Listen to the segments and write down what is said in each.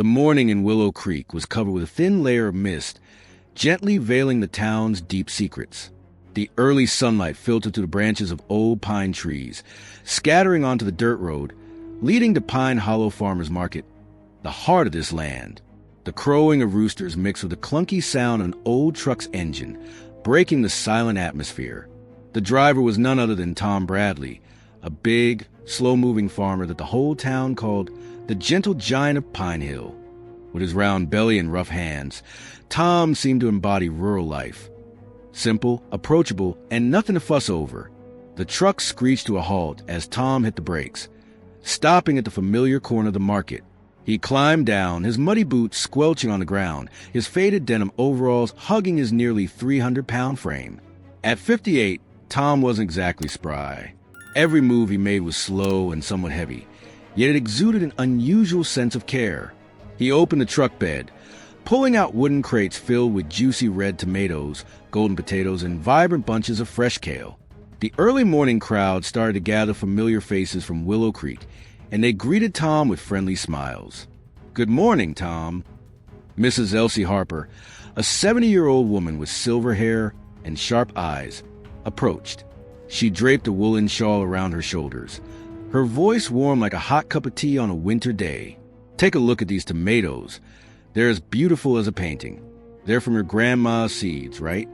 The morning in Willow Creek was covered with a thin layer of mist, gently veiling the town's deep secrets. The early sunlight filtered through the branches of old pine trees, scattering onto the dirt road, leading to Pine Hollow Farmers Market, the heart of this land. The crowing of roosters mixed with the clunky sound of an old truck's engine, breaking the silent atmosphere. The driver was none other than Tom Bradley, a big, slow-moving farmer that the whole town called the gentle giant of Pine Hill. With his round belly and rough hands, Tom seemed to embody rural life. Simple, approachable, and nothing to fuss over. The truck screeched to a halt as Tom hit the brakes, stopping at the familiar corner of the market. He climbed down, his muddy boots squelching on the ground, his faded denim overalls hugging his nearly 300-pound frame. At 58, Tom wasn't exactly spry. Every move he made was slow and somewhat heavy, yet it exuded an unusual sense of care. He opened the truck bed, pulling out wooden crates filled with juicy red tomatoes, golden potatoes, and vibrant bunches of fresh kale. The early morning crowd started to gather familiar faces from Willow Creek, and they greeted Tom with friendly smiles. "Good morning, Tom." Mrs. Elsie Harper, a 70-year-old woman with silver hair and sharp eyes, approached. She draped a woolen shawl around her shoulders, her voice warm like a hot cup of tea on a winter day. "Take a look at these tomatoes. They're as beautiful as a painting. They're from your grandma's seeds, right?"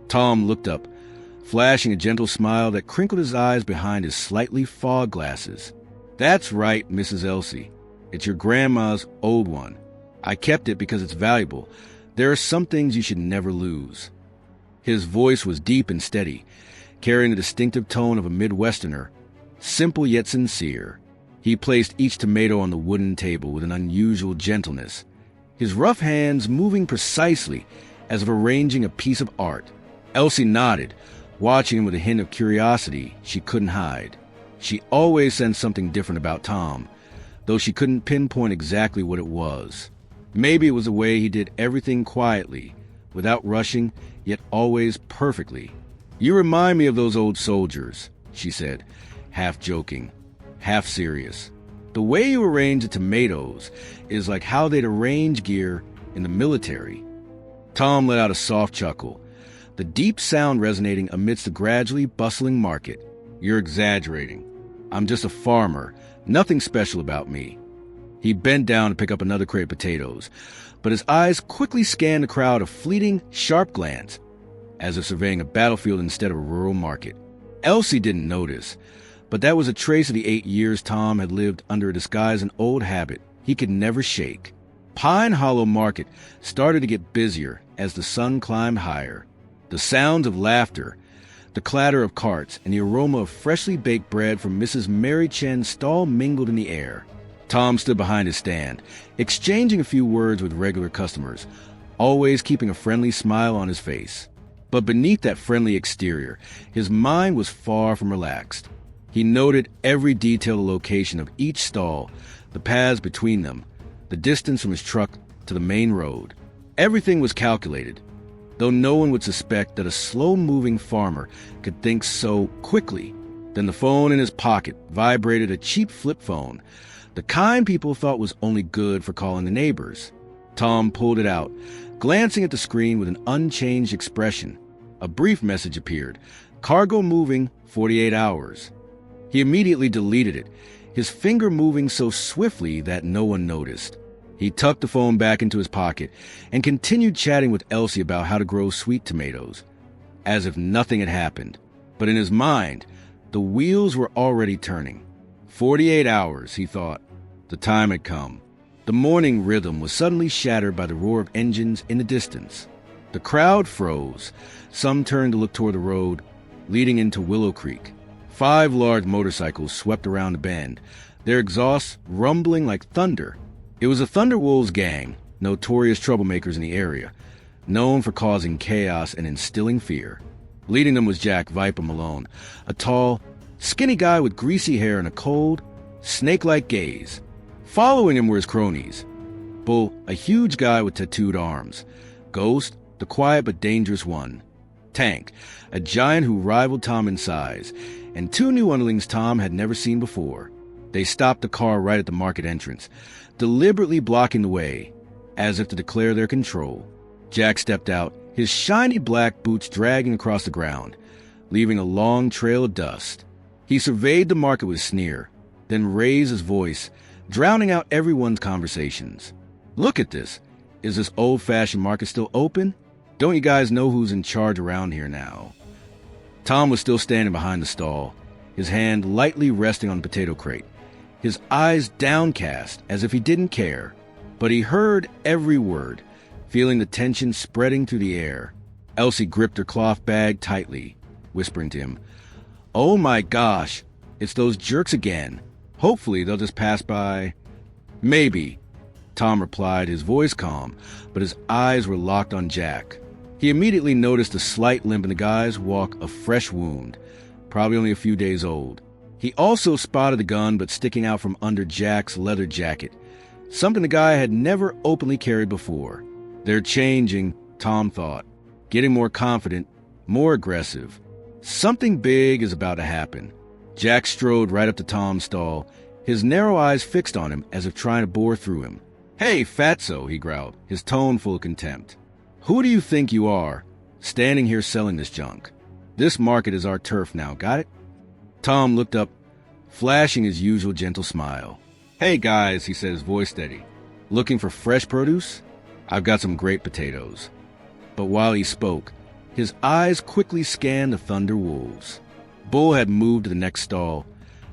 Tom looked up, flashing a gentle smile that crinkled his eyes behind his slightly fogged glasses. "That's right, Mrs. Elsie. It's your grandma's old one. I kept it because it's valuable. There are some things you should never lose." His voice was deep and steady, carrying the distinctive tone of a Midwesterner, simple yet sincere. He placed each tomato on the wooden table with an unusual gentleness, his rough hands moving precisely as if arranging a piece of art. Elsie nodded, watching him with a hint of curiosity she couldn't hide. She always sensed something different about Tom, though she couldn't pinpoint exactly what it was. Maybe it was the way he did everything quietly, without rushing, yet always perfectly. "You remind me of those old soldiers," she said, half joking, half serious. "The way you arrange the tomatoes is like how they'd arrange gear in the military." Tom let out a soft chuckle, the deep sound resonating amidst the gradually bustling market. "You're exaggerating. I'm just a farmer. Nothing special about me." He bent down to pick up another crate of potatoes, but his eyes quickly scanned the crowd a fleeting, sharp glance, as if surveying a battlefield instead of a rural market. Elsie didn't notice, but that was a trace of the 8 years Tom had lived under a disguise, an old habit he could never shake. Pine Hollow Market started to get busier as the sun climbed higher. The sounds of laughter, the clatter of carts, and the aroma of freshly baked bread from Mrs. Mary Chen's stall mingled in the air. Tom stood behind his stand, exchanging a few words with regular customers, always keeping a friendly smile on his face. But beneath that friendly exterior, his mind was far from relaxed. He noted every detailed location of each stall, the paths between them, the distance from his truck to the main road. Everything was calculated, though no one would suspect that a slow-moving farmer could think so quickly. Then the phone in his pocket vibrated, a cheap flip phone, the kind people thought was only good for calling the neighbors. Tom pulled it out, glancing at the screen with an unchanged expression. A brief message appeared: "Cargo moving, 48 hours." He immediately deleted it, his finger moving so swiftly that no one noticed. He tucked the phone back into his pocket and continued chatting with Elsie about how to grow sweet tomatoes, as if nothing had happened. But in his mind, the wheels were already turning. 48 hours, he thought. The time had come. The morning rhythm was suddenly shattered by the roar of engines in the distance. The crowd froze. Some turned to look toward the road leading into Willow Creek. 5 large motorcycles swept around the bend, their exhausts rumbling like thunder. It was the Thunderwolves gang, notorious troublemakers in the area, known for causing chaos and instilling fear. Leading them was Jack Viper Malone, a tall, skinny guy with greasy hair and a cold, snake-like gaze. Following him were his cronies: Bull, a huge guy with tattooed arms; Ghost, the quiet but dangerous one; Tank, a giant who rivaled Tom in size; and 2 new underlings Tom had never seen before. They stopped the car right at the market entrance, deliberately blocking the way, as if to declare their control. Jack stepped out, his shiny black boots dragging across the ground, leaving a long trail of dust. He surveyed the market with a sneer, then raised his voice, drowning out everyone's conversations. "Look at this. Is this old-fashioned market still open? Don't you guys know who's in charge around here now?" Tom was still standing behind the stall, his hand lightly resting on the potato crate, his eyes downcast as if he didn't care. But he heard every word, feeling the tension spreading through the air. Elsie gripped her cloth bag tightly, whispering to him, "Oh my gosh, it's those jerks again. Hopefully they'll just pass by." "Maybe," Tom replied, his voice calm, but his eyes were locked on Jack. He immediately noticed a slight limp in the guy's walk, a fresh wound, probably only a few days old. He also spotted the gun, but sticking out from under Jack's leather jacket, something the guy had never openly carried before. They're changing, Tom thought, getting more confident, more aggressive. Something big is about to happen. Jack strode right up to Tom's stall, his narrow eyes fixed on him as if trying to bore through him. "Hey, fatso," he growled, his tone full of contempt. "Who do you think you are, standing here selling this junk? This market is our turf now, got it?" Tom looked up, flashing his usual gentle smile. "Hey guys," he said, his voice steady. "Looking for fresh produce? I've got some great potatoes." But while he spoke, his eyes quickly scanned the Thunder Wolves. Bull had moved to the next stall,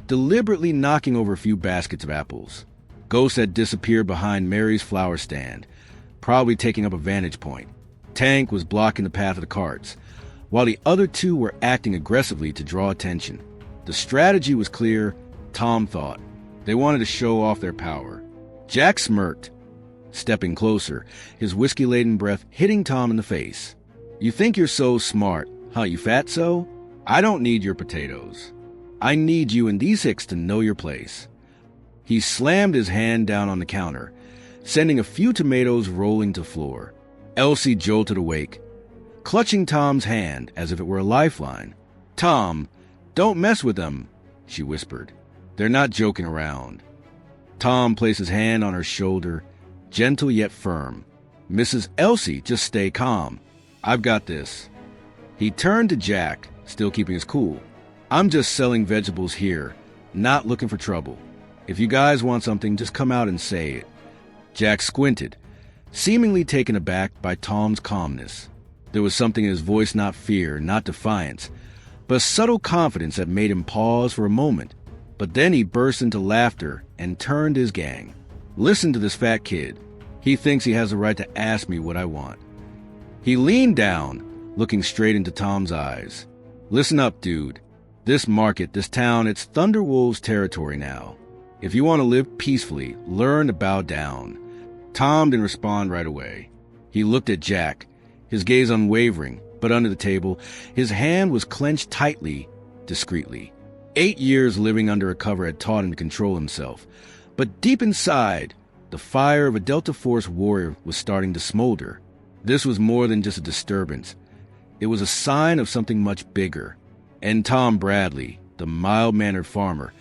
deliberately knocking over a few baskets of apples. Ghost had disappeared behind Mary's flower stand, probably taking up a vantage point. Tank was blocking the path of the carts, while the other two were acting aggressively to draw attention. The strategy was clear, Tom thought. They wanted to show off their power. Jack smirked, stepping closer, his whiskey-laden breath hitting Tom in the face. "You think you're so smart, huh, you fatso? I don't need your potatoes. I need you and these hicks to know your place." He slammed his hand down on the counter, sending a few tomatoes rolling to the floor. Elsie jolted awake, clutching Tom's hand as if it were a lifeline. "Tom, don't mess with them," she whispered. "They're not joking around." Tom placed his hand on her shoulder, gentle yet firm. "Mrs. Elsie, just stay calm. I've got this." He turned to Jack, still keeping his cool. "I'm just selling vegetables here, not looking for trouble. If you guys want something, just come out and say it." Jack squinted, seemingly taken aback by Tom's calmness. There was something in his voice, not fear, not defiance, but a subtle confidence that made him pause for a moment. But then he burst into laughter and turned to his gang. "Listen to this fat kid. He thinks he has the right to ask me what I want." He leaned down, looking straight into Tom's eyes. "Listen up, dude. This market, this town, it's Thunderwolves territory now. If you want to live peacefully, learn to bow down." Tom didn't respond right away. He looked at Jack, his gaze unwavering, but under the table, his hand was clenched tightly, discreetly. 8 years living under a cover had taught him to control himself, but deep inside, the fire of a Delta Force warrior was starting to smolder. This was more than just a disturbance. It was a sign of something much bigger. And Tom Bradley, the mild-mannered farmer,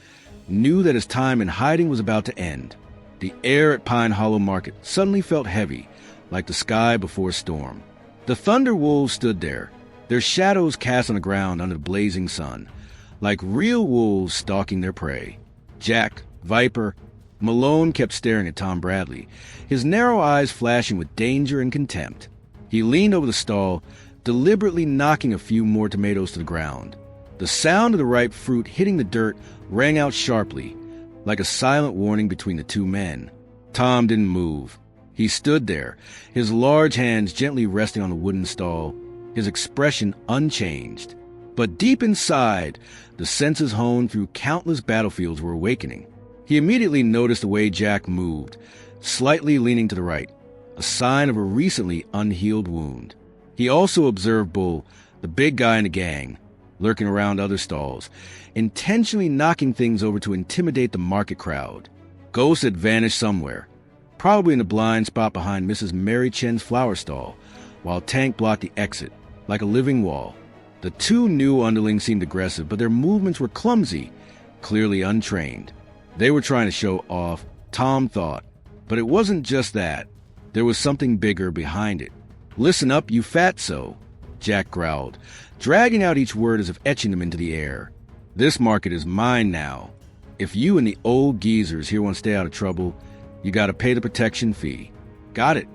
knew that his time in hiding was about to end. The air at Pine Hollow Market suddenly felt heavy, like the sky before a storm. The Thunder Wolves stood there, their shadows cast on the ground under the blazing sun, like real wolves stalking their prey. Jack, Viper, Malone kept staring at Tom Bradley, his narrow eyes flashing with danger and contempt. He leaned over the stall, deliberately knocking a few more tomatoes to the ground. The sound of the ripe fruit hitting the dirt rang out sharply, like a silent warning between the two men. Tom didn't move. He stood there, his large hands gently resting on the wooden stall, his expression unchanged. But deep inside, the senses honed through countless battlefields were awakening. He immediately noticed the way Jack moved, slightly leaning to the right, a sign of a recently unhealed wound. He also observed Bull, the big guy in the gang, lurking around other stalls, intentionally knocking things over to intimidate the market crowd. Ghost had vanished somewhere, probably in the blind spot behind Mrs. Mary Chen's flower stall, while Tank blocked the exit, like a living wall. The two new underlings seemed aggressive, but their movements were clumsy, clearly untrained. They were trying to show off, Tom thought. But it wasn't just that. There was something bigger behind it. "Listen up, you fatso," Jack growled, dragging out each word as if etching them into the air. "This market is mine now. If you and the old geezers here want to stay out of trouble, you gotta pay the protection fee." "Got it."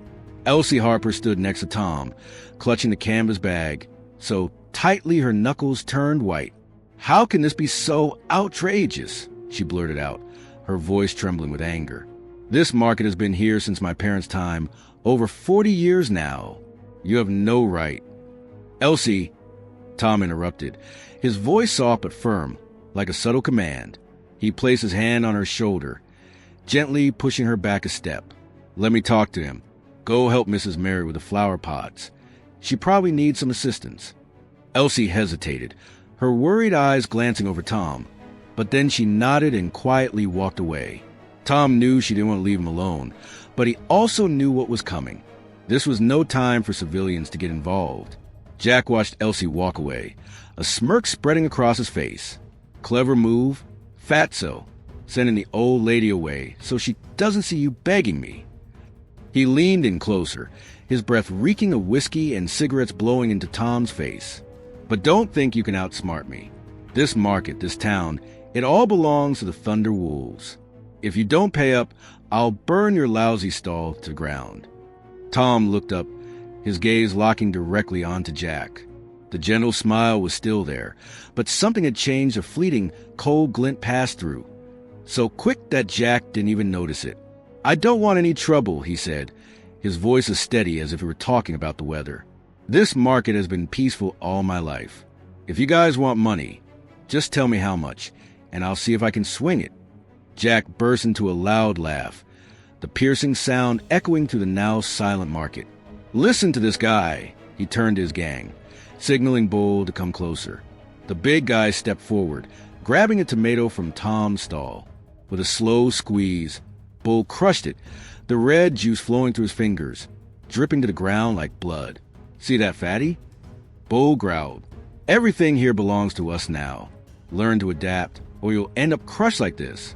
Elsie Harper stood next to Tom, clutching the canvas bag, so tightly her knuckles turned white. "How can this be so outrageous?" she blurted out, her voice trembling with anger. "This market has been here since my parents' time, over 40 years now. You have no right." "Elsie," Tom interrupted, his voice soft but firm, like a subtle command. He placed his hand on her shoulder, gently pushing her back a step. "Let me talk to him. Go help Mrs. Mary with the flower pots. She probably needs some assistance." Elsie hesitated, her worried eyes glancing over Tom, but then she nodded and quietly walked away. Tom knew she didn't want to leave him alone, but he also knew what was coming. This was no time for civilians to get involved. Jack watched Elsie walk away, a smirk spreading across his face. "Clever move. Fatso, sending the old lady away so she doesn't see you begging me." He leaned in closer, his breath reeking of whiskey and cigarettes blowing into Tom's face. "But don't think you can outsmart me. This market, this town, it all belongs to the Thunder Wolves. If you don't pay up, I'll burn your lousy stall to the ground." Tom looked up, his gaze locking directly onto Jack. The gentle smile was still there, but something had changed. A fleeting, cold glint passed through, so quick that Jack didn't even notice it. "I don't want any trouble," he said, his voice as steady as if he were talking about the weather. "This market has been peaceful all my life. If you guys want money, just tell me how much, and I'll see if I can swing it." Jack burst into a loud laugh, the piercing sound echoing through the now silent market. "Listen to this guy." He turned to his gang, signaling Bull to come closer. The big guy stepped forward, grabbing a tomato from Tom's stall. With a slow squeeze, Bull crushed it, the red juice flowing through his fingers, dripping to the ground like blood. "See that, fatty?" Bull growled. "Everything here belongs to us now. Learn to adapt, or you'll end up crushed like this."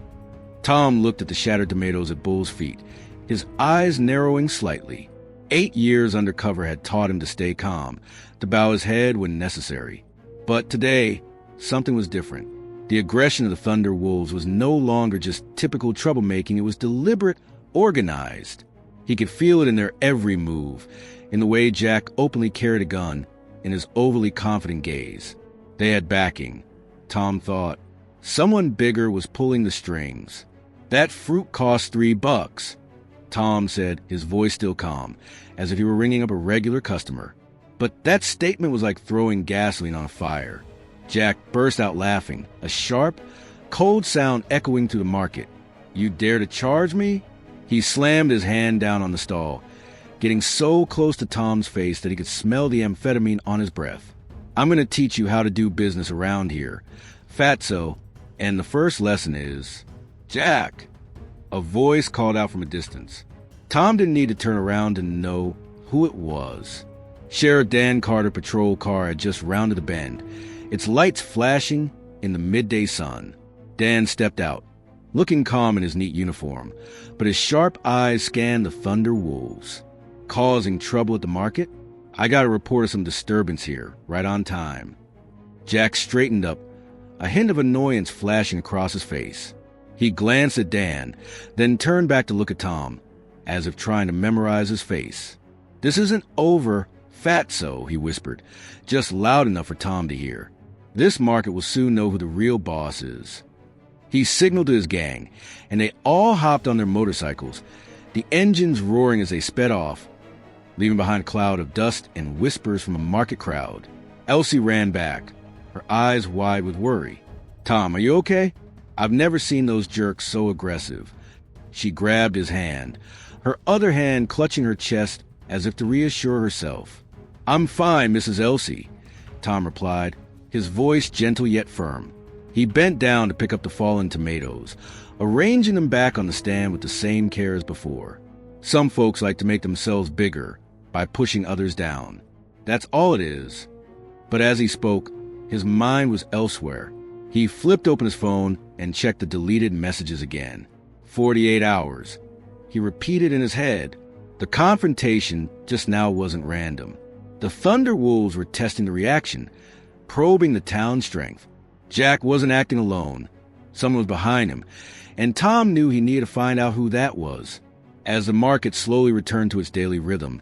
Tom looked at the shattered tomatoes at Bull's feet, his eyes narrowing slightly. 8 years undercover had taught him to stay calm, to bow his head when necessary. But today, something was different. The aggression of the Thunder Wolves was no longer just typical troublemaking, it was deliberate, organized. He could feel it in their every move, in the way Jack openly carried a gun, in his overly confident gaze. They had backing, Tom thought. Someone bigger was pulling the strings. "That fruit cost $3, Tom said, his voice still calm, as if he were ringing up a regular customer. But that statement was like throwing gasoline on a fire. Jack burst out laughing, a sharp, cold sound echoing through the market. "You dare to charge me?" He slammed his hand down on the stall, getting so close to Tom's face that he could smell the amphetamine on his breath. "I'm going to teach you how to do business around here. Fatso, and the first lesson is..." "Jack!" A voice called out from a distance. Tom didn't need to turn around to know who it was. Sheriff Dan Carter patrol car had just rounded the bend, its lights flashing in the midday sun. Dan stepped out, looking calm in his neat uniform, but his sharp eyes scanned the Thunder Wolves. "Causing trouble at the market? I got a report of some disturbance here, right on time." Jack straightened up, a hint of annoyance flashing across his face. He glanced at Dan, then turned back to look at Tom, as if trying to memorize his face. "This isn't over, Fatso," he whispered, just loud enough for Tom to hear. "This market will soon know who the real boss is." He signaled to his gang, and they all hopped on their motorcycles, the engines roaring as they sped off, leaving behind a cloud of dust and whispers from a market crowd. Elsie ran back, her eyes wide with worry. "Tom, are you okay? I've never seen those jerks so aggressive." She grabbed his hand, her other hand clutching her chest as if to reassure herself. "I'm fine, Mrs. Elsie," Tom replied, his voice gentle yet firm. He bent down to pick up the fallen tomatoes, arranging them back on the stand with the same care as before. Some folks like to make themselves bigger by pushing others down. That's all it is. But as he spoke, his mind was elsewhere. He flipped open his phone and checked the deleted messages again. 48 hours. He repeated in his head. The confrontation just now wasn't random. The Thunder Wolves were testing the reaction, probing the town's strength. Jack wasn't acting alone. Someone was behind him, and Tom knew he needed to find out who that was. As the market slowly returned to its daily rhythm,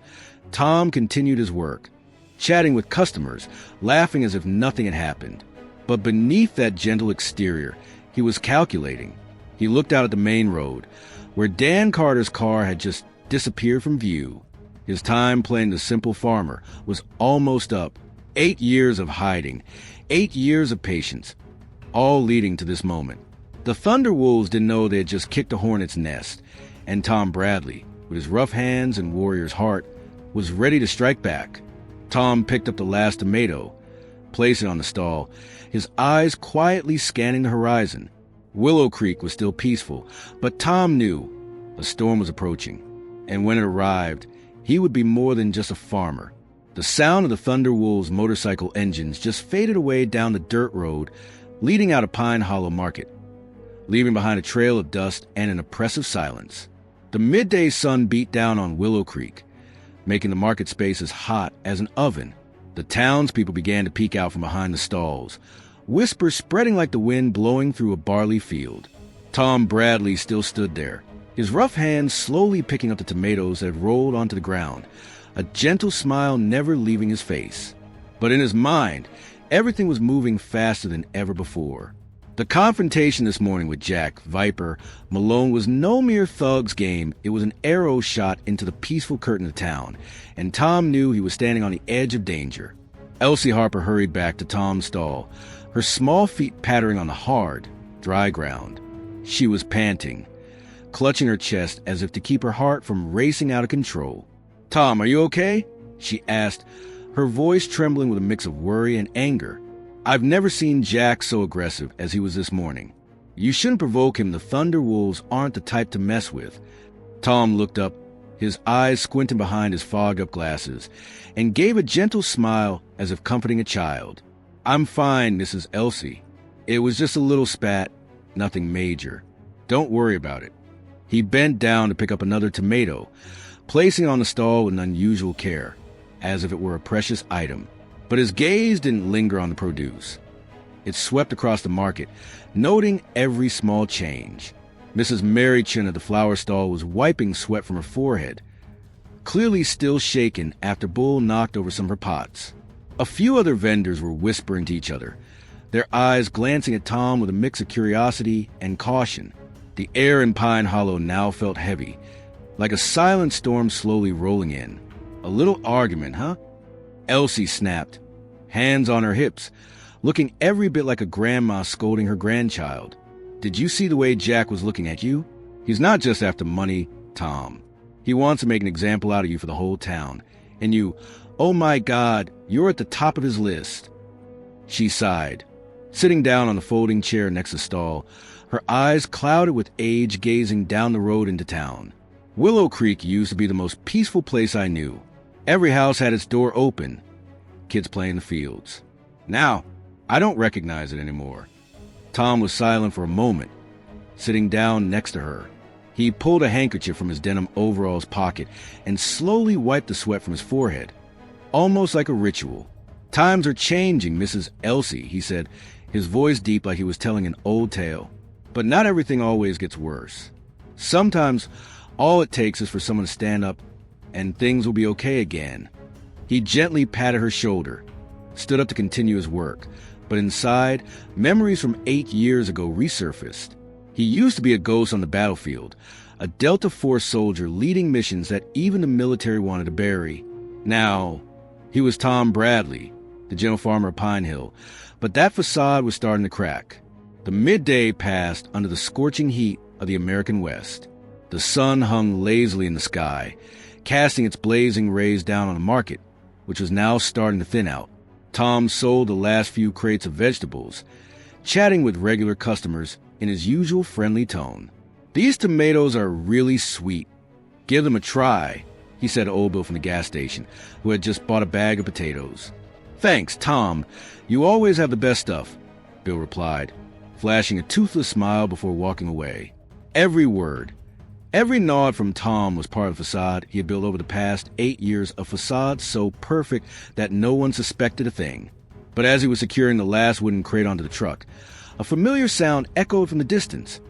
Tom continued his work, chatting with customers, laughing as if nothing had happened. But beneath that gentle exterior, he was calculating. He looked out at the main road, where Dan Carter's car had just disappeared from view. His time playing the simple farmer was almost up. 8 years of hiding, 8 years of patience, all leading to this moment. The Thunder Wolves didn't know they had just kicked a hornet's nest, and Tom Bradley, with his rough hands and warrior's heart, was ready to strike back. Tom picked up the last tomato, placed it on the stall, his eyes quietly scanning the horizon. Willow Creek was still peaceful, but Tom knew a storm was approaching, and when it arrived, he would be more than just a farmer. The sound of the Thunder Wolves' motorcycle engines just faded away down the dirt road leading out of Pine Hollow Market, leaving behind a trail of dust and an oppressive silence. The midday sun beat down on Willow Creek, making the market space as hot as an oven. The townspeople began to peek out from behind the stalls, whispers spreading like the wind blowing through a barley field. Tom Bradley still stood there, his rough hands slowly picking up the tomatoes that had rolled onto the ground, a gentle smile never leaving his face. But in his mind, everything was moving faster than ever before. The confrontation this morning with Jack, Viper, Malone was no mere thug's game. It was an arrow shot into the peaceful curtain of town, and Tom knew he was standing on the edge of danger. Elsie Harper hurried back to Tom's stall, her small feet pattering on the hard, dry ground. She was panting, clutching her chest as if to keep her heart from racing out of control. "Tom, are you okay?" she asked, her voice trembling with a mix of worry and anger. "I've never seen Jack so aggressive as he was this morning. You shouldn't provoke him. The Thunder Wolves aren't the type to mess with." Tom looked up, his eyes squinting behind his fogged-up glasses, and gave a gentle smile as if comforting a child. "I'm fine, Mrs. Elsie. It was just a little spat, nothing major. Don't worry about it." He bent down to pick up another tomato, placing it on the stall with an unusual care, as if it were a precious item. But his gaze didn't linger on the produce. It swept across the market, noting every small change. Mrs. Mary Chin at the flower stall was wiping sweat from her forehead, clearly still shaken after Bull knocked over some of her pots. A few other vendors were whispering to each other, their eyes glancing at Tom with a mix of curiosity and caution. The air in Pine Hollow now felt heavy, like a silent storm slowly rolling in. "A little argument, huh?" Elsie snapped, hands on her hips, looking every bit like a grandma scolding her grandchild. "Did you see the way Jack was looking at you? He's not just after money, Tom. He wants to make an example out of you for the whole town. And you, oh my God, you're at the top of his list." She sighed, sitting down on the folding chair next to the stall, her eyes clouded with age, gazing down the road into town. "Willow Creek used to be the most peaceful place I knew. Every house had its door open, kids playing in the fields. Now, I don't recognize it anymore." Tom was silent for a moment, sitting down next to her. He pulled a handkerchief from his denim overalls pocket and slowly wiped the sweat from his forehead, almost like a ritual. "Times are changing, Mrs. Elsie," he said, his voice deep like he was telling an old tale. "But not everything always gets worse. Sometimes all it takes is for someone to stand up and things will be okay again." He gently patted her shoulder, stood up to continue his work, but inside, memories from 8 years ago resurfaced. He used to be a ghost on the battlefield, a Delta Force soldier leading missions that even the military wanted to bury. Now, he was Tom Bradley, the gentle farmer of Pine Hill, but that facade was starting to crack. The midday passed under the scorching heat of the American West. The sun hung lazily in the sky, casting its blazing rays down on the market, which was now starting to thin out. Tom sold the last few crates of vegetables, chatting with regular customers in his usual friendly tone. "These tomatoes are really sweet. Give them a try," he said to old Bill from the gas station, who had just bought a bag of potatoes. "Thanks, Tom. You always have the best stuff," Bill replied. flashing a toothless smile before walking away. Every word, every nod from Tom was part of the facade he had built over the past 8 years, a facade so perfect that no one suspected a thing. But as he was securing the last wooden crate onto the truck, a familiar sound echoed from the distance.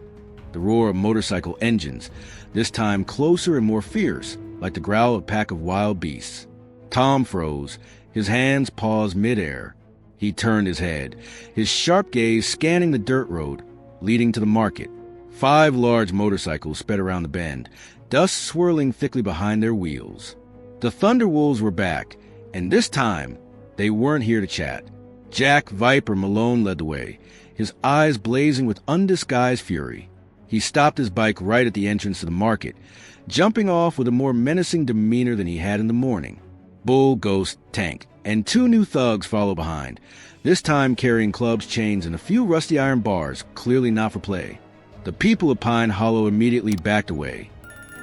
The roar of motorcycle engines, this time closer and more fierce, like the growl of a pack of wild beasts. Tom froze, his hands paused midair. He turned his head, his sharp gaze scanning the dirt road leading to the market. 5 large motorcycles sped around the bend, dust swirling thickly behind their wheels. The Thunderwolves were back, and this time, they weren't here to chat. Jack Viper Malone led the way, his eyes blazing with undisguised fury. He stopped his bike right at the entrance to the market, jumping off with a more menacing demeanor than he had in the morning. Bull, Ghost, Tank, and 2 new thugs followed behind, this time carrying clubs, chains, and a few rusty iron bars, clearly not for play. The people of Pine Hollow immediately backed away.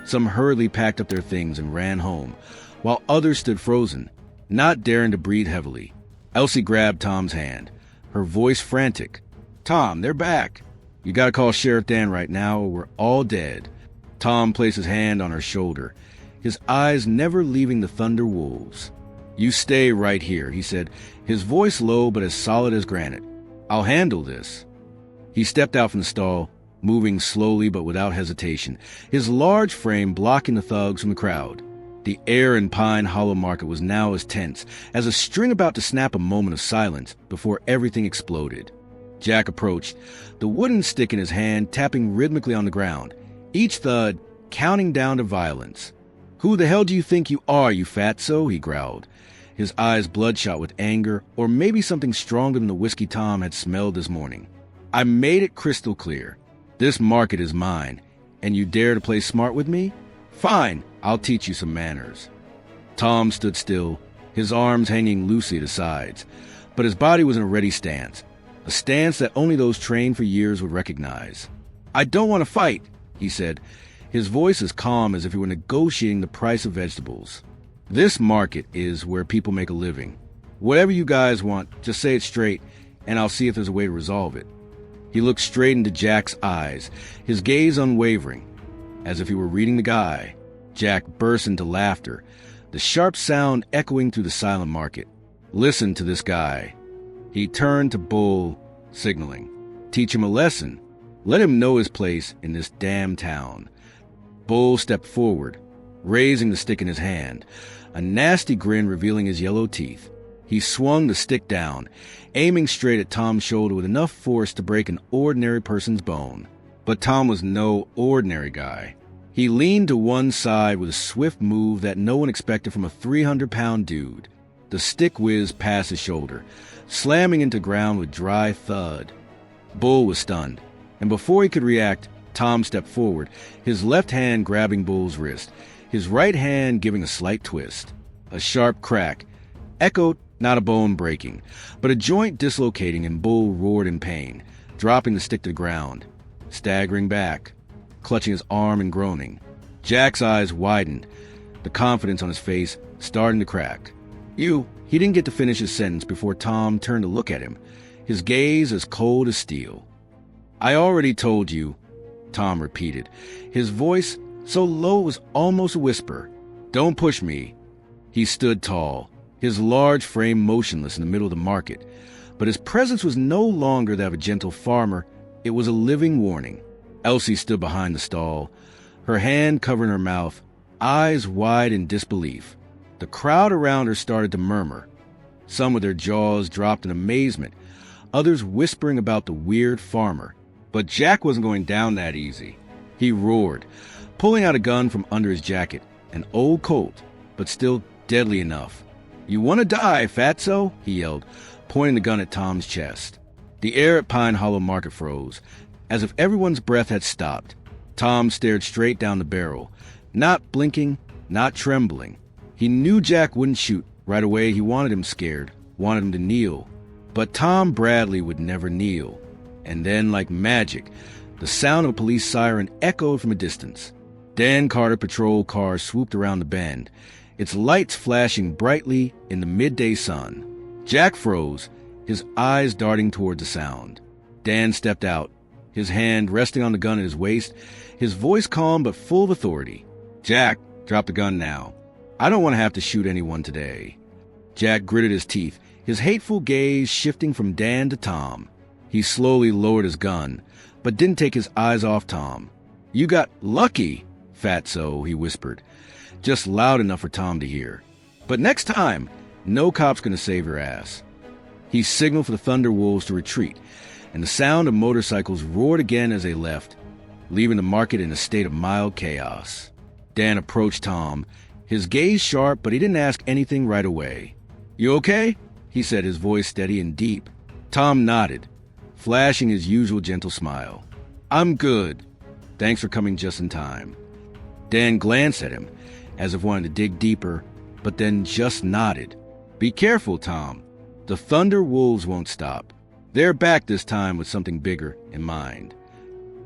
Some hurriedly packed up their things and ran home, while others stood frozen, not daring to breathe heavily. Elsie grabbed Tom's hand, her voice frantic. "Tom, they're back. You gotta call Sheriff Dan right now or we're all dead." Tom placed his hand on her shoulder, his eyes never leaving the Thunder Wolves. "You stay right here," he said, his voice low but as solid as granite. "I'll handle this." He stepped out from the stall, moving slowly but without hesitation, his large frame blocking the thugs from the crowd. The air in Pine Hollow Market was now as tense as a string about to snap, a moment of silence before everything exploded. Jack approached, the wooden stick in his hand tapping rhythmically on the ground, each thud counting down to violence. "Who the hell do you think you are, you fatso?" he growled, his eyes bloodshot with anger, or maybe something stronger than the whiskey Tom had smelled this morning. "I made it crystal clear. This market is mine, and you dare to play smart with me? Fine, I'll teach you some manners." Tom stood still, his arms hanging loosely at his sides, but his body was in a ready stance, a stance that only those trained for years would recognize. "I don't want to fight," he said, his voice as calm as if he were negotiating the price of vegetables. "This market is where people make a living. Whatever you guys want, just say it straight, and I'll see if there's a way to resolve it." He looked straight into Jack's eyes, his gaze unwavering, as if he were reading the guy. Jack burst into laughter, the sharp sound echoing through the silent market. "Listen to this guy." He turned to Bull, signaling. "Teach him a lesson. Let him know his place in this damn town." Bull stepped forward, raising the stick in his hand, a nasty grin revealing his yellow teeth. He swung the stick down, aiming straight at Tom's shoulder with enough force to break an ordinary person's bone. But Tom was no ordinary guy. He leaned to one side with a swift move that no one expected from a 300-pound dude. The stick whizzed past his shoulder, slamming into ground with dry thud. Bull was stunned, and before he could react, Tom stepped forward, his left hand grabbing Bull's wrist, his right hand giving a slight twist. A sharp crack echoed, not a bone breaking, but a joint dislocating, and Bull roared in pain, dropping the stick to the ground, staggering back, clutching his arm and groaning. Jack's eyes widened, the confidence on his face starting to crack. He didn't get to finish his sentence before Tom turned to look at him, his gaze as cold as steel. "I already told you," Tom repeated, his voice so low it was almost a whisper. "Don't push me." He stood tall, his large frame motionless in the middle of the market, but his presence was no longer that of a gentle farmer, it was a living warning. Elsie stood behind the stall, her hand covering her mouth, eyes wide in disbelief. The crowd around her started to murmur, some with their jaws dropped in amazement, others whispering about the weird farmer. But Jack wasn't going down that easy. He roared, pulling out a gun from under his jacket, an old Colt, but still deadly enough. "You want to die, fatso?" he yelled, pointing the gun at Tom's chest. The air at Pine Hollow Market froze, as if everyone's breath had stopped. Tom stared straight down the barrel, not blinking, not trembling. He knew Jack wouldn't shoot. Right away he wanted him scared, wanted him to kneel. But Tom Bradley would never kneel. And then, like magic, the sound of a police siren echoed from a distance. Dan Carter patrol car swooped around the bend, its lights flashing brightly in the midday sun. Jack froze, his eyes darting toward the sound. Dan stepped out, his hand resting on the gun at his waist, his voice calm but full of authority. "Jack, drop the gun now. I don't want to have to shoot anyone today." Jack gritted his teeth, his hateful gaze shifting from Dan to Tom. He slowly lowered his gun, but didn't take his eyes off Tom. "You got lucky, fatso," he whispered, just loud enough for Tom to hear. "But next time, no cop's gonna save your ass." He signaled for the Thunderwolves to retreat, and the sound of motorcycles roared again as they left, leaving the market in a state of mild chaos. Dan approached Tom, his gaze sharp, but he didn't ask anything right away. "You okay?" he said, his voice steady and deep. Tom nodded, flashing his usual gentle smile. "I'm good. Thanks for coming just in time." Dan glanced at him, as if wanting to dig deeper, but then just nodded. "Be careful, Tom. The Thunder Wolves won't stop. They're back this time with something bigger in mind."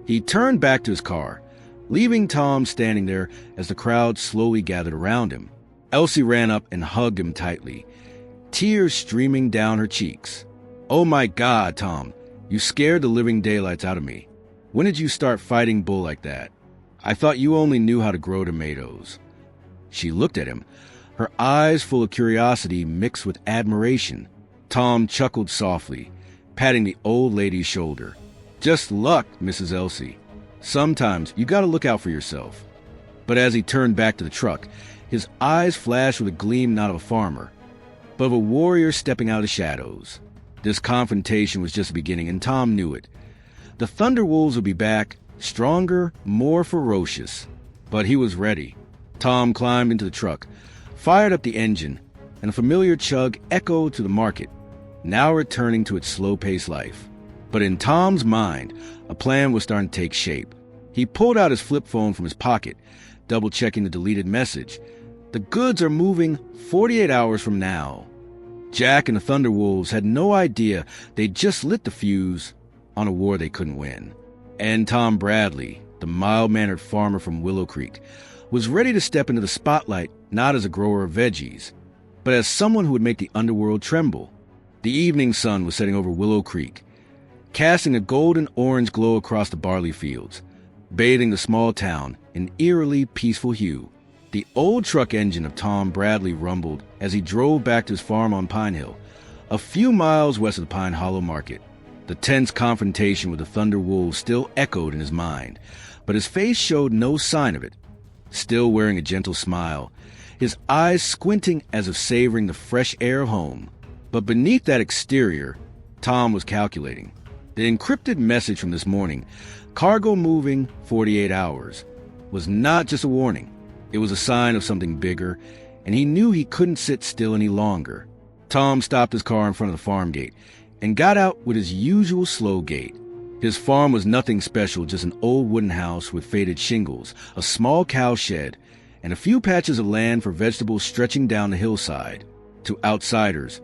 He turned back to his car, leaving Tom standing there as the crowd slowly gathered around him. Elsie ran up and hugged him tightly, tears streaming down her cheeks. "Oh my God, Tom, you scared the living daylights out of me. When did you start fighting Bull like that? I thought you only knew how to grow tomatoes." She looked at him, her eyes full of curiosity mixed with admiration. Tom chuckled softly, patting the old lady's shoulder. "Just luck, Mrs. Elsie. Sometimes you gotta look out for yourself." But as he turned back to the truck, his eyes flashed with a gleam not of a farmer, but of a warrior stepping out of the shadows. This confrontation was just the beginning, and Tom knew it. The Thunderwolves would be back, stronger, more ferocious. But he was ready. Tom climbed into the truck, fired up the engine, and a familiar chug echoed to the market, now returning to its slow-paced life. But in Tom's mind, a plan was starting to take shape. He pulled out his flip phone from his pocket, double-checking the deleted message. "The goods are moving 48 hours from now." Jack and the Thunderwolves had no idea they'd just lit the fuse on a war they couldn't win. And Tom Bradley, the mild-mannered farmer from Willow Creek, was ready to step into the spotlight not as a grower of veggies, but as someone who would make the underworld tremble. The evening sun was setting over Willow Creek, casting a golden-orange glow across the barley fields, bathing the small town in eerily peaceful hue. The old truck engine of Tom Bradley rumbled as he drove back to his farm on Pine Hill, a few miles west of the Pine Hollow Market. The tense confrontation with the Thunder Wolves still echoed in his mind, but his face showed no sign of it. Still wearing a gentle smile, his eyes squinting as if savoring the fresh air of home. But beneath that exterior, Tom was calculating. The encrypted message from this morning, "Cargo moving 48 hours," was not just a warning. It was a sign of something bigger, and he knew he couldn't sit still any longer. Tom stopped his car in front of the farm gate and got out with his usual slow gait. His farm was nothing special, just an old wooden house with faded shingles, a small cow shed, and a few patches of land for vegetables stretching down the hillside. To outsiders,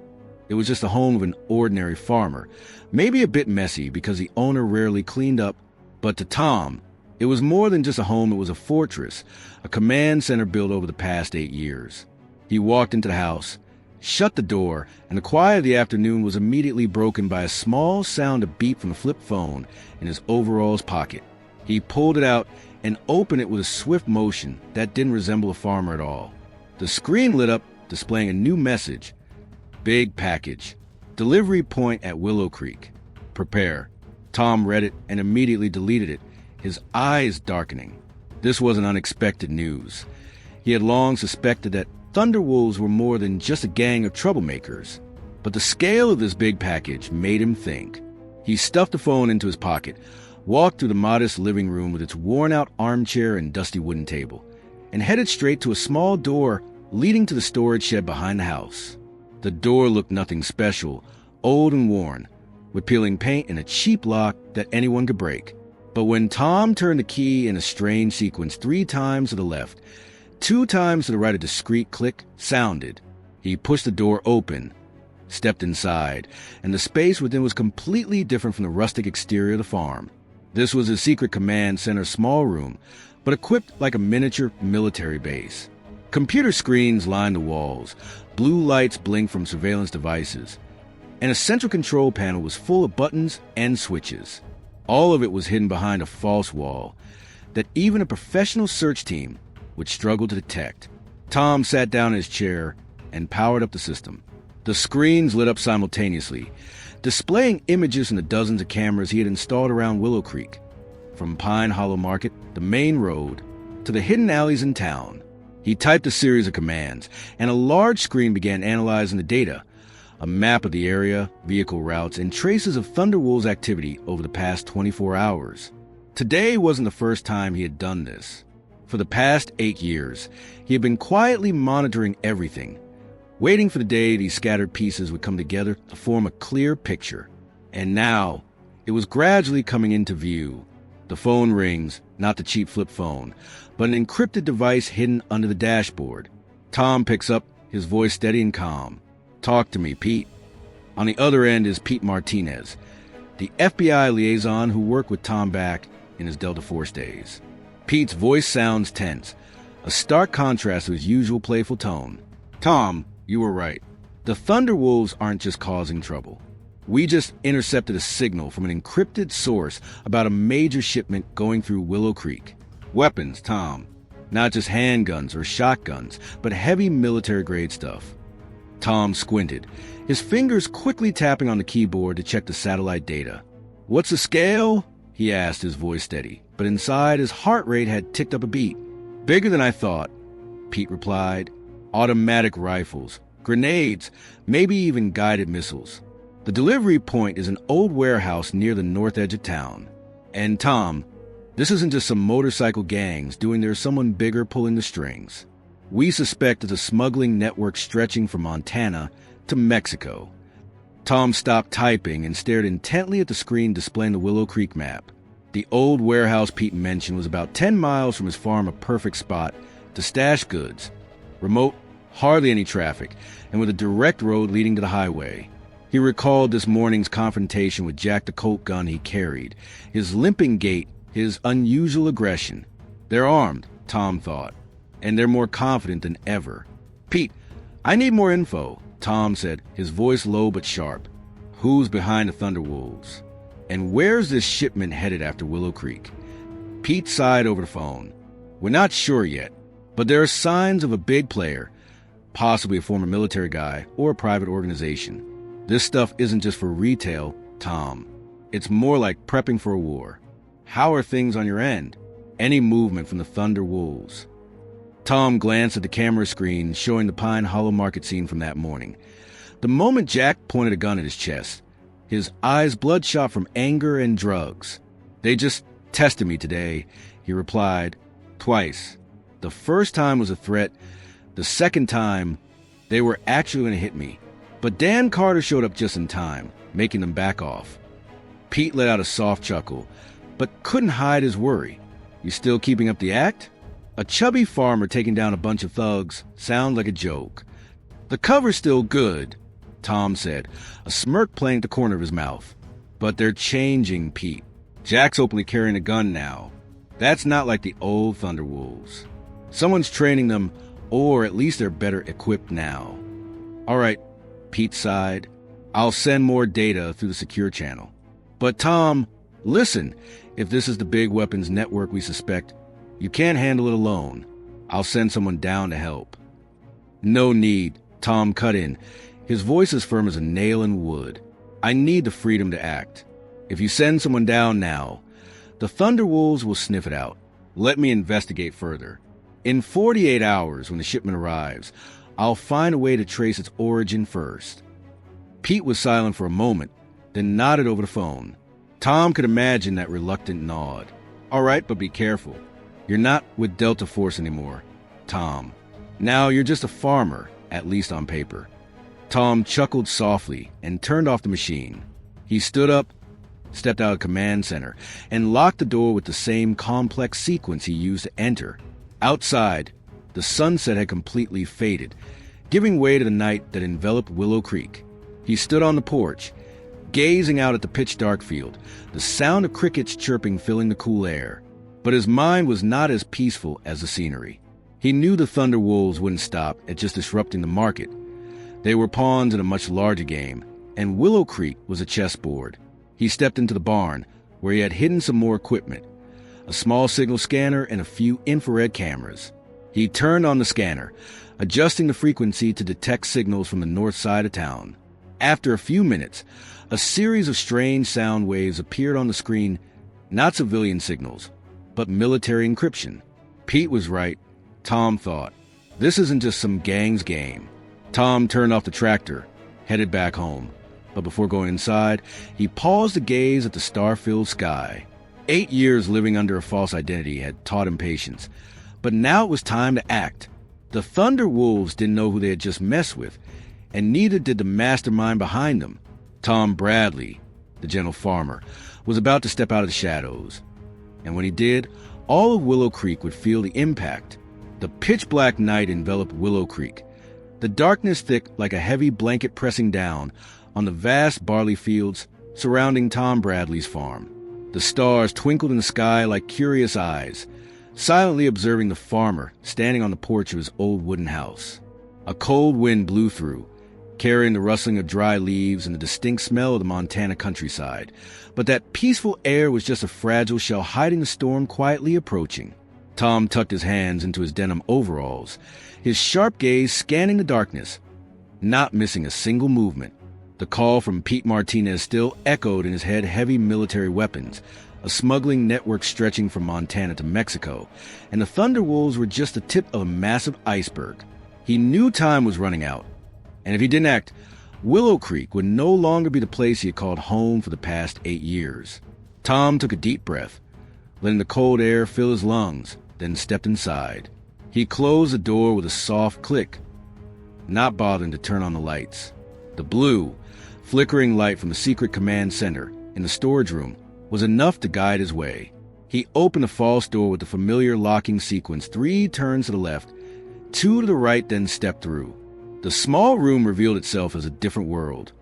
it was just the home of an ordinary farmer, maybe a bit messy because the owner rarely cleaned up, but to Tom, it was more than just a home, it was a fortress, a command center built over the past 8 years. He walked into the house, shut the door, and the quiet of the afternoon was immediately broken by a small sound of beep from the flip phone in his overalls pocket. He pulled it out and opened it with a swift motion that didn't resemble a farmer at all. The screen lit up, displaying a new message. "Big package. Delivery point at Willow Creek. Prepare." Tom read it and immediately deleted it, his eyes darkening. This wasn't unexpected news. He had long suspected that Thunderwolves were more than just a gang of troublemakers. But the scale of this big package made him think. He stuffed the phone into his pocket, walked through the modest living room with its worn-out armchair and dusty wooden table, and headed straight to a small door leading to the storage shed behind the house. The door looked nothing special, old and worn, with peeling paint and a cheap lock that anyone could break. But when Tom turned the key in a strange sequence 3 times to the left, 2 times to the right, a discreet click sounded. He pushed the door open, stepped inside, and the space within was completely different from the rustic exterior of the farm. This was his secret command center small room, but equipped like a miniature military base. Computer screens lined the walls, blue lights blinked from surveillance devices, and a central control panel was full of buttons and switches. All of it was hidden behind a false wall that even a professional search team would struggle to detect. Tom sat down in his chair and powered up the system. The screens lit up simultaneously, displaying images from the dozens of cameras he had installed around Willow Creek, from Pine Hollow Market, the main road, to the hidden alleys in town. He typed a series of commands, and a large screen began analyzing the data, a map of the area, vehicle routes, and traces of Thunderwolves' activity over the past 24 hours. Today wasn't the first time he had done this. For the past 8 years, he had been quietly monitoring everything, waiting for the day these scattered pieces would come together to form a clear picture. And now, it was gradually coming into view. The phone rings, not the cheap flip phone, but an encrypted device hidden under the dashboard. Tom picks up, his voice steady and calm. "Talk to me, Pete." On the other end is Pete Martinez, the FBI liaison who worked with Tom back in his Delta Force days. Pete's voice sounds tense, a stark contrast to his usual playful tone. "Tom, you were right. The Thunderwolves aren't just causing trouble. We just intercepted a signal from an encrypted source about a major shipment going through Willow Creek. Weapons, Tom. Not just handguns or shotguns, but heavy military-grade stuff." Tom squinted, his fingers quickly tapping on the keyboard to check the satellite data. "What's the scale?" he asked, his voice steady, but inside his heart rate had ticked up a beat. "Bigger than I thought," Pete replied. "Automatic rifles, grenades, maybe even guided missiles. The delivery point is an old warehouse near the north edge of town. And Tom, this isn't just some motorcycle gangs doing there's someone bigger pulling the strings. We suspect it's a smuggling network stretching from Montana to Mexico." Tom stopped typing and stared intently at the screen displaying the Willow Creek map. The old warehouse Pete mentioned was about 10 miles from his farm, a perfect spot to stash goods. Remote, hardly any traffic, and with a direct road leading to the highway. He recalled this morning's confrontation with Jack the Colt gun he carried, his limping gait, his unusual aggression. They're armed, Tom thought, and they're more confident than ever. "Pete, I need more info," Tom said, his voice low but sharp. "Who's behind the Thunderwolves? And where's this shipment headed after Willow Creek?" Pete sighed over the phone. "We're not sure yet, but there are signs of a big player, possibly a former military guy or a private organization. This stuff isn't just for retail, Tom. It's more like prepping for a war. How are things on your end? Any movement from the Thunderwolves?" Tom glanced at the camera screen showing the Pine Hollow Market scene from that morning. The moment Jack pointed a gun at his chest, his eyes bloodshot from anger and drugs. "They just tested me today," he replied. "Twice. The first time was a threat. The second time, they were actually going to hit me. But Dan Carter showed up just in time, making them back off." Pete let out a soft chuckle, but couldn't hide his worry. "You still keeping up the act? A chubby farmer taking down a bunch of thugs sounds like a joke." "The cover's still good," Tom said, a smirk playing at the corner of his mouth. "But they're changing, Pete. Jack's openly carrying a gun now. That's not like the old Thunderwolves. Someone's training them, or at least they're better equipped now." "All right," Pete sighed. "I'll send more data through the secure channel. But Tom, listen, if this is the big weapons network we suspect, you can't handle it alone. I'll send someone down to help." "No need," Tom cut in, his voice as firm as a nail in wood. "I need the freedom to act. If you send someone down now, the Thunderwolves will sniff it out. Let me investigate further. In 48 hours, when the shipment arrives, I'll find a way to trace its origin first." Pete was silent for a moment, then nodded over the phone. Tom could imagine that reluctant nod. "All right, but be careful. You're not with Delta Force anymore, Tom. Now you're just a farmer, at least on paper." Tom chuckled softly and turned off the machine. He stood up, stepped out of command center, and locked the door with the same complex sequence he used to enter. Outside, the sunset had completely faded, giving way to the night that enveloped Willow Creek. He stood on the porch, gazing out at the pitch-dark field, the sound of crickets chirping filling the cool air. But his mind was not as peaceful as the scenery. He knew the Thunderwolves wouldn't stop at just disrupting the market. They were pawns in a much larger game, and Willow Creek was a chessboard. He stepped into the barn, where he had hidden some more equipment, a small signal scanner and a few infrared cameras. He turned on the scanner, adjusting the frequency to detect signals from the north side of town. After a few minutes, a series of strange sound waves appeared on the screen, not civilian signals, but military encryption. Pete was right, Tom thought. This isn't just some gang's game. Tom turned off the tractor, headed back home. But before going inside, he paused to gaze at the star-filled sky. 8 years living under a false identity had taught him patience. But now it was time to act. The Thunder Wolves didn't know who they had just messed with, and neither did the mastermind behind them. Tom Bradley, the gentle farmer, was about to step out of the shadows. And when he did, all of Willow Creek would feel the impact. The pitch-black night enveloped Willow Creek, the darkness thick like a heavy blanket pressing down on the vast barley fields surrounding Tom Bradley's farm. The stars twinkled in the sky like curious eyes, silently observing the farmer standing on the porch of his old wooden house. A cold wind blew through, carrying the rustling of dry leaves and the distinct smell of the Montana countryside. But that peaceful air was just a fragile shell hiding the storm quietly approaching. Tom tucked his hands into his denim overalls, his sharp gaze scanning the darkness, not missing a single movement. The call from Pete Martinez still echoed in his head, heavy military weapons, a smuggling network stretching from Montana to Mexico, and the Thunder Wolves were just the tip of a massive iceberg. He knew time was running out, and if he didn't act, Willow Creek would no longer be the place he had called home for the past 8 years. Tom took a deep breath, letting the cold air fill his lungs, then stepped inside. He closed the door with a soft click, not bothering to turn on the lights. The blue, flickering light from the secret command center in the storage room was enough to guide his way. He opened the false door with the familiar locking sequence, 3 turns to the left, 2 to the right, then stepped through. The small room revealed itself as a different world.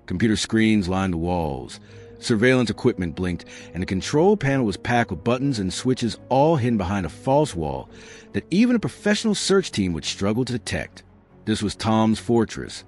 Computer screens lined the walls, surveillance equipment blinked, and the control panel was packed with buttons and switches, all hidden behind a false wall that even a professional search team would struggle to detect. This was Tom's fortress,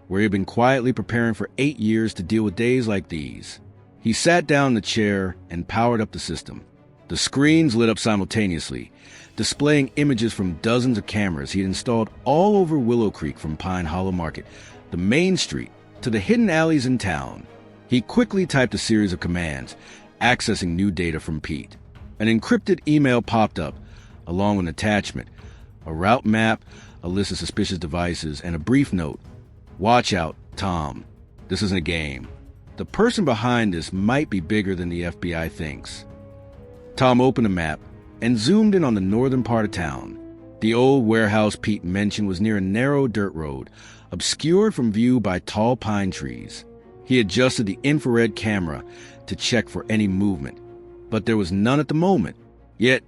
where he had been quietly preparing for 8 years to deal with days like these. He sat down in the chair and powered up the system. The screens lit up simultaneously, displaying images from dozens of cameras he had installed all over Willow Creek, from Pine Hollow Market, the main street, to the hidden alleys in town. He quickly typed a series of commands, accessing new data from Pete. An encrypted email popped up, along with an attachment, a route map, a list of suspicious devices, and a brief note. "Watch out, Tom. This isn't a game. The person behind this might be bigger than the FBI thinks." Tom opened a map and zoomed in on the northern part of town. The old warehouse Pete mentioned was near a narrow dirt road, obscured from view by tall pine trees. He adjusted the infrared camera to check for any movement, but there was none at the moment. Yet,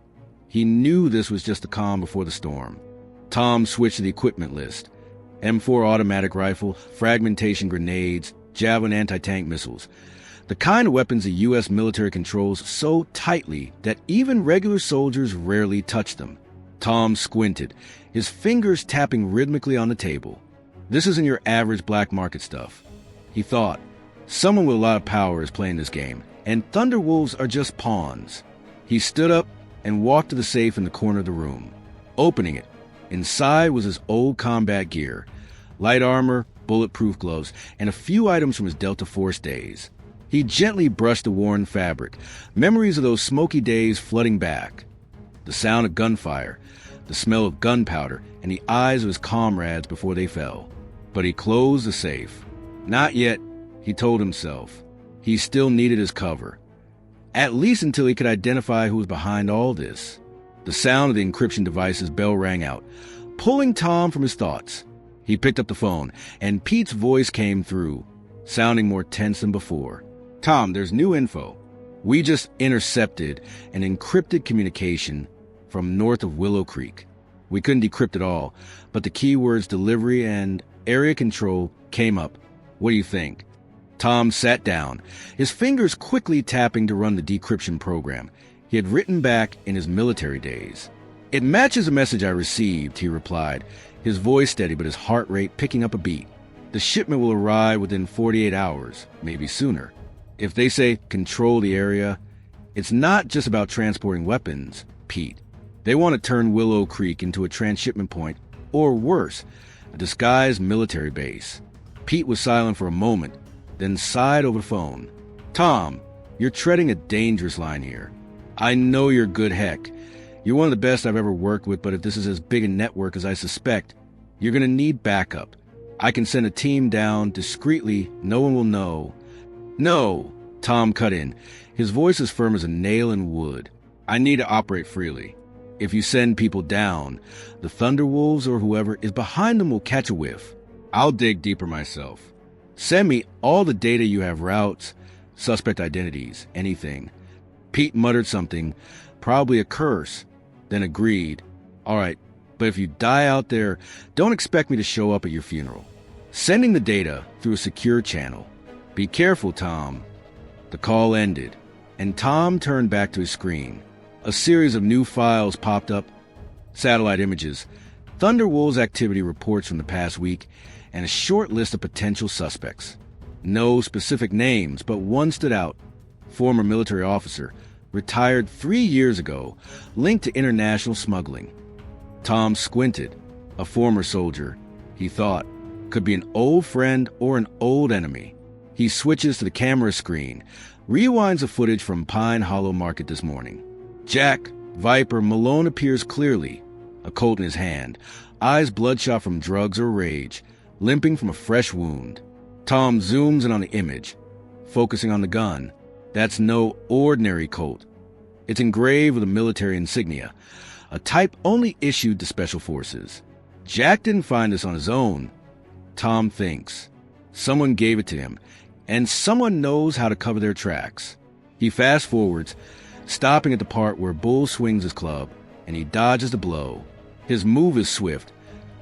he knew this was just the calm before the storm. Tom switched to the equipment list. M4 automatic rifle, fragmentation grenades, Javelin anti-tank missiles. The kind of weapons the U.S. military controls so tightly that even regular soldiers rarely touch them. Tom squinted, his fingers tapping rhythmically on the table. This isn't your average black market stuff, he thought. Someone with a lot of power is playing this game, and Thunder Wolves are just pawns. He stood up and walked to the safe in the corner of the room. Opening it, inside was his old combat gear, light armor, bulletproof gloves, and a few items from his Delta Force days. He gently brushed the worn fabric, memories of those smoky days flooding back. The sound of gunfire, the smell of gunpowder, and the eyes of his comrades before they fell. But he closed the safe. Not yet, he told himself. He still needed his cover. At least until he could identify who was behind all this. The sound of the encryption device's bell rang out, pulling Tom from his thoughts. He picked up the phone, and Pete's voice came through, sounding more tense than before. "Tom, there's new info. We just intercepted an encrypted communication from north of Willow Creek. We couldn't decrypt it all, but the keywords delivery and area control came up. What do you think?" Tom sat down, his fingers quickly tapping to run the decryption program he had written back in his military days. "It matches a message I received," he replied, his voice steady but his heart rate picking up a beat. The shipment will arrive within 48 hours, maybe sooner. If they say control the area, it's not just about transporting weapons, Pete. They want to turn Willow Creek into a transshipment point, or worse, a disguised military base. Pete was silent for a moment, then sighed over the phone. Tom, you're treading a dangerous line here. I know you're good heck. You're one of the best I've ever worked with, but if this is as big a network as I suspect, you're going to need backup. I can send a team down discreetly. No one will know. No, Tom cut in, his voice as firm as a nail in wood. I need to operate freely. If you send people down, the Thunderwolves or whoever is behind them will catch a whiff. I'll dig deeper myself. Send me all the data you have, routes, suspect identities, anything. Pete muttered something, probably a curse, then agreed. All right, but if you die out there, don't expect me to show up at your funeral. Sending the data through a secure channel. Be careful, Tom. The call ended, and Tom turned back to his screen. A series of new files popped up. Satellite images, Thunderwolves activity reports from the past week, and a short list of potential suspects. No specific names, but one stood out. Former military officer, retired 3 years ago, linked to international smuggling. Tom squinted. A former soldier, he thought, could be an old friend or an old enemy. He switches to the camera screen, rewinds the footage from Pine Hollow Market this morning. Jack, Viper, Malone appears clearly, a Colt in his hand, eyes bloodshot from drugs or rage, limping from a fresh wound. Tom zooms in on the image, focusing on the gun. That's no ordinary Colt. It's engraved with a military insignia, a type only issued to Special Forces. Jack didn't find this on his own. Tom thinks. Someone gave it to him, and someone knows how to cover their tracks. He fast forwards, stopping at the part where Bull swings his club, and he dodges the blow. His move is swift,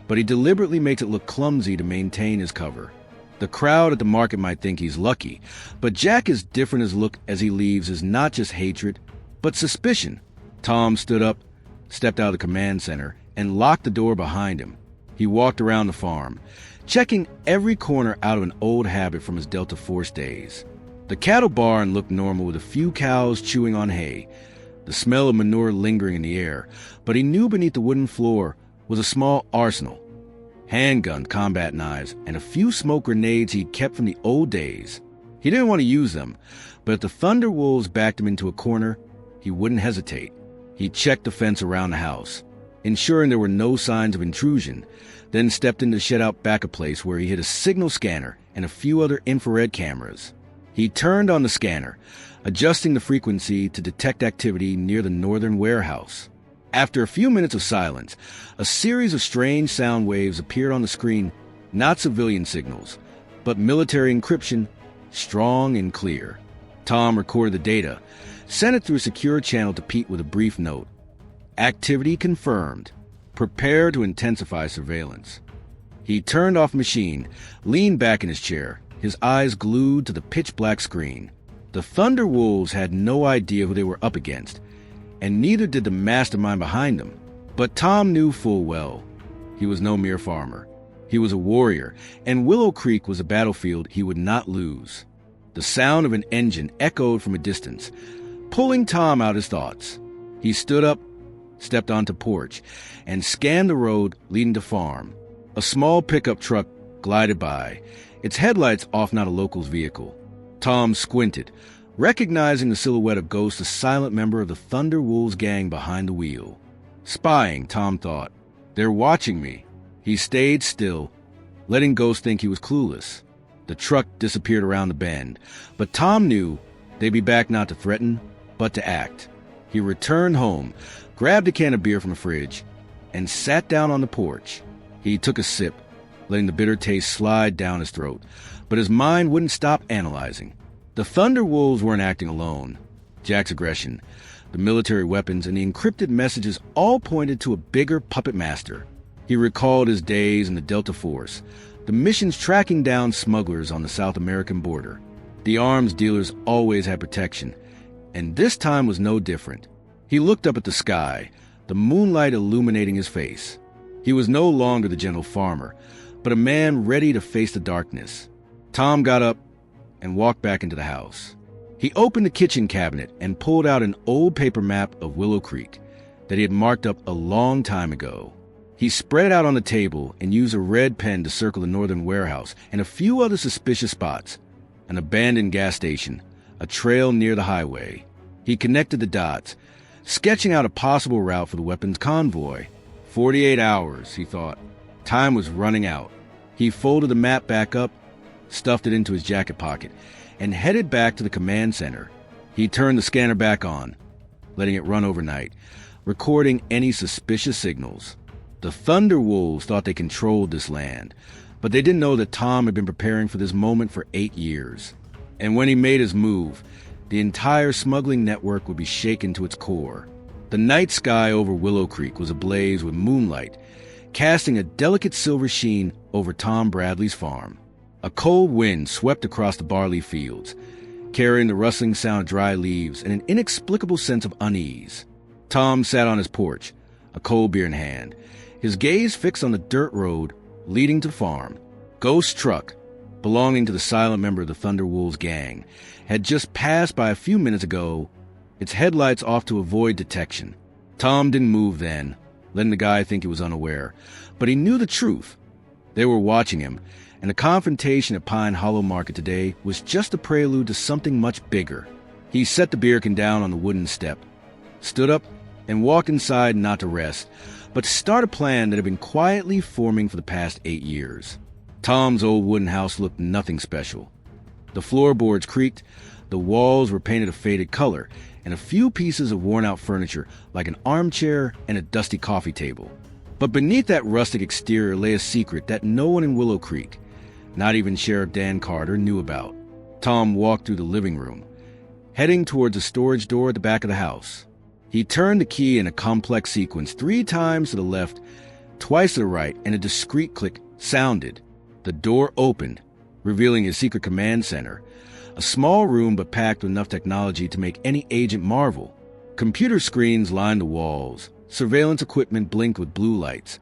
but he deliberately makes it look clumsy to maintain his cover. The crowd at the market might think he's lucky, but Jack is different. His look as he leaves is not just hatred, but suspicion. Tom stood up, stepped out of the command center, and locked the door behind him. He walked around the farm, checking every corner out of an old habit from his Delta Force days. The cattle barn looked normal with a few cows chewing on hay, the smell of manure lingering in the air, but he knew beneath the wooden floor was a small arsenal. Handgun, combat knives, and a few smoke grenades he'd kept from the old days. He didn't want to use them, but if the Thunderwolves backed him into a corner, he wouldn't hesitate. He checked the fence around the house, ensuring there were no signs of intrusion, then stepped into the shed-out backup place where he hid a signal scanner and a few other infrared cameras. He turned on the scanner, adjusting the frequency to detect activity near the northern warehouse. After a few minutes of silence, a series of strange sound waves appeared on the screen, not civilian signals, but military encryption, strong and clear. Tom recorded the data, sent it through a secure channel to Pete with a brief note. Activity confirmed. Prepare to intensify surveillance. He turned off the machine, leaned back in his chair, his eyes glued to the pitch-black screen. The Thunderwolves had no idea who they were up against, and neither did the mastermind behind them. But Tom knew full well he was no mere farmer. He was a warrior, and Willow Creek was a battlefield he would not lose. The sound of an engine echoed from a distance, pulling Tom out of his thoughts. He stood up, stepped onto porch, and scanned the road leading to farm. A small pickup truck glided by, its headlights off not a local's vehicle. Tom squinted, recognizing the silhouette of Ghost, a silent member of the Thunderwolves gang behind the wheel. Spying, Tom thought. They're watching me. He stayed still, letting Ghost think he was clueless. The truck disappeared around the bend, but Tom knew they'd be back not to threaten, but to act. He returned home, grabbed a can of beer from the fridge, and sat down on the porch. He took a sip, letting the bitter taste slide down his throat, but his mind wouldn't stop analyzing. The Thunderwolves weren't acting alone. Jack's aggression, the military weapons, and the encrypted messages all pointed to a bigger puppet master. He recalled his days in the Delta Force, the missions tracking down smugglers on the South American border. The arms dealers always had protection, and this time was no different. He looked up at the sky, the moonlight illuminating his face. He was no longer the gentle farmer, but a man ready to face the darkness. Tom got up and walked back into the house. He opened the kitchen cabinet and pulled out an old paper map of Willow Creek that he had marked up a long time ago. He spread it out on the table and used a red pen to circle the northern warehouse and a few other suspicious spots: an abandoned gas station, a trail near the highway. He connected the dots, sketching out a possible route for the weapons convoy. 48 hours, he thought. Time was running out. He folded the map back up, stuffed it into his jacket pocket, and headed back to the command center. He turned the scanner back on, letting it run overnight, recording any suspicious signals. The Thunderwolves thought they controlled this land, but they didn't know that Tom had been preparing for this moment for 8 years. And when he made his move, the entire smuggling network would be shaken to its core. The night sky over Willow Creek was ablaze with moonlight, casting a delicate silver sheen over Tom Bradley's farm. A cold wind swept across the barley fields, carrying the rustling sound of dry leaves and an inexplicable sense of unease. Tom sat on his porch, a cold beer in hand, his gaze fixed on the dirt road leading to the farm. Ghost truck, belonging to the silent member of the Thunderwolves gang, had just passed by a few minutes ago, its headlights off to avoid detection. Tom didn't move then, letting the guy think he was unaware, but he knew the truth. They were watching him, and the confrontation at Pine Hollow Market today was just a prelude to something much bigger. He set the beer can down on the wooden step, stood up, and walked inside not to rest, but to start a plan that had been quietly forming for the past 8 years. Tom's old wooden house looked nothing special. The floorboards creaked, the walls were painted a faded color, and a few pieces of worn-out furniture like an armchair and a dusty coffee table. But beneath that rustic exterior lay a secret that no one in Willow Creek, not even Sheriff Dan Carter, knew about. Tom walked through the living room, heading towards a storage door at the back of the house. He turned the key in a complex sequence 3 times to the left, twice to the right, and a discreet click sounded. The door opened, revealing his secret command center, a small room but packed with enough technology to make any agent marvel. Computer screens lined the walls, surveillance equipment blinked with blue lights,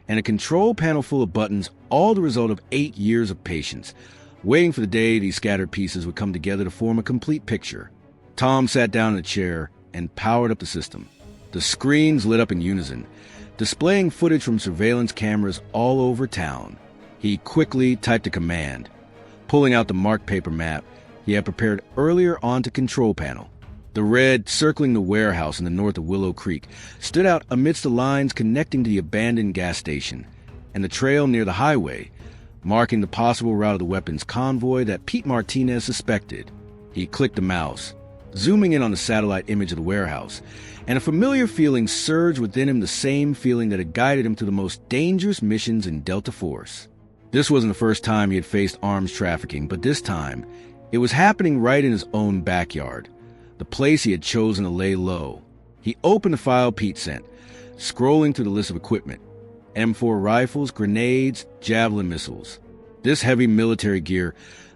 and a control panel full of buttons, all the result of 8 years of patience, waiting for the day these scattered pieces would come together to form a complete picture. Tom sat down in a chair and powered up the system. The screens lit up in unison, displaying footage from surveillance cameras all over town. He quickly typed a command, pulling out the marked paper map he had prepared earlier onto control panel. The red circling the warehouse in the north of Willow Creek stood out amidst the lines connecting to the abandoned gas station and the trail near the highway, marking the possible route of the weapons convoy that Pete Martinez suspected. He clicked the mouse, zooming in on the satellite image of the warehouse, and a familiar feeling surged within him, the same feeling that had guided him to the most dangerous missions in Delta Force. This wasn't the first time he had faced arms trafficking, but this time, it was happening right in his own backyard, the place he had chosen to lay low. He opened the file Pete sent, scrolling through the list of equipment: M4 rifles, grenades, javelin missiles. This heavy military gear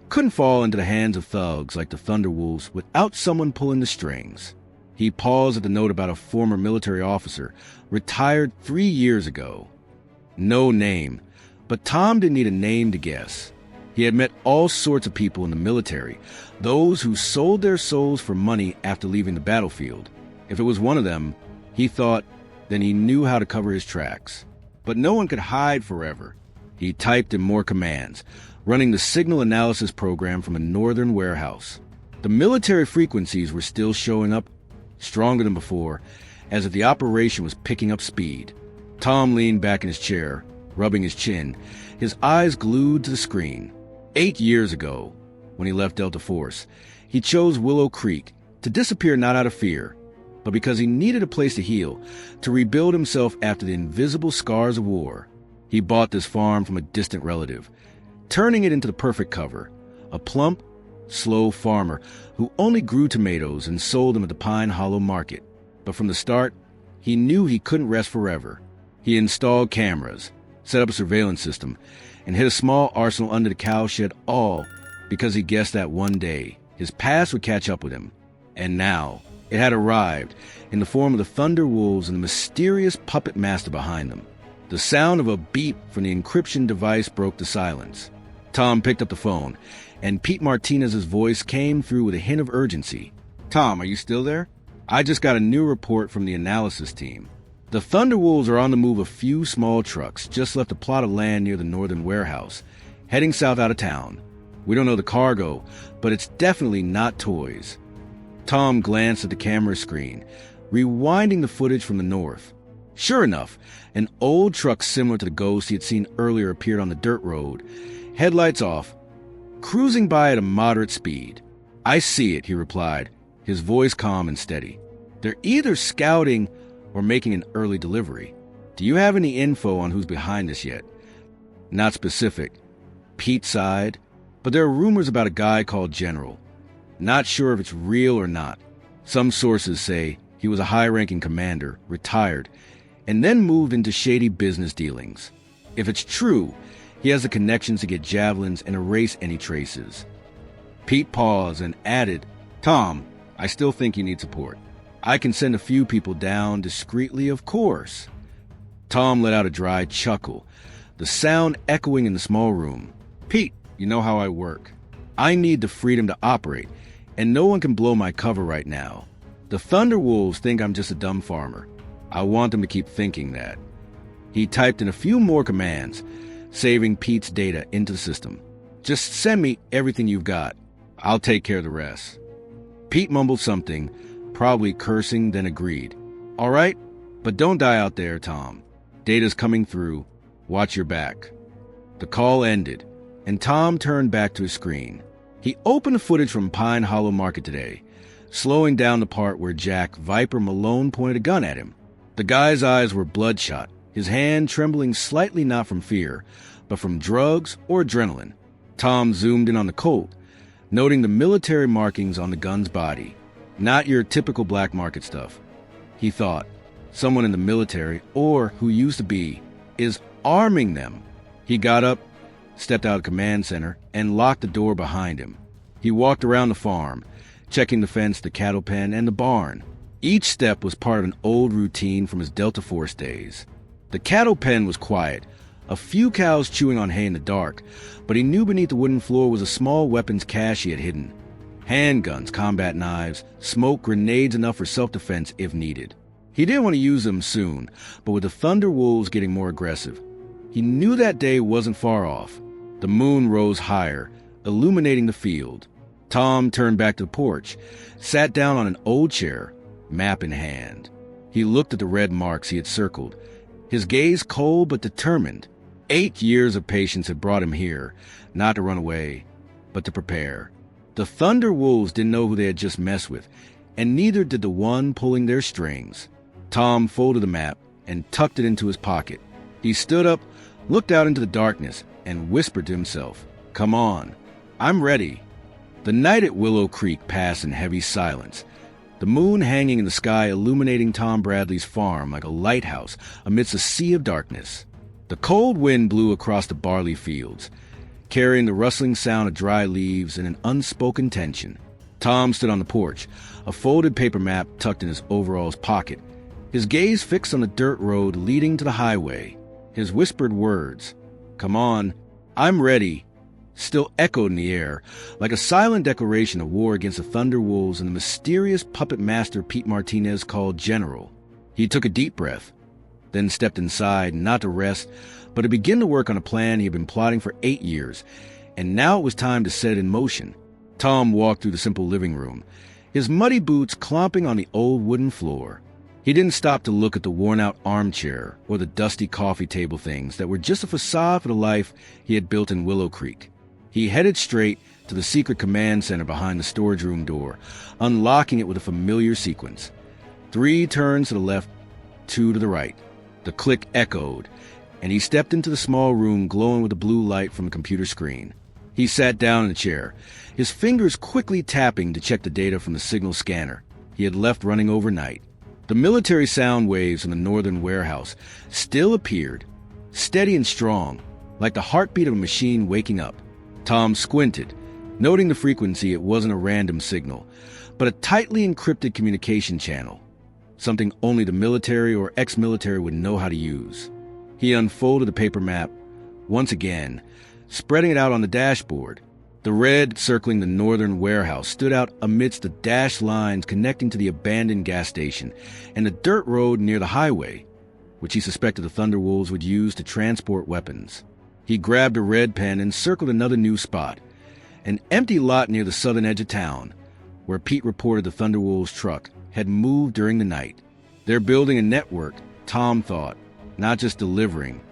couldn't fall into the hands of thugs like the Thunderwolves without someone pulling the strings. He paused at the note about a former military officer, retired 3 years ago. No name, but Tom didn't need a name to guess. He had met all sorts of people in the military, those who sold their souls for money after leaving the battlefield. If it was one of them, he thought, then he knew how to cover his tracks. But no one could hide forever. He typed in more commands, running the signal analysis program from a northern warehouse. The military frequencies were still showing up, stronger than before, as if the operation was picking up speed. Tom leaned back in his chair, rubbing his chin, his eyes glued to the screen. 8 years ago, when he left Delta Force, he chose Willow Creek to disappear not out of fear, but because he needed a place to heal, to rebuild himself after the invisible scars of war. He bought this farm from a distant relative, turning it into the perfect cover, a plump, slow farmer who only grew tomatoes and sold them at the Pine Hollow Market. But from the start, he knew he couldn't rest forever. He installed cameras, set up a surveillance system, and hid a small arsenal under the cowshed, all because he guessed that one day his past would catch up with him. And now it had arrived in the form of the Thunderwolves and the mysterious puppet master behind them. The The sound of a beep from the encryption device broke the silence. Tom picked up the phone, and Pete Martinez's voice came through with a hint of urgency. "Tom, are you still there? I just got a new report from the analysis team. The Thunderwolves are on the move. A few small trucks just left a plot of land near the northern warehouse, heading south out of town. We don't know the cargo, but it's definitely not toys." Tom glanced at the camera screen, rewinding the footage from the north. Sure enough, an old truck similar to the Ghost he had seen earlier appeared on the dirt road, headlights off, cruising by at a moderate speed. "I see it," he replied, his voice calm and steady. "They're either scouting or making an early delivery. Do you have any info on who's behind this yet?" "Not specific." Pete sighed. "But there are rumors about a guy called General. Not sure if it's real or not. Some sources say he was a high-ranking commander, retired, and then moved into shady business dealings. If it's true, he has the connections to get javelins and erase any traces." Pete paused and added, "Tom, I still think you need support. I can send a few people down discreetly, of course." Tom let out a dry chuckle, the sound echoing in the small room. "Pete, you know how I work. I need the freedom to operate, and no one can blow my cover right now. The Thunderwolves think I'm just a dumb farmer. I want them to keep thinking that." He typed in a few more commands, saving Pete's data into the system. "Just send me everything you've got. I'll take care of the rest." Pete mumbled something, probably cursing, then agreed. "All right, but don't die out there, Tom. Data's coming through. Watch your back." The call ended, and Tom turned back to his screen. He opened the footage from Pine Hollow Market today, slowing down the part where Jack Viper Malone pointed a gun at him. The guy's eyes were bloodshot, his hand trembling slightly, not from fear, but from drugs or adrenaline. Tom zoomed in on the Colt, noting the military markings on the gun's body. Not your typical black market stuff. He thought, someone in the military, or who used to be, is arming them. He got up, stepped out of the command center, and locked the door behind him. He walked around the farm, checking the fence, the cattle pen, and the barn. Each step was part of an old routine from his Delta Force days. The cattle pen was quiet, a few cows chewing on hay in the dark, but he knew beneath the wooden floor was a small weapons cache he had hidden. Handguns, combat knives, smoke, grenades enough for self-defense if needed. He didn't want to use them soon, but with the Thunderwolves getting more aggressive, he knew that day wasn't far off. The moon rose higher, illuminating the field. Tom turned back to the porch, sat down on an old chair, map in hand. He looked at the red marks he had circled, his gaze cold but determined. 8 years of patience had brought him here, not to run away, but to prepare. The Thunderwolves didn't know who they had just messed with, and neither did the one pulling their strings. Tom folded the map and tucked it into his pocket. He stood up, looked out into the darkness, and whispered to himself, "Come on, I'm ready." The night at Willow Creek passed in heavy silence, the moon hanging in the sky illuminating Tom Bradley's farm like a lighthouse amidst a sea of darkness. The cold wind blew across the barley fields, carrying the rustling sound of dry leaves and an unspoken tension. Tom stood on the porch, a folded paper map tucked in his overalls pocket, his gaze fixed on the dirt road leading to the highway. His whispered words, "Come on, I'm ready," still echoed in the air, like a silent declaration of war against the Thunderwolves and the mysterious puppet master Pete Martinez called General. He took a deep breath, then stepped inside, not to rest, but to begin to work on a plan he had been plotting for 8 years, and now it was time to set it in motion. Tom walked through the simple living room, his muddy boots clomping on the old wooden floor. He didn't stop to look at the worn-out armchair or the dusty coffee table things that were just a facade for the life he had built in Willow Creek. He headed straight to the secret command center behind the storage room door, unlocking it with a familiar sequence. 3 turns to the left, 2 to the right. The click echoed, and he stepped into the small room glowing with the blue light from the computer screen. He sat down in a chair, his fingers quickly tapping to check the data from the signal scanner he had left running overnight. The military sound waves from the northern warehouse still appeared, steady and strong, like the heartbeat of a machine waking up. Tom squinted, noting the frequency. It wasn't a random signal, but a tightly encrypted communication channel, something only the military or ex-military would know how to use. He unfolded the paper map once again, spreading it out on the dashboard. The red circling the northern warehouse stood out amidst the dashed lines connecting to the abandoned gas station and the dirt road near the highway, which he suspected the Thunderwolves would use to transport weapons. He grabbed a red pen and circled another new spot, an empty lot near the southern edge of town, where Pete reported the Thunderwolves' truck had moved during the night. They're building a network, Tom thought, not just delivering.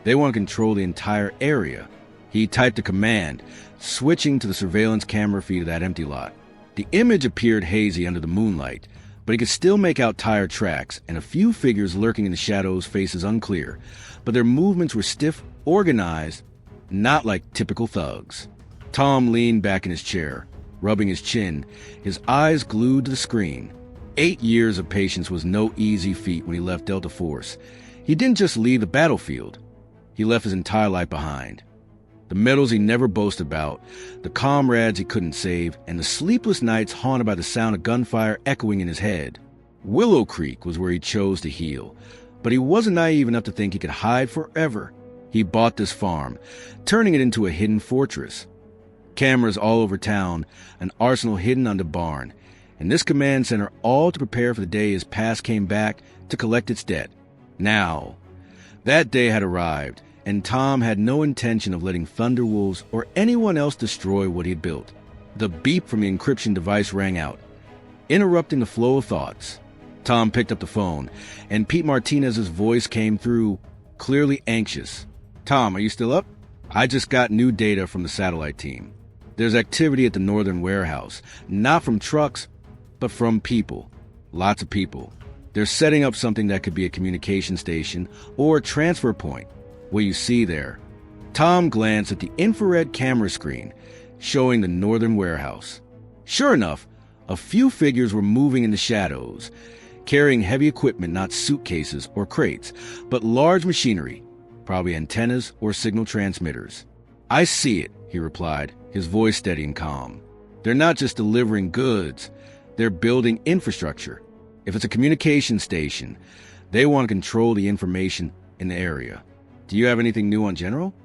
They want to control the entire area. He typed a command, switching to the surveillance camera feed of that empty lot. The image appeared hazy under the moonlight, but he could still make out tire tracks and a few figures lurking in the shadows, faces unclear, but their movements were stiff, organized, not like typical thugs. Tom leaned back in his chair, rubbing his chin, his eyes glued to the screen. 8 years of patience was no easy feat when he left Delta Force. He didn't just leave the battlefield. He left his entire life behind. The medals he never boasted about, the comrades he couldn't save, and the sleepless nights haunted by the sound of gunfire echoing in his head. Willow Creek was where he chose to heal, but he wasn't naive enough to think he could hide forever. He bought this farm, turning it into a hidden fortress. Cameras all over town, an arsenal hidden under barn, and this command center all to prepare for the day his past came back to collect its debt. Now, that day had arrived, and Tom had no intention of letting Thunderwolves or anyone else destroy what he'd built. The beep from the encryption device rang out, interrupting the flow of thoughts. Tom picked up the phone, and Pete Martinez's voice came through, clearly anxious. "Tom, are you still up? I just got new data from the satellite team. There's activity at the northern warehouse, not from trucks, but from people. Lots of people. They're setting up something that could be a communication station or a transfer point. What you see there." Tom glanced at the infrared camera screen, showing the northern warehouse. Sure enough, a few figures were moving in the shadows, carrying heavy equipment, not suitcases or crates, but large machinery, probably antennas or signal transmitters. "I see it," he replied, his voice steady and calm. "They're not just delivering goods, they're building infrastructure. If it's a communication station, they want to control the information in the area. Do you have anything new on General?"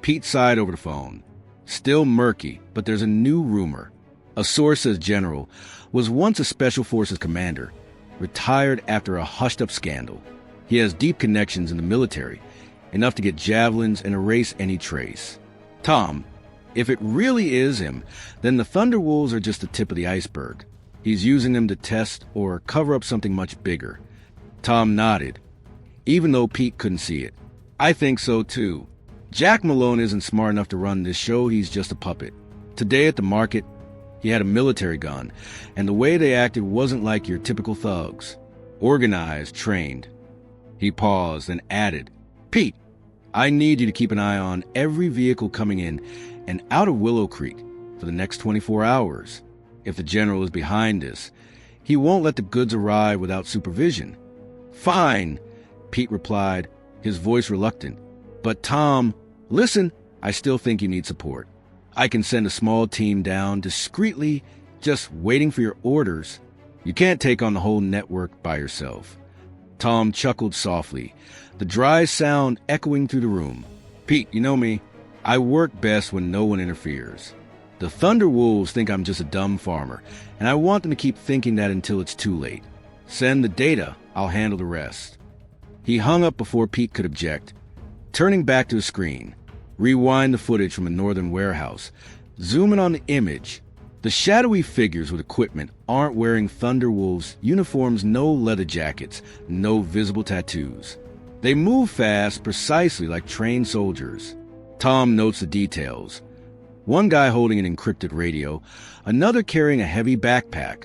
Pete sighed over the phone. "Still murky, but there's a new rumor. A source says General was once a Special Forces commander, retired after a hushed-up scandal. He has deep connections in the military, enough to get javelins and erase any trace." "Tom, if it really is him, then the Thunderwolves are just the tip of the iceberg. He's using them to test or cover up something much bigger." Tom nodded, even though Pete couldn't see it. "I think so too. Jack Malone isn't smart enough to run this show, he's just a puppet. Today at the market, he had a military gun, and the way they acted wasn't like your typical thugs. Organized, trained." He paused and added, "Pete, I need you to keep an eye on every vehicle coming in and out of Willow Creek for the next 24 hours. If the General is behind this, he won't let the goods arrive without supervision." "Fine," Pete replied, his voice reluctant. "But Tom, listen, I still think you need support. I can send a small team down discreetly, just waiting for your orders. You can't take on the whole network by yourself." Tom chuckled softly, the dry sound echoing through the room. "Pete, you know me. I work best when no one interferes. The Thunderwolves think I'm just a dumb farmer, and I want them to keep thinking that until it's too late. Send the data, I'll handle the rest." He hung up before Pete could object, turning back to his screen. Rewind the footage from the northern warehouse. Zoom in on the image. The shadowy figures with equipment aren't wearing Thunderwolves uniforms, no leather jackets, no visible tattoos. They move fast, precisely like trained soldiers. Tom notes the details. One guy holding an encrypted radio, another carrying a heavy backpack,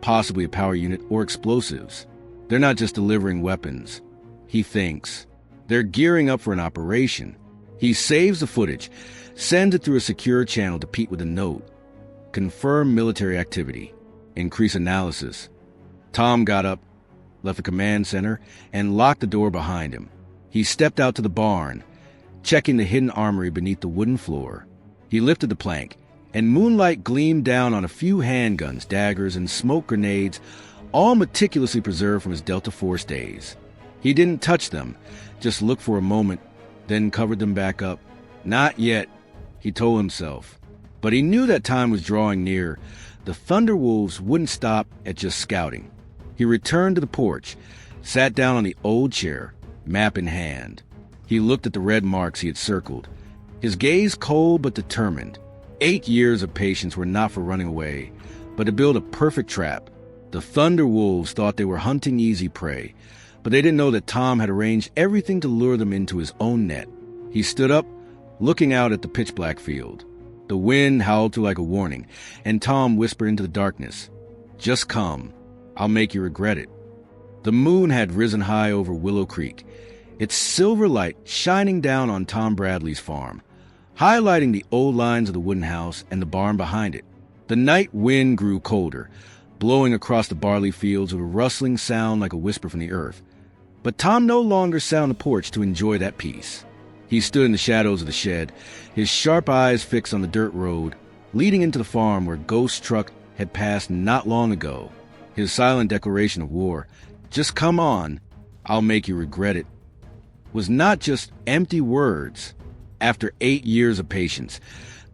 possibly a power unit or explosives. They're not just delivering weapons, he thinks. They're gearing up for an operation. He saves the footage, sends it through a secure channel to Pete with a note. Confirm military activity. Increase analysis. Tom got up, left the command center, and locked the door behind him. He stepped out to the barn, checking the hidden armory beneath the wooden floor. He lifted the plank, and moonlight gleamed down on a few handguns, daggers, and smoke grenades, all meticulously preserved from his Delta Force days. He didn't touch them, just looked for a moment, then covered them back up. Not yet, he told himself. But he knew that time was drawing near. The Thunderwolves wouldn't stop at just scouting. He returned to the porch, sat down on the old chair, map in hand. He looked at the red marks he had circled, his gaze cold but determined. 8 years of patience were not for running away, but to build a perfect trap. The Thunderwolves thought they were hunting easy prey, but they didn't know that Tom had arranged everything to lure them into his own net. He stood up, looking out at the pitch-black field. The wind howled through like a warning, and Tom whispered into the darkness, "Just come. I'll make you regret it." The moon had risen high over Willow Creek, its silver light shining down on Tom Bradley's farm, highlighting the old lines of the wooden house and the barn behind it. The night wind grew colder, blowing across the barley fields with a rustling sound like a whisper from the earth. But Tom no longer sat on the porch to enjoy that peace. He stood in the shadows of the shed, his sharp eyes fixed on the dirt road leading into the farm where Ghost's truck had passed not long ago. His silent declaration of war, "Just come on, I'll make you regret it," was not just empty words. After 8 years of patience,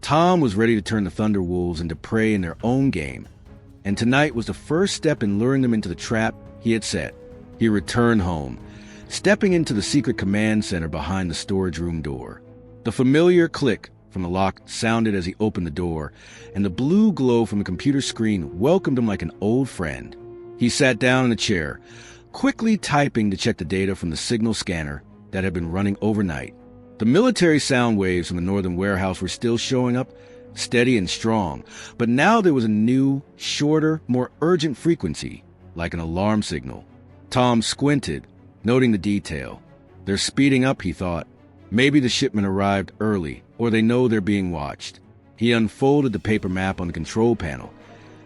Tom was ready to turn the Thunderwolves into prey in their own game, and tonight was the first step in luring them into the trap he had set. He returned home, stepping into the secret command center behind the storage room door. The familiar click from the lock sounded as he opened the door, and the blue glow from the computer screen welcomed him like an old friend. He sat down in a chair, quickly typing to check the data from the signal scanner that had been running overnight. The military sound waves from the northern warehouse were still showing up, steady and strong, but now there was a new, shorter, more urgent frequency, like an alarm signal. Tom squinted, noting the detail. They're speeding up, he thought. Maybe the shipment arrived early, or they know they're being watched. He unfolded the paper map on the control panel,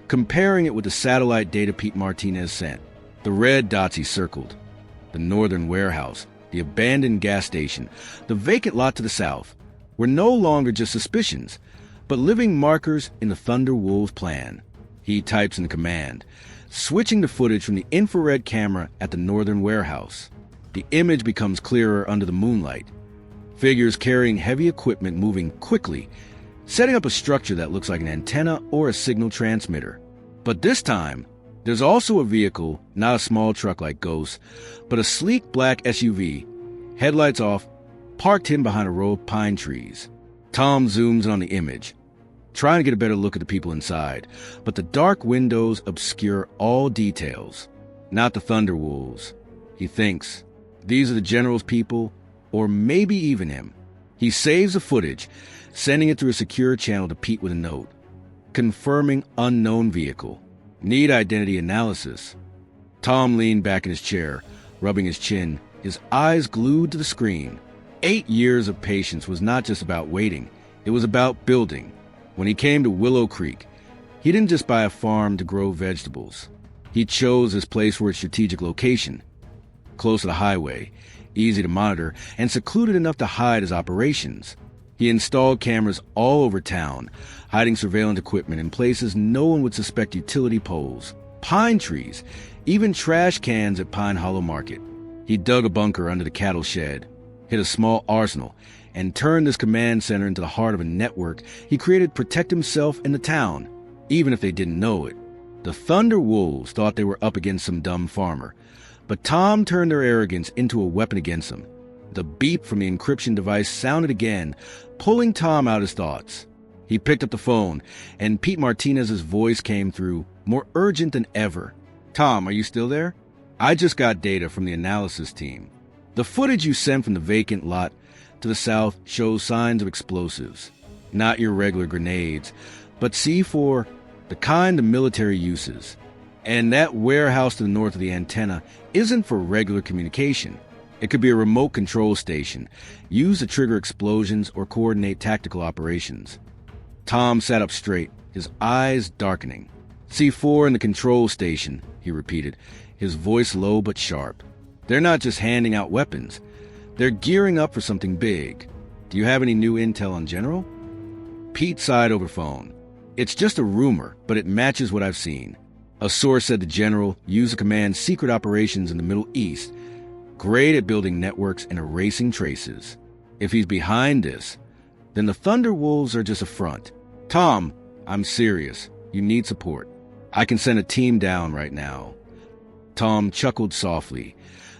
comparing it with the satellite data Pete Martinez sent. The red dots he circled: the northern warehouse, the abandoned gas station, the vacant lot to the south, were no longer just suspicions, but living markers in the Thunderwolves' plan. He types in the command, switching the footage from the infrared camera at the northern warehouse. The image becomes clearer under the moonlight. Figures carrying heavy equipment moving quickly, setting up a structure that looks like an antenna or a signal transmitter. But this time, there's also a vehicle, not a small truck like Ghost, but a sleek black SUV, headlights off, parked hidden behind a row of pine trees. Tom zooms in on the image, trying to get a better look at the people inside, but the dark windows obscure all details. Not the Thunderwolves. He thinks, these are the General's people, or maybe even him. He saves the footage, sending it through a secure channel to Pete with a note, confirming unknown vehicle. Need identity analysis. Tom leaned back in his chair, rubbing his chin, his eyes glued to the screen. 8 years of patience was not just about waiting, it was about building. When he came to Willow Creek, he didn't just buy a farm to grow vegetables. He chose this place for its strategic location, close to the highway, easy to monitor, and secluded enough to hide his operations. He installed cameras all over town, hiding surveillance equipment in places no one would suspect: utility poles, pine trees, even trash cans at Pine Hollow Market. He dug a bunker under the cattle shed, hid a small arsenal, and turned this command center into the heart of a network he created to protect himself and the town, even if they didn't know it. The Thunderwolves thought they were up against some dumb farmer, but Tom turned their arrogance into a weapon against them. The beep from the encryption device sounded again, pulling Tom out of his thoughts. He picked up the phone, and Pete Martinez's voice came through, more urgent than ever. "Tom, are you still there? I just got data from the analysis team. The footage you sent from the vacant lot to the south shows signs of explosives. Not your regular grenades, but C4, the kind the military uses. And that warehouse to the north of the antenna isn't for regular communication. It could be a remote control station, used to trigger explosions or coordinate tactical operations." Tom sat up straight, his eyes darkening. "C4 in the control station," he repeated, his voice low but sharp. "They're not just handing out weapons. They're gearing up for something big. Do you have any new intel on General?" Pete sighed over phone. "It's just a rumor, but it matches what I've seen. A source said the General used the command's secret operations in the Middle East, great at building networks and erasing traces. If he's behind this, then the Thunderwolves are just a front. Tom, I'm serious. You need support. I can send a team down right now. Tom chuckled softly,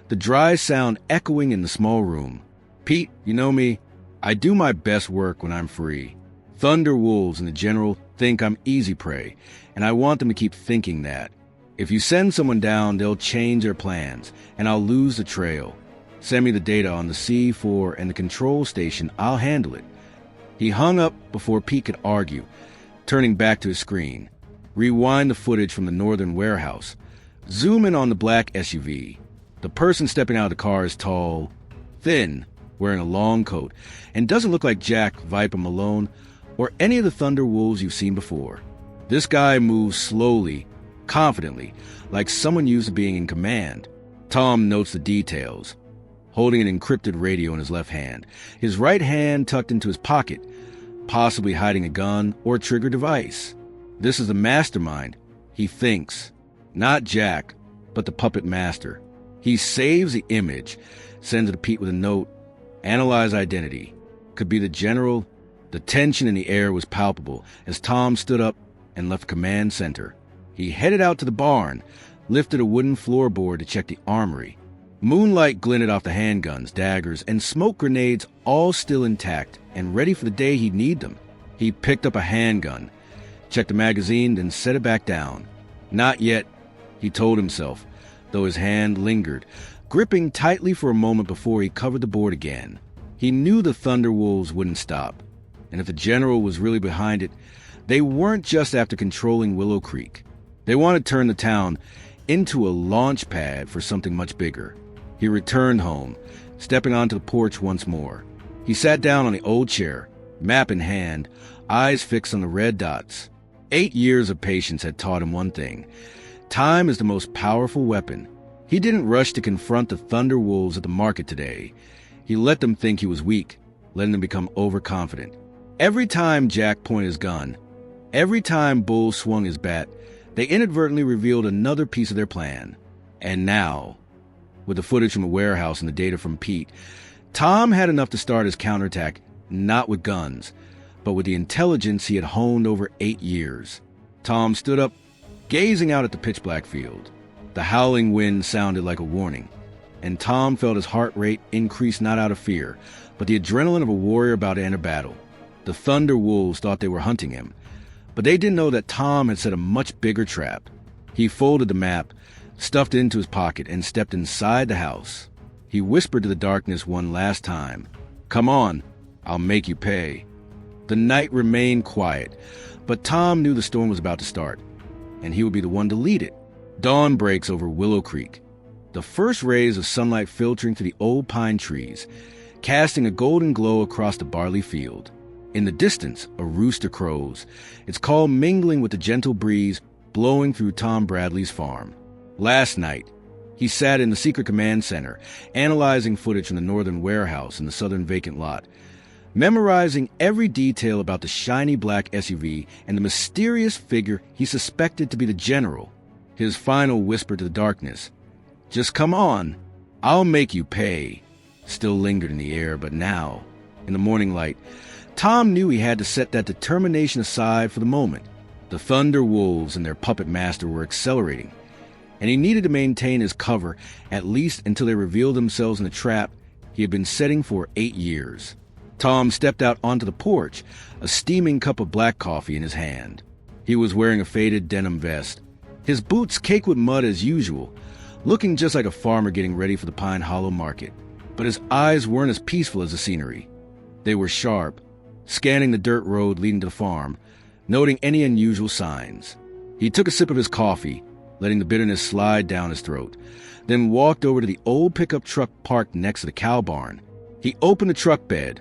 the dry sound echoing in the small room. Pete, you know me. I do my best work when I'm free. Thunderwolves and the General think I'm easy prey, and I want them to keep thinking that. If you send someone down, they'll change their plans, and I'll lose the trail. Send me the data on the C4 and the control station. I'll handle it. He hung up before Pete could argue, turning back to his screen. Rewind the footage from the northern warehouse. Zoom in on the black SUV. The person stepping out of the car is tall, thin, wearing a long coat, and doesn't look like Jack Viper Malone or any of the Thunderwolves you've seen before. This guy moves slowly, confidently, like someone used to being in command. Tom notes the details, holding an encrypted radio in his left hand, his right hand tucked into his pocket, possibly hiding a gun or trigger device. This is the mastermind, he thinks. Not Jack, but the puppet master. He saves the image, sends it to Pete with a note. Analyze identity. Could be the General. The tension in the air was palpable as Tom stood up and left command center. He headed out to the barn, lifted a wooden floorboard to check the armory. Moonlight glinted off the handguns, daggers, and smoke grenades, all still intact and ready for the day he'd need them. He picked up a handgun, checked the magazine, then set it back down. Not yet, he told himself, though his hand lingered, gripping tightly for a moment before he covered the board again. He knew the Thunderwolves wouldn't stop, and if the General was really behind it, they weren't just after controlling Willow Creek. They wanted to turn the town into a launch pad for something much bigger. He returned home, stepping onto the porch once more. He sat down on the old chair, map in hand, eyes fixed on the red dots. 8 years of patience had taught him one thing. Time is the most powerful weapon. He didn't rush to confront the Thunderwolves at the market today. He let them think he was weak, letting them become overconfident. Every time Jack pointed his gun, every time Bull swung his bat, they inadvertently revealed another piece of their plan. And now, with the footage from the warehouse and the data from Pete, Tom had enough to start his counterattack, not with guns, but with the intelligence he had honed over 8 years. Tom stood up, gazing out at the pitch-black field. The howling wind sounded like a warning, and Tom felt his heart rate increase not out of fear, but the adrenaline of a warrior about to enter battle. The Thunderwolves thought they were hunting him, but they didn't know that Tom had set a much bigger trap. He folded the map, stuffed it into his pocket, and stepped inside the house. He whispered to the darkness one last time, "Come on, I'll make you pay." The night remained quiet, but Tom knew the storm was about to start, and he would be the one to lead it. Dawn breaks over Willow Creek, the first rays of sunlight filtering through the old pine trees, casting a golden glow across the barley field. In the distance, a rooster crows, its call mingling with the gentle breeze blowing through Tom Bradley's farm. Last night, he sat in the secret command center, analyzing footage from the northern warehouse and the southern vacant lot, memorizing every detail about the shiny black SUV and the mysterious figure he suspected to be the General. His final whisper to the darkness, "Just come on, I'll make you pay," still lingered in the air, but now, in the morning light, Tom knew he had to set that determination aside for the moment. The Thunderwolves and their puppet master were accelerating, and he needed to maintain his cover at least until they revealed themselves in the trap he had been setting for 8 years. Tom stepped out onto the porch, a steaming cup of black coffee in his hand. He was wearing a faded denim vest, his boots caked with mud as usual, looking just like a farmer getting ready for the Pine Hollow market. But his eyes weren't as peaceful as the scenery. They were sharp, scanning the dirt road leading to the farm, noting any unusual signs. He took a sip of his coffee, letting the bitterness slide down his throat, then walked over to the old pickup truck parked next to the cow barn. He opened the truck bed,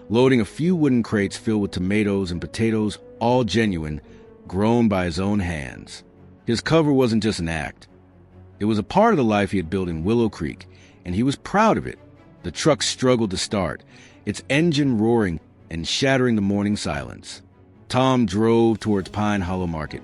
loading a few wooden crates filled with tomatoes and potatoes, all genuine, grown by his own hands. His cover wasn't just an act. It was a part of the life he had built in Willow Creek, and he was proud of it. The truck struggled to start, its engine roaring and shattering the morning silence. Tom drove towards Pine Hollow Market,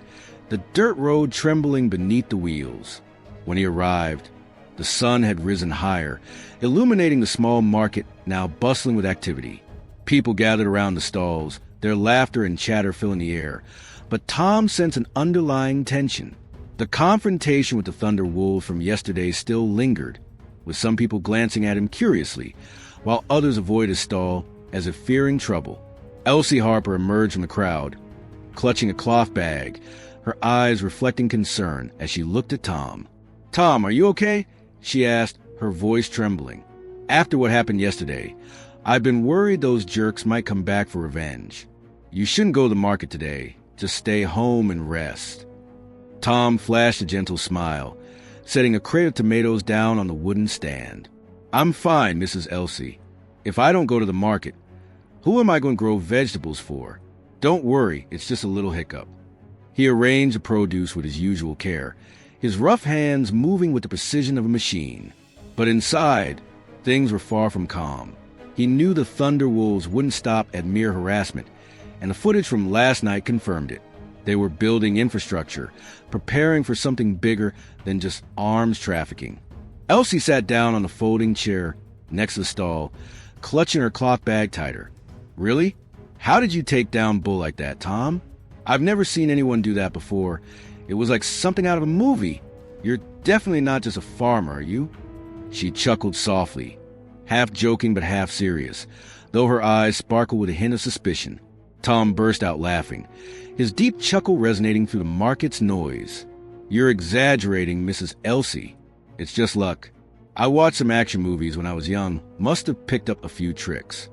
the dirt road trembling beneath the wheels. When he arrived, The sun had risen higher, illuminating the small market now bustling with activity. People gathered around the stalls, their laughter and chatter filling the air. But Tom sensed an underlying tension. The confrontation with the Thunder Wolves from yesterday still lingered, with some people glancing at him curiously, while others avoided his stall as if fearing trouble. Elsie Harper emerged from the crowd, clutching a cloth bag, her eyes reflecting concern as she looked at Tom. "Tom, are you okay?" she asked, her voice trembling. "After what happened yesterday, I've been worried those jerks might come back for revenge. You shouldn't go to the market today. Just stay home and rest." Tom flashed a gentle smile, setting a crate of tomatoes down on the wooden stand. "I'm fine, Mrs. Elsie. If I don't go to the market, who am I going to grow vegetables for? Don't worry, it's just a little hiccup." He arranged the produce with his usual care, his rough hands moving with the precision of a machine. But inside, things were far from calm. He knew the Thunder Wolves wouldn't stop at mere harassment, and the footage from last night confirmed it. They were building infrastructure, preparing for something bigger than just arms trafficking. Elsie sat down on the folding chair next to the stall, clutching her cloth bag tighter. "Really? How did you take down Bull like that, Tom? I've never seen anyone do that before. It was like something out of a movie. You're definitely not just a farmer, are you?" She chuckled softly, half joking but half serious, though her eyes sparkled with a hint of suspicion. Tom burst out laughing, his deep chuckle resonating through the market's noise. "You're exaggerating, Mrs. Elsie. It's just luck. I watched some action movies when I was young, must have picked up a few tricks."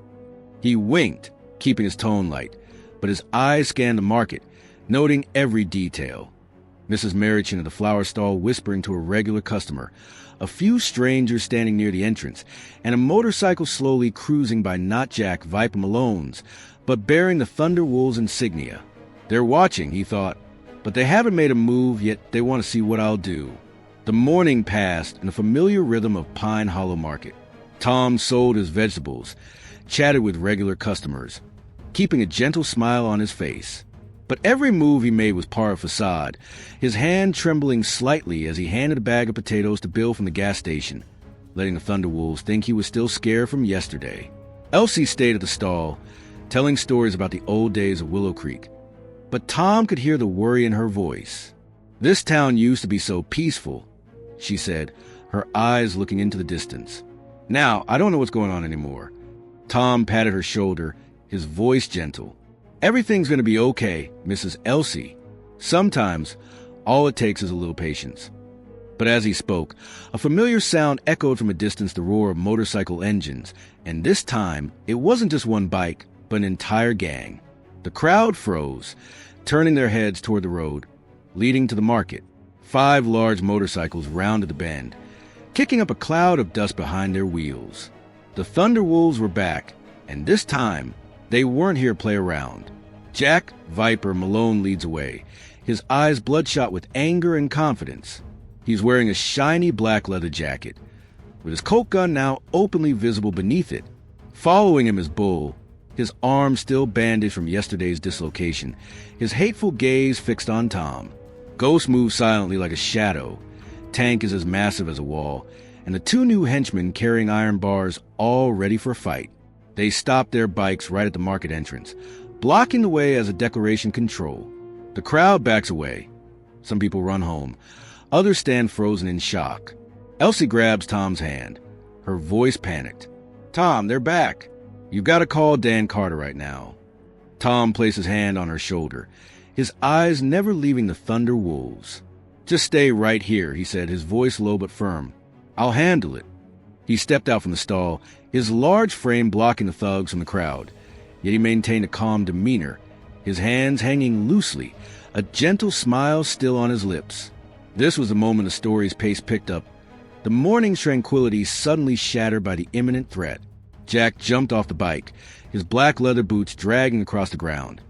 He winked, keeping his tone light, but his eyes scanned the market, noting every detail. Mrs. Merrichen of the flower stall whispering to a regular customer, a few strangers standing near the entrance, and a motorcycle slowly cruising by not Jack Viper Malone's, but bearing the Thunder Wolves insignia. They're watching, he thought, but they haven't made a move, yet they want to see what I'll do. The morning passed in a familiar rhythm of Pine Hollow Market. Tom sold his vegetables, chatted with regular customers, keeping a gentle smile on his face. But every move he made was part of facade, his hand trembling slightly as he handed a bag of potatoes to Bill from the gas station, letting the Thunder Wolves think he was still scared from yesterday. Elsie stayed at the stall, telling stories about the old days of Willow Creek. But Tom could hear the worry in her voice. "This town used to be so peaceful," she said, her eyes looking into the distance. "Now, I don't know what's going on anymore." Tom patted her shoulder, his voice gentle. "Everything's going to be okay, Mrs. Elsie. Sometimes, all it takes is a little patience." But as he spoke, a familiar sound echoed from a distance, the roar of motorcycle engines, and this time, it wasn't just one bike, but an entire gang. The crowd froze, turning their heads toward the road, leading to the market. 5 large motorcycles rounded the bend, kicking up a cloud of dust behind their wheels. The Thunder Wolves were back, and this time, they weren't here to play around. Jack Viper Malone leads away, his eyes bloodshot with anger and confidence. He's wearing a shiny black leather jacket, with his Colt gun now openly visible beneath it. Following him is Bull, his arm still bandaged from yesterday's dislocation, his hateful gaze fixed on Tom. Ghost moves silently like a shadow. Tank is as massive as a wall, and the 2 new henchmen carrying iron bars all ready for a fight. They stop their bikes right at the market entrance, blocking the way as a declaration control. The crowd backs away. Some people run home. Others stand frozen in shock. Elsie grabs Tom's hand, her voice panicked. "Tom, they're back. You've got to call Dan Carter right now." Tom placed his hand on her shoulder, his eyes never leaving the Thunder Wolves. "Just stay right here," he said, his voice low but firm. "I'll handle it." He stepped out from the stall, his large frame blocking the thugs from the crowd. Yet he maintained a calm demeanor, his hands hanging loosely, a gentle smile still on his lips. This was the moment the story's pace picked up, the morning's tranquility suddenly shattered by the imminent threat. Jack jumped off the bike, his black leather boots dragging across the ground,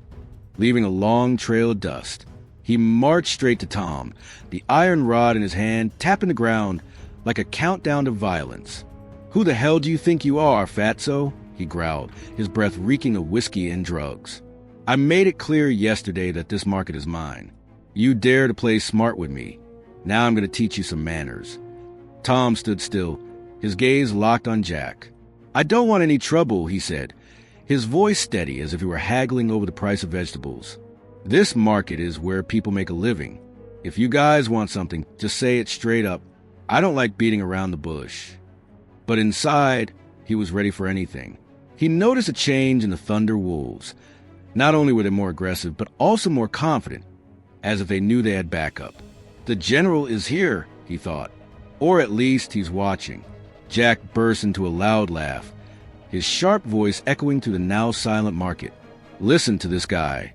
leaving a long trail of dust. He marched straight to Tom, the iron rod in his hand, tapping the ground like a countdown to violence. "Who the hell do you think you are, fatso?" he growled, his breath reeking of whiskey and drugs. "I made it clear yesterday that this market is mine. You dare to play smart with me. Now I'm going to teach you some manners." Tom stood still, his gaze locked on Jack. "I don't want any trouble," he said, his voice steady as if he were haggling over the price of vegetables. "This market is where people make a living. If you guys want something, just say it straight up. I don't like beating around the bush." But inside, he was ready for anything. He noticed a change in the Thunder Wolves. Not only were they more aggressive, but also more confident, as if they knew they had backup. "The general is here," he thought. "Or at least he's watching." Jack burst into a loud laugh, his sharp voice echoing through the now silent market. "Listen to this guy."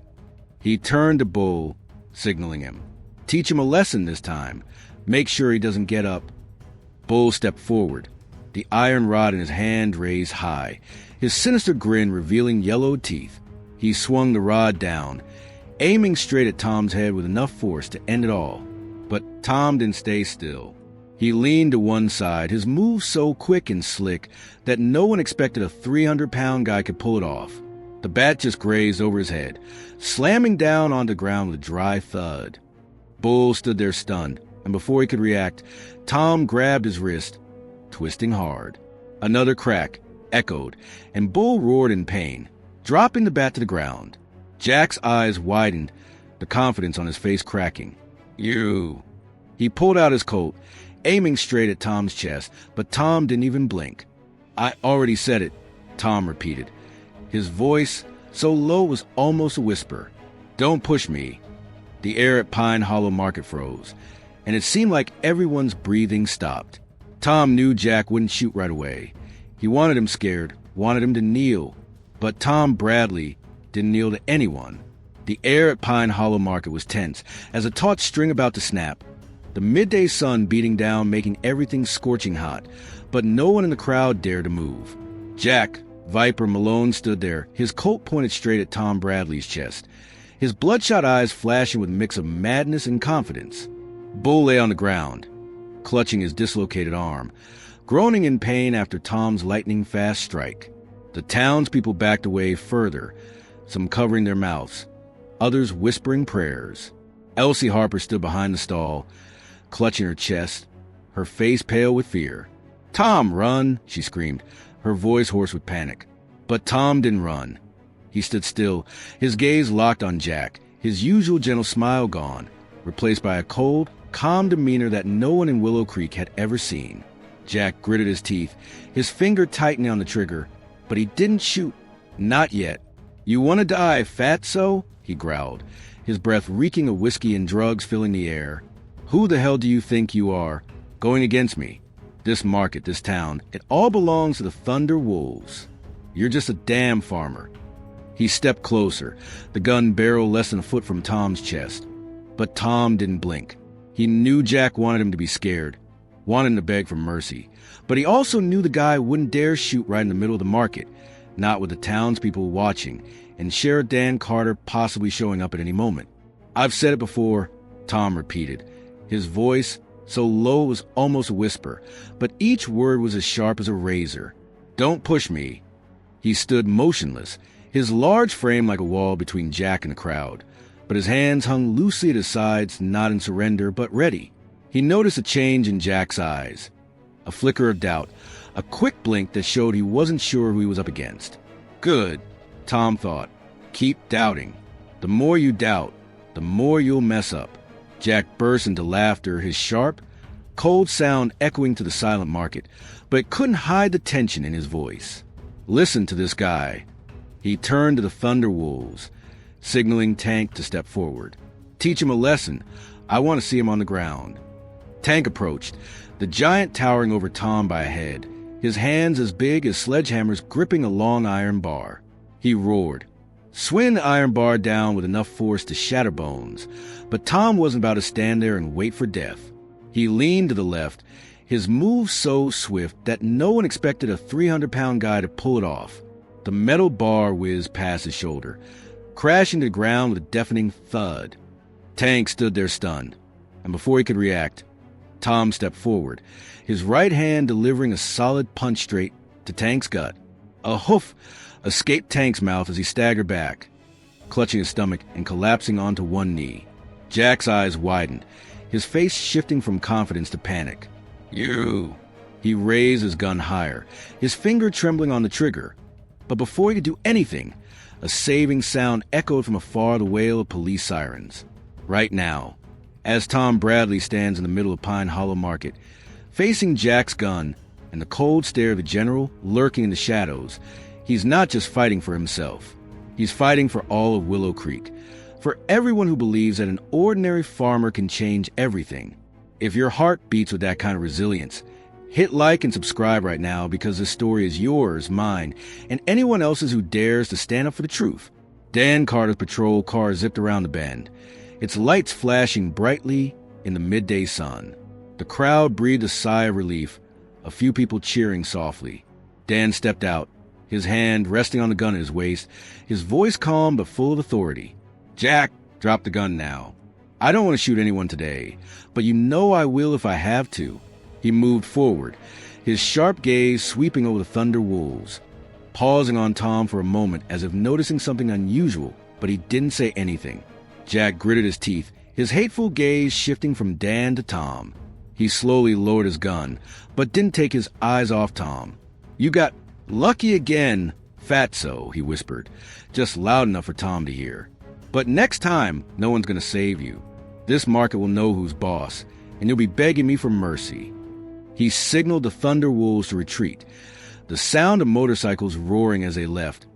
He turned to Bull, signaling him. "Teach him a lesson this time. Make sure he doesn't get up." Bull stepped forward, the iron rod in his hand raised high, his sinister grin revealing yellowed teeth. He swung the rod down, aiming straight at Tom's head with enough force to end it all. But Tom didn't stay still. He leaned to one side, his move so quick and slick that no one expected a 300-pound guy could pull it off. The bat just grazed over his head, slamming down onto the ground with a dry thud. Bull stood there stunned, and before he could react, Tom grabbed his wrist, twisting hard. Another crack echoed, and Bull roared in pain, dropping the bat to the ground. Jack's eyes widened, the confidence on his face cracking. "You." He pulled out his Colt, aiming straight at Tom's chest, but Tom didn't even blink. "I already said it," Tom repeated, his voice so low it was almost a whisper. "Don't push me." The air at Pine Hollow Market froze, and it seemed like everyone's breathing stopped. Tom knew Jack wouldn't shoot right away. He wanted him scared, wanted him to kneel. But Tom Bradley didn't kneel to anyone. The air at Pine Hollow Market was tense, as a taut string about to snap. The midday sun beating down, making everything scorching hot, but no one in the crowd dared to move. Jack, Viper Malone, stood there, his Colt pointed straight at Tom Bradley's chest, his bloodshot eyes flashing with a mix of madness and confidence. Bull lay on the ground, clutching his dislocated arm, groaning in pain after Tom's lightning-fast strike. The townspeople backed away further, some covering their mouths, others whispering prayers. Elsie Harper stood behind the stall, clutching her chest, her face pale with fear. "Tom, run!" she screamed, her voice hoarse with panic. But Tom didn't run. He stood still, his gaze locked on Jack, his usual gentle smile gone, replaced by a cold, calm demeanor that no one in Willow Creek had ever seen. Jack gritted his teeth, his finger tightening on the trigger, but he didn't shoot. Not yet. "You want to die, fatso?" he growled, his breath reeking of whiskey and drugs filling the air. "Who the hell do you think you are, going against me? This market, this town, it all belongs to the Thunder Wolves. You're just a damn farmer." He stepped closer, the gun barrel less than a foot from Tom's chest. But Tom didn't blink. He knew Jack wanted him to be scared, wanted him to beg for mercy. But he also knew the guy wouldn't dare shoot right in the middle of the market, not with the townspeople watching, and Sheriff Dan Carter possibly showing up at any moment. "I've said it before," Tom repeated, his voice so low it was almost a whisper, but each word was as sharp as a razor. "Don't push me." He stood motionless, his large frame like a wall between Jack and the crowd, but his hands hung loosely at his sides, not in surrender, but ready. He noticed a change in Jack's eyes, a flicker of doubt, a quick blink that showed he wasn't sure who he was up against. "Good," Tom thought. "Keep doubting. The more you doubt, the more you'll mess up." Jack burst into laughter, his sharp, cold sound echoing to the silent market, but it couldn't hide the tension in his voice. "Listen to this guy." He turned to the Thunder Wolves, signaling Tank to step forward. "Teach him a lesson. I want to see him on the ground." Tank approached, the giant towering over Tom by a head, his hands as big as sledgehammers gripping a long iron bar. He roared, swinging the iron bar down with enough force to shatter bones, but Tom wasn't about to stand there and wait for death. He leaned to the left, his move so swift that no one expected a 300-pound guy to pull it off. The metal bar whizzed past his shoulder, crashing to the ground with a deafening thud. Tank stood there stunned, and before he could react, Tom stepped forward, his right hand delivering a solid punch straight to Tank's gut. A hoof escaped Tank's mouth as he staggered back, clutching his stomach and collapsing onto one knee. Jack's eyes widened, his face shifting from confidence to panic. You. He raised his gun higher, his finger trembling on the trigger. But before he could do anything, a saving sound echoed from afar, the wail of police sirens. Right now, as Tom Bradley stands in the middle of Pine Hollow Market, facing Jack's gun and the cold stare of the general lurking in the shadows, he's not just fighting for himself. He's fighting for all of Willow Creek, for everyone who believes that an ordinary farmer can change everything. If your heart beats with that kind of resilience, hit like and subscribe right now, because this story is yours, mine, and anyone else's who dares to stand up for the truth. Dan Carter's patrol car zipped around the bend, its lights flashing brightly in the midday sun. The crowd breathed a sigh of relief, a few people cheering softly. Dan stepped out, his hand resting on the gun at his waist, his voice calm but full of authority. "Jack, drop the gun now. I don't want to shoot anyone today, but you know I will if I have to." He moved forward, his sharp gaze sweeping over the Thunder Wolves, pausing on Tom for a moment as if noticing something unusual, but he didn't say anything. Jack gritted his teeth, his hateful gaze shifting from Dan to Tom. He slowly lowered his gun, but didn't take his eyes off Tom. "You got lucky again, fatso," he whispered, just loud enough for Tom to hear. "But next time, no one's going to save you. This market will know who's boss, and you'll be begging me for mercy." He signaled the Thunder Wolves to retreat, the sound of motorcycles roaring as they left,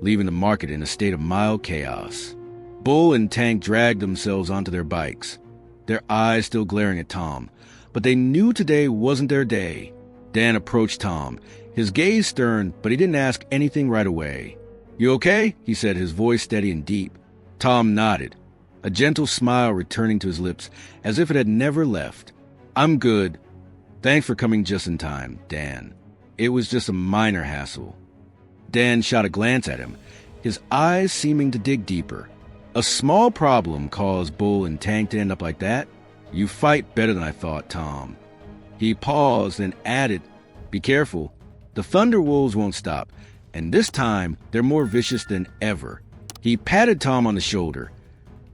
leaving the market in a state of mild chaos. Bull and Tank dragged themselves onto their bikes, their eyes still glaring at Tom, but they knew today wasn't their day. Dan approached Tom, his gaze stern, but he didn't ask anything right away. "You okay?" he said, his voice steady and deep. Tom nodded, a gentle smile returning to his lips as if it had never left. "I'm good. Thanks for coming just in time, Dan. It was just a minor hassle." Dan shot a glance at him, his eyes seeming to dig deeper. "A small problem caused Bull and Tank to end up like that? You fight better than I thought, Tom." He paused and added, "Be careful. The Thunder Wolves won't stop, and this time they're more vicious than ever." He patted Tom on the shoulder,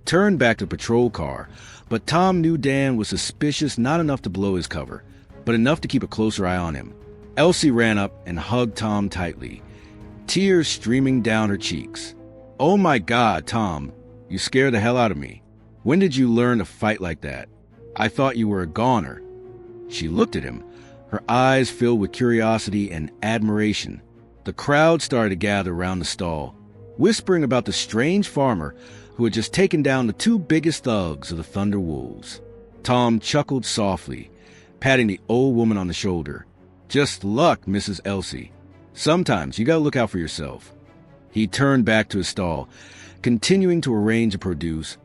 turned back to the patrol car, but Tom knew Dan was suspicious, not enough to blow his cover, but enough to keep a closer eye on him. Elsie ran up and hugged Tom tightly, tears streaming down her cheeks. "Oh my God, Tom, you scared the hell out of me. When did you learn to fight like that? I thought you were a goner." She looked at him, her eyes filled with curiosity and admiration. The crowd started to gather around the stall, whispering about the strange farmer who had just taken down the two biggest thugs of the Thunder Wolves. Tom chuckled softly, patting the old woman on the shoulder. "Just luck, Mrs. Elsie. Sometimes you gotta look out for yourself." He turned back to his stall, continuing to arrange the produce,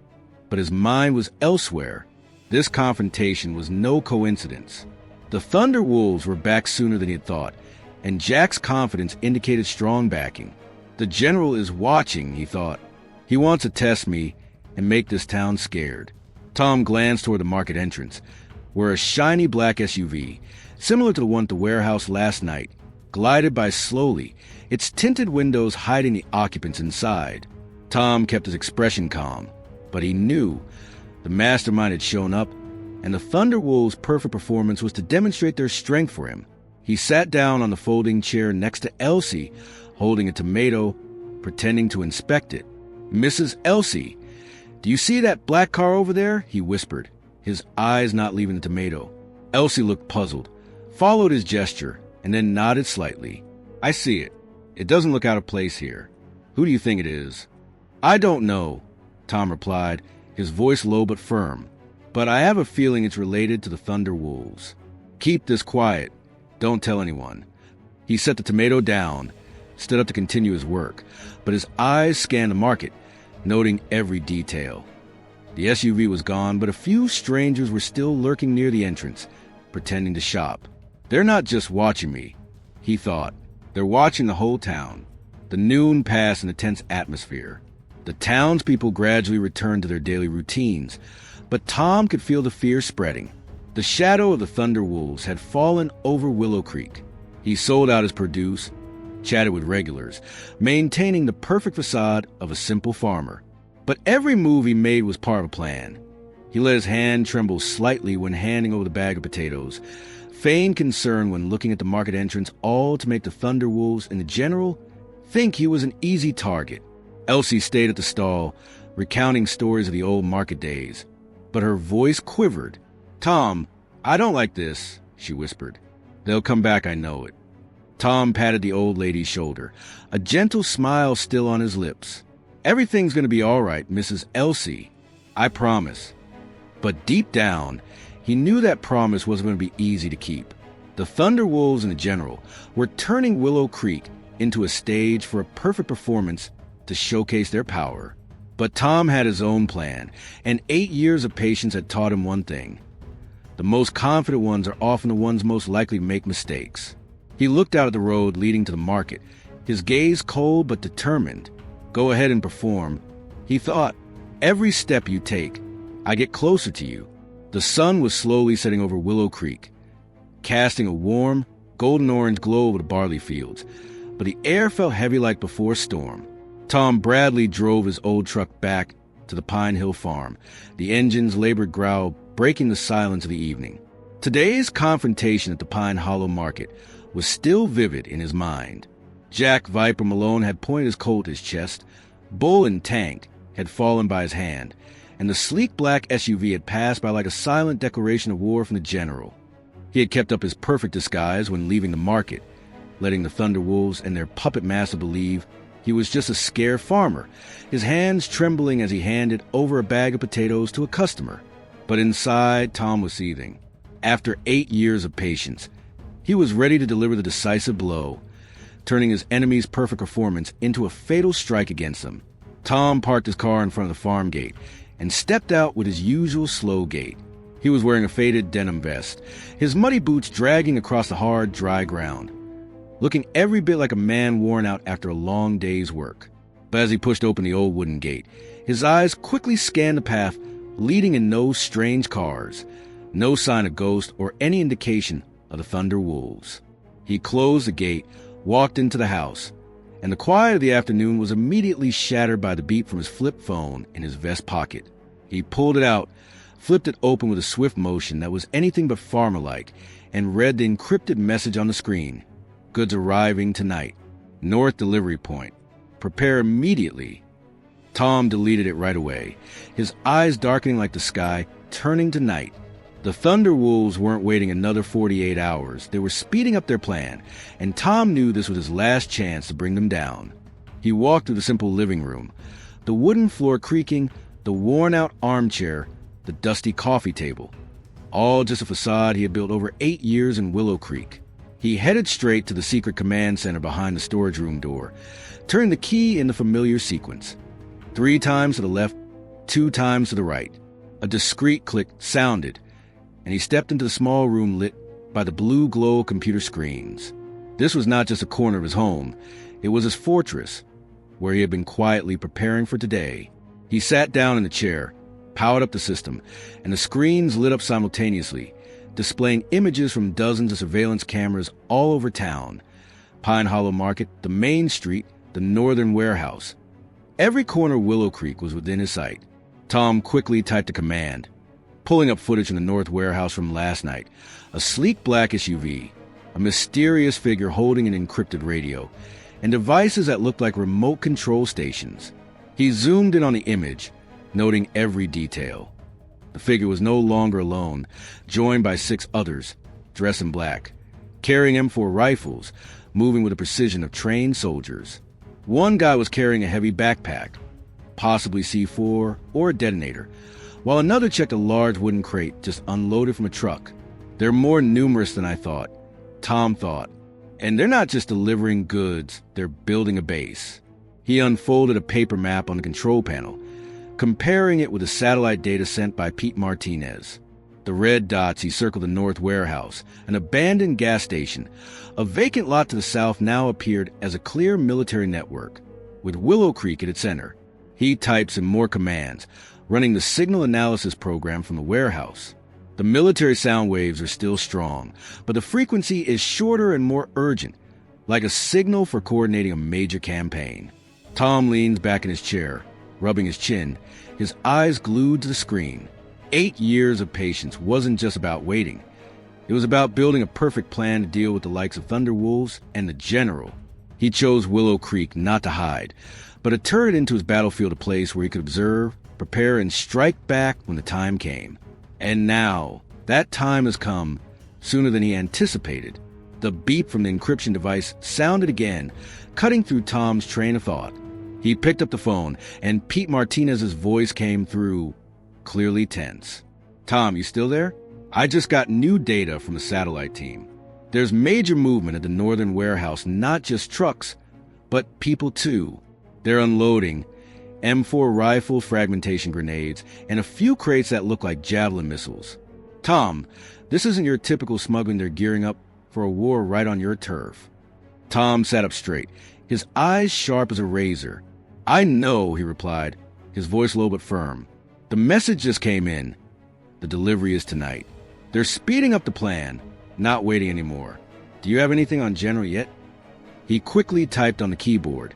but his mind was elsewhere. This confrontation was no coincidence. The Thunder Wolves were back sooner than he had thought, and Jack's confidence indicated strong backing. The general is watching, he thought. He wants to test me and make this town scared. Tom glanced toward the market entrance, where a shiny black SUV, similar to the one at the warehouse last night, glided by slowly, its tinted windows hiding the occupants inside. Tom kept his expression calm, but he knew the mastermind had shown up, and the Thunder Wolves' perfect performance was to demonstrate their strength for him. He sat down on the folding chair next to Elsie, holding a tomato, pretending to inspect it. "Mrs. Elsie, do you see that black car over there?" he whispered, his eyes not leaving the tomato. Elsie looked puzzled, followed his gesture, and then nodded slightly. "I see it. It doesn't look out of place here. Who do you think it is?" "I don't know," Tom replied, his voice low but firm. "But I have a feeling it's related to the Thunder Wolves. Keep this quiet. Don't tell anyone." He set the tomato down, stood up to continue his work, but his eyes scanned the market, noting every detail. The SUV was gone, but a few strangers were still lurking near the entrance, pretending to shop. "They're not just watching me," he thought. "They're watching the whole town." The noon passed in a tense atmosphere. The townspeople gradually returned to their daily routines, but Tom could feel the fear spreading. The shadow of the Thunder Wolves had fallen over Willow Creek. He sold out his produce, chatted with regulars, maintaining the perfect facade of a simple farmer. But every move he made was part of a plan. He let his hand tremble slightly when handing over the bag of potatoes, feigned concern when looking at the market entrance, all to make the Thunderwolves and the general think he was an easy target. Elsie stayed at the stall, recounting stories of the old market days, but her voice quivered. "Tom, I don't like this," she whispered. "They'll come back, I know it." Tom patted the old lady's shoulder, a gentle smile still on his lips. "Everything's going to be all right, Mrs. Elsie. I promise." But deep down, he knew that promise wasn't going to be easy to keep. The Thunderwolves and the general were turning Willow Creek into a stage for a perfect performance to showcase their power. But Tom had his own plan, and 8 years of patience had taught him one thing. The most confident ones are often the ones most likely to make mistakes. He looked out at the road leading to the market, his gaze cold but determined. "Go ahead and perform," he thought. "Every step you take, I get closer to you." The sun was slowly setting over Willow Creek, casting a warm, golden-orange glow over the barley fields, but the air felt heavy like before a storm. Tom Bradley drove his old truck back to the Pine Hill farm, the engine's labored growl breaking the silence of the evening. Today's confrontation at the Pine Hollow Market was still vivid in his mind. Jack Viper Malone had pointed his Colt at his chest, Bull and Tank had fallen by his hand, and the sleek black SUV had passed by like a silent declaration of war from the general. He had kept up his perfect disguise when leaving the market, letting the Thunderwolves and their puppet master believe he was just a scared farmer, his hands trembling as he handed over a bag of potatoes to a customer. But inside, Tom was seething. After 8 years of patience, he was ready to deliver the decisive blow, turning his enemy's perfect performance into a fatal strike against them. Tom parked his car in front of the farm gate and stepped out with his usual slow gait. He was wearing a faded denim vest, his muddy boots dragging across the hard, dry ground, looking every bit like a man worn out after a long day's work. But as he pushed open the old wooden gate, his eyes quickly scanned the path leading in no strange cars, no sign of ghost or any indication of the Thunderwolves. He closed the gate, walked into the house, and the quiet of the afternoon was immediately shattered by the beep from his flip phone in his vest pocket. He pulled it out, flipped it open with a swift motion that was anything but farmer-like, and read the encrypted message on the screen. "Goods arriving tonight. North delivery point. Prepare immediately." Tom deleted it right away, his eyes darkening like the sky, turning to night. The Thunderwolves weren't waiting another 48 hours. They were speeding up their plan, and Tom knew this was his last chance to bring them down. He walked through the simple living room, the wooden floor creaking, the worn-out armchair, the dusty coffee table. All just a facade he had built over 8 years in Willow Creek. He headed straight to the secret command center behind the storage room door, turned the key in the familiar sequence. 3 times to the left, 2 times to the right. A discreet click sounded, and he stepped into the small room lit by the blue glow of computer screens. This was not just a corner of his home. It was his fortress, where he had been quietly preparing for today. He sat down in the chair, powered up the system, and the screens lit up simultaneously, displaying images from dozens of surveillance cameras all over town. Pine Hollow Market, the main street, the northern warehouse. Every corner of Willow Creek was within his sight. Tom quickly typed a command, pulling up footage from the north warehouse from last night. A sleek black SUV, a mysterious figure holding an encrypted radio, and devices that looked like remote control stations. He zoomed in on the image, noting every detail. The figure was no longer alone, joined by 6 others, dressed in black, carrying M4 rifles, moving with the precision of trained soldiers. One guy was carrying a heavy backpack, possibly C4 or a detonator, while another checked a large wooden crate just unloaded from a truck. "They're more numerous than I thought," Tom thought. "And they're not just delivering goods, they're building a base." He unfolded a paper map on the control panel, comparing it with the satellite data sent by Pete Martinez. The red dots he circled the north warehouse, an abandoned gas station. A vacant lot to the south now appeared as a clear military network, with Willow Creek at its center. He typed some more commands, running the signal analysis program from the warehouse. The military sound waves are still strong, but the frequency is shorter and more urgent, like a signal for coordinating a major campaign. Tom leans back in his chair, rubbing his chin, his eyes glued to the screen. 8 years of patience wasn't just about waiting. It was about building a perfect plan to deal with the likes of Thunderwolves and the General. He chose Willow Creek not to hide, but to turn it into his battlefield, a place where he could observe, prepare, and strike back when the time came. And now, that time has come sooner than he anticipated. The beep from the encryption device sounded again, cutting through Tom's train of thought. He picked up the phone, and Pete Martinez's voice came through, clearly tense. "Tom, you still there? I just got new data from the satellite team. There's major movement at the northern warehouse, not just trucks, but people too. They're unloading M4 rifle fragmentation grenades and a few crates that look like javelin missiles. Tom, this isn't your typical smuggling. They're gearing up for a war right on your turf." Tom sat up straight, his eyes sharp as a razor. "I know," he replied, his voice low but firm. "The message just came in. The delivery is tonight. They're speeding up the plan, not waiting anymore. Do you have anything on General yet?" He quickly typed on the keyboard,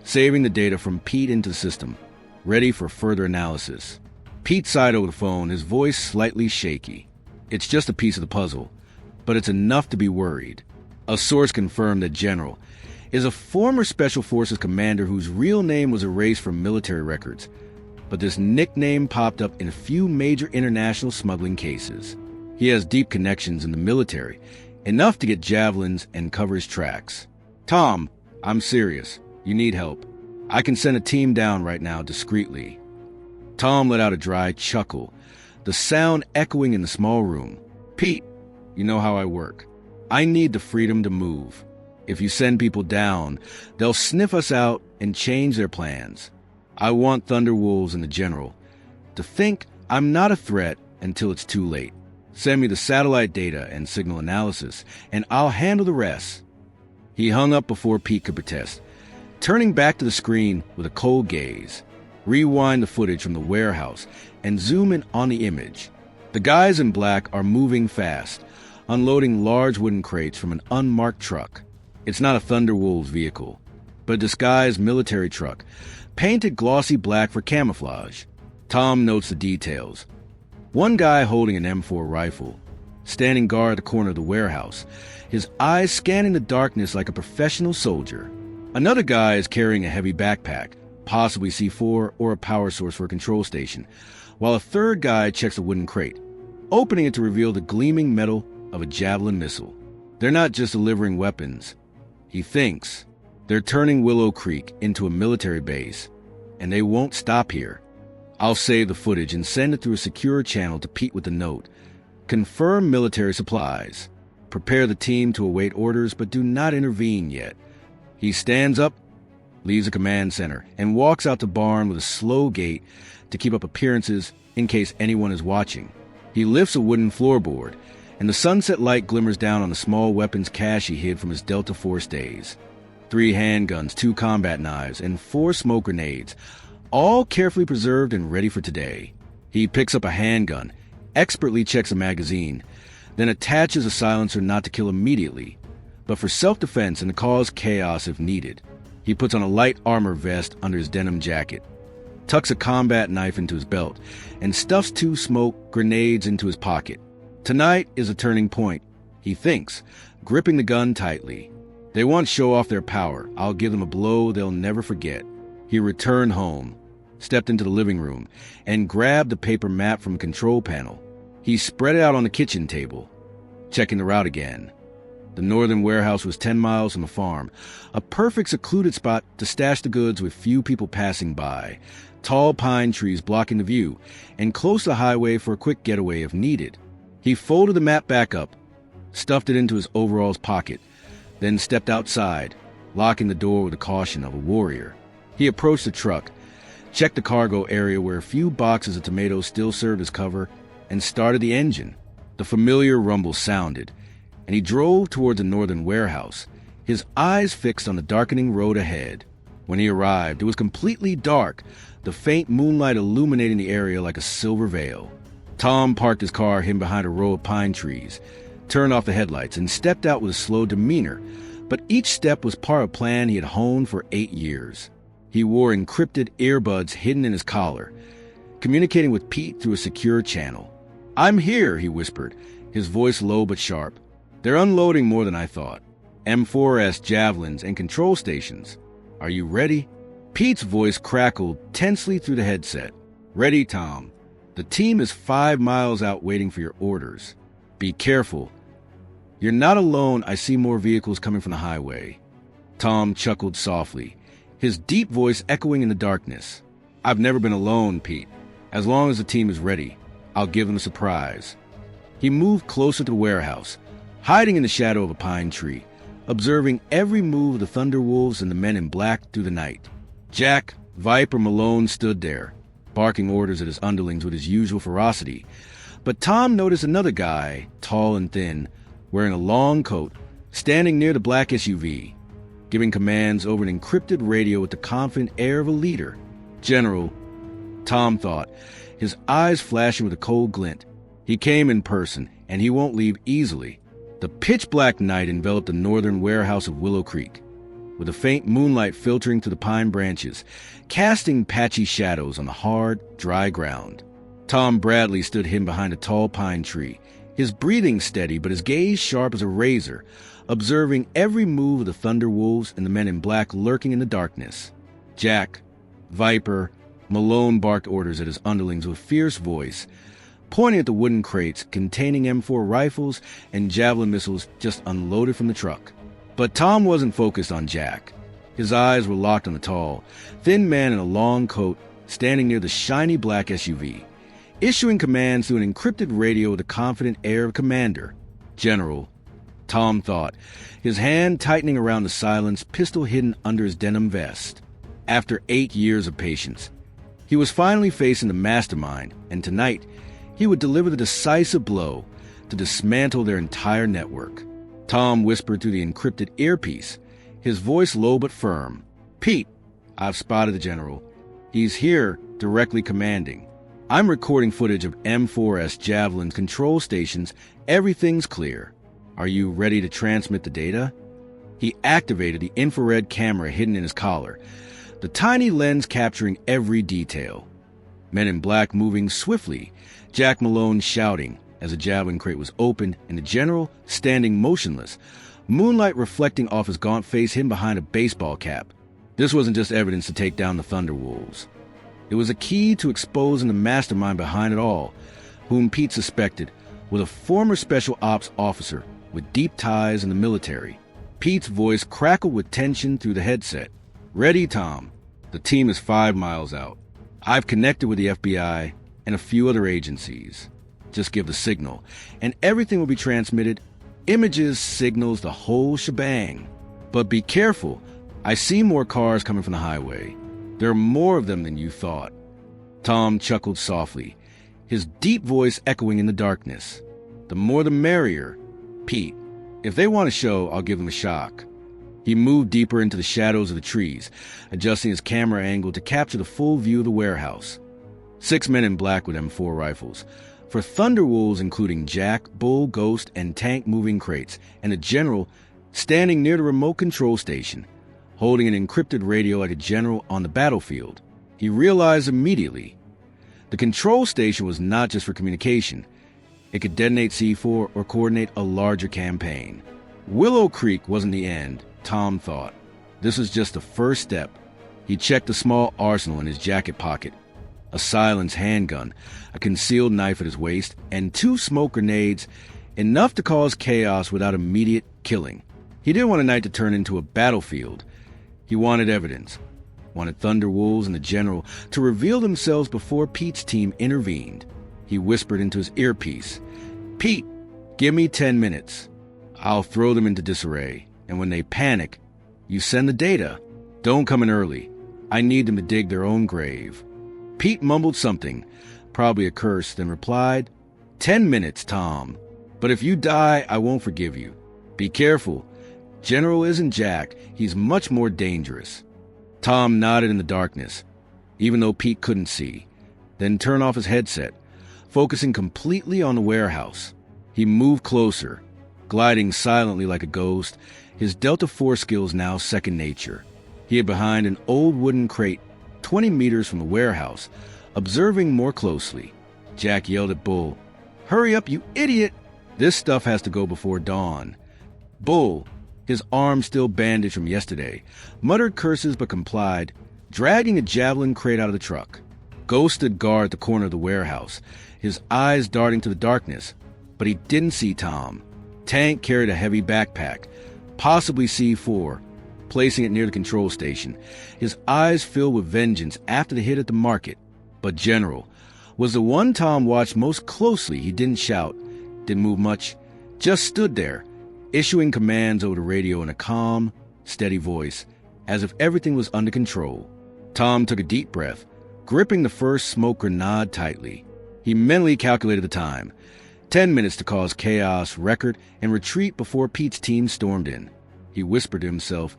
saving the data from Pete into the system, ready for further analysis. Pete sighed over the phone, his voice slightly shaky. "It's just a piece of the puzzle, but it's enough to be worried." A source confirmed that General is a former Special Forces commander whose real name was erased from military records, but this nickname popped up in a few major international smuggling cases. He has deep connections in the military, enough to get javelins and cover his tracks. "Tom, I'm serious. You need help. I can send a team down right now discreetly." Tom let out a dry chuckle, the sound echoing in the small room. "Pete, you know how I work. I need the freedom to move. If you send people down, they'll sniff us out and change their plans. I want Thunderwolves and the General to think I'm not a threat until it's too late. Send me the satellite data and signal analysis, and I'll handle the rest." He hung up before Pete could protest, turning back to the screen with a cold gaze. Rewind the footage from the warehouse and zoom in on the image. The guys in black are moving fast, unloading large wooden crates from an unmarked truck. It's not a Thunderwolves vehicle, but a disguised military truck, painted glossy black for camouflage. Tom notes the details. One guy holding an M4 rifle, standing guard at the corner of the warehouse, his eyes scanning the darkness like a professional soldier. Another guy is carrying a heavy backpack, possibly C4 or a power source for a control station, while a third guy checks a wooden crate, opening it to reveal the gleaming metal of a javelin missile. They're not just delivering weapons, he thinks. They're turning Willow Creek into a military base, and they won't stop here. I'll save the footage and send it through a secure channel to Pete with a note. Confirm military supplies. Prepare the team to await orders, but do not intervene yet. He stands up, leaves the command center, and walks out the barn with a slow gait to keep up appearances in case anyone is watching. He lifts a wooden floorboard, and the sunset light glimmers down on the small weapons cache he hid from his Delta Force days. 3 handguns, 2 combat knives, and 4 smoke grenades, all carefully preserved and ready for today. He picks up a handgun, expertly checks a magazine, then attaches a silencer not to kill immediately, but for self-defense and to cause chaos if needed. He puts on a light armor vest under his denim jacket, tucks a combat knife into his belt, and stuffs 2 smoke grenades into his pocket. Tonight is a turning point, he thinks, gripping the gun tightly. They want to show off their power. I'll give them a blow they'll never forget. He returned home, stepped into the living room, and grabbed the paper map from the control panel. He spread it out on the kitchen table, checking the route again. The northern warehouse was 10 miles from the farm, a perfect secluded spot to stash the goods with few people passing by, tall pine trees blocking the view, and close to the highway for a quick getaway if needed. He folded the map back up, stuffed it into his overalls pocket, then stepped outside, locking the door with the caution of a warrior. He approached the truck, checked the cargo area where a few boxes of tomatoes still served as cover, and started the engine. The familiar rumble sounded, and he drove toward the northern warehouse, his eyes fixed on the darkening road ahead. When he arrived, it was completely dark, the faint moonlight illuminating the area like a silver veil. Tom parked his car hidden behind a row of pine trees, turned off the headlights, and stepped out with a slow demeanor, but each step was part of a plan he had honed for 8 years. He wore encrypted earbuds hidden in his collar, communicating with Pete through a secure channel. "I'm here," he whispered, his voice low but sharp. "They're unloading more than I thought. M4S javelins and control stations. Are you ready?" Pete's voice crackled tensely through the headset. "Ready, Tom. The team is 5 miles out waiting for your orders. Be careful. You're not alone. I see more vehicles coming from the highway." Tom chuckled softly, his deep voice echoing in the darkness. "I've never been alone, Pete. As long as the team is ready, I'll give them a surprise." He moved closer to the warehouse, hiding in the shadow of a pine tree, observing every move of the Thunderwolves and the men in black through the night. Jack, Viper Malone stood there, barking orders at his underlings with his usual ferocity. But Tom noticed another guy, tall and thin, wearing a long coat, standing near the black SUV, giving commands over an encrypted radio with the confident air of a leader. "General," Tom thought, his eyes flashing with a cold glint. "He came in person, and he won't leave easily." The pitch-black night enveloped the northern warehouse of Willow Creek, with a faint moonlight filtering through the pine branches, casting patchy shadows on the hard, dry ground. Tom Bradley stood hidden behind a tall pine tree, his breathing steady but his gaze sharp as a razor, observing every move of the Thunderwolves and the men in black lurking in the darkness. Jack, Viper, Malone barked orders at his underlings with fierce voice, pointing at the wooden crates containing M4 rifles and javelin missiles just unloaded from the truck. But Tom wasn't focused on Jack. His eyes were locked on the tall, thin man in a long coat standing near the shiny black SUV, issuing commands through an encrypted radio with a confident air of commander. "General," Tom thought, his hand tightening around the silenced pistol hidden under his denim vest. After 8 years of patience, he was finally facing the mastermind, and tonight he would deliver the decisive blow to dismantle their entire network. Tom whispered through the encrypted earpiece, his voice low but firm. "Pete, I've spotted the general. He's here, directly commanding. I'm recording footage of M4S Javelin control stations. Everything's clear. Are you ready to transmit the data?" He activated the infrared camera hidden in his collar, the tiny lens capturing every detail. Men in black moving swiftly, Jack Malone shouting as a javelin crate was opened, and the general standing motionless, moonlight reflecting off his gaunt face hidden behind a baseball cap. This wasn't just evidence to take down the Thunderwolves. It was a key to exposing the mastermind behind it all, whom Pete suspected was a former special ops officer with deep ties in the military. Pete's voice crackled with tension through the headset. "Ready, Tom. The team is 5 miles out. I've connected with the FBI and a few other agencies. Just give the signal, and everything will be transmitted. Images, signals, the whole shebang. But be careful. I see more cars coming from the highway. There are more of them than you thought." Tom chuckled softly, his deep voice echoing in the darkness. "The more the merrier. Pete, if they want a show, I'll give them a shock." He moved deeper into the shadows of the trees, adjusting his camera angle to capture the full view of the warehouse. 6 men in black with M4 rifles, for Thunderwolves including Jack, Bull, Ghost, and Tank moving crates, and a general standing near the remote control station, holding an encrypted radio like a general on the battlefield. He realized immediately the control station was not just for communication. It could detonate C4 or coordinate a larger campaign. Willow Creek wasn't the end, Tom thought. This was just the first step. He checked the small arsenal in his jacket pocket, a silenced handgun, a concealed knife at his waist, and 2 smoke grenades, enough to cause chaos without immediate killing. He didn't want a night to turn into a battlefield. He wanted evidence, wanted Thunderwolves and the general to reveal themselves before Pete's team intervened. He whispered into his earpiece, "Pete, give me 10 minutes. I'll throw them into disarray, and when they panic, you send the data. Don't come in early. I need them to dig their own grave." Pete mumbled something, probably a curse, then replied, "10 minutes, Tom. But if you die, I won't forgive you. Be careful. General isn't Jack. He's much more dangerous." Tom nodded in the darkness, even though Pete couldn't see, then turned off his headset, focusing completely on the warehouse. He moved closer, gliding silently like a ghost, his Delta 4 skills now second nature. He hid behind an old wooden crate 20 meters from the warehouse, observing more closely. Jack yelled at Bull, "Hurry up, you idiot!" This stuff has to go before dawn. Bull, his arm still bandaged from yesterday, muttered curses but complied, dragging a javelin crate out of the truck. Ghost stood guard at the corner of the warehouse, his eyes darting to the darkness, but he didn't see Tom. Tank carried a heavy backpack, possibly C4, placing it near the control station, his eyes filled with vengeance after the hit at the market. But General was the one Tom watched most closely. He didn't shout, didn't move much, just stood there, issuing commands over the radio in a calm, steady voice, as if everything was under control. Tom took a deep breath, gripping the first smoke grenade tightly. He mentally calculated the time. 10 minutes to cause chaos, record, and retreat before Pete's team stormed in. He whispered to himself,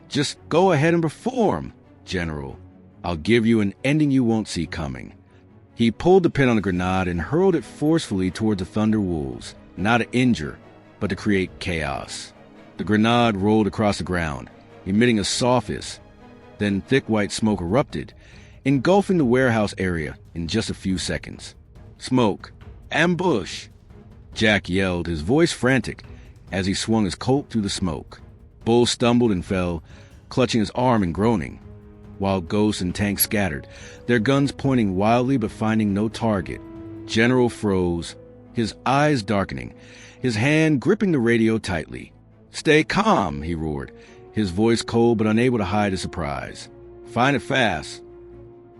"Just go ahead and perform, General. I'll give you an ending you won't see coming." He pulled the pin on the grenade and hurled it forcefully toward the Thunder Wolves, not to injure, but to create chaos. The grenade rolled across the ground, emitting a soft hiss. Then thick white smoke erupted, engulfing the warehouse area in just a few seconds. "Smoke! Ambush!" Jack yelled, his voice frantic, as he swung his Colt through the smoke. Bull stumbled and fell, clutching his arm and groaning, while Ghost and Tank scattered, their guns pointing wildly but finding no target. General froze, his eyes darkening, his hand gripping the radio tightly. "Stay calm," he roared, his voice cold but unable to hide his surprise. "Find it fast."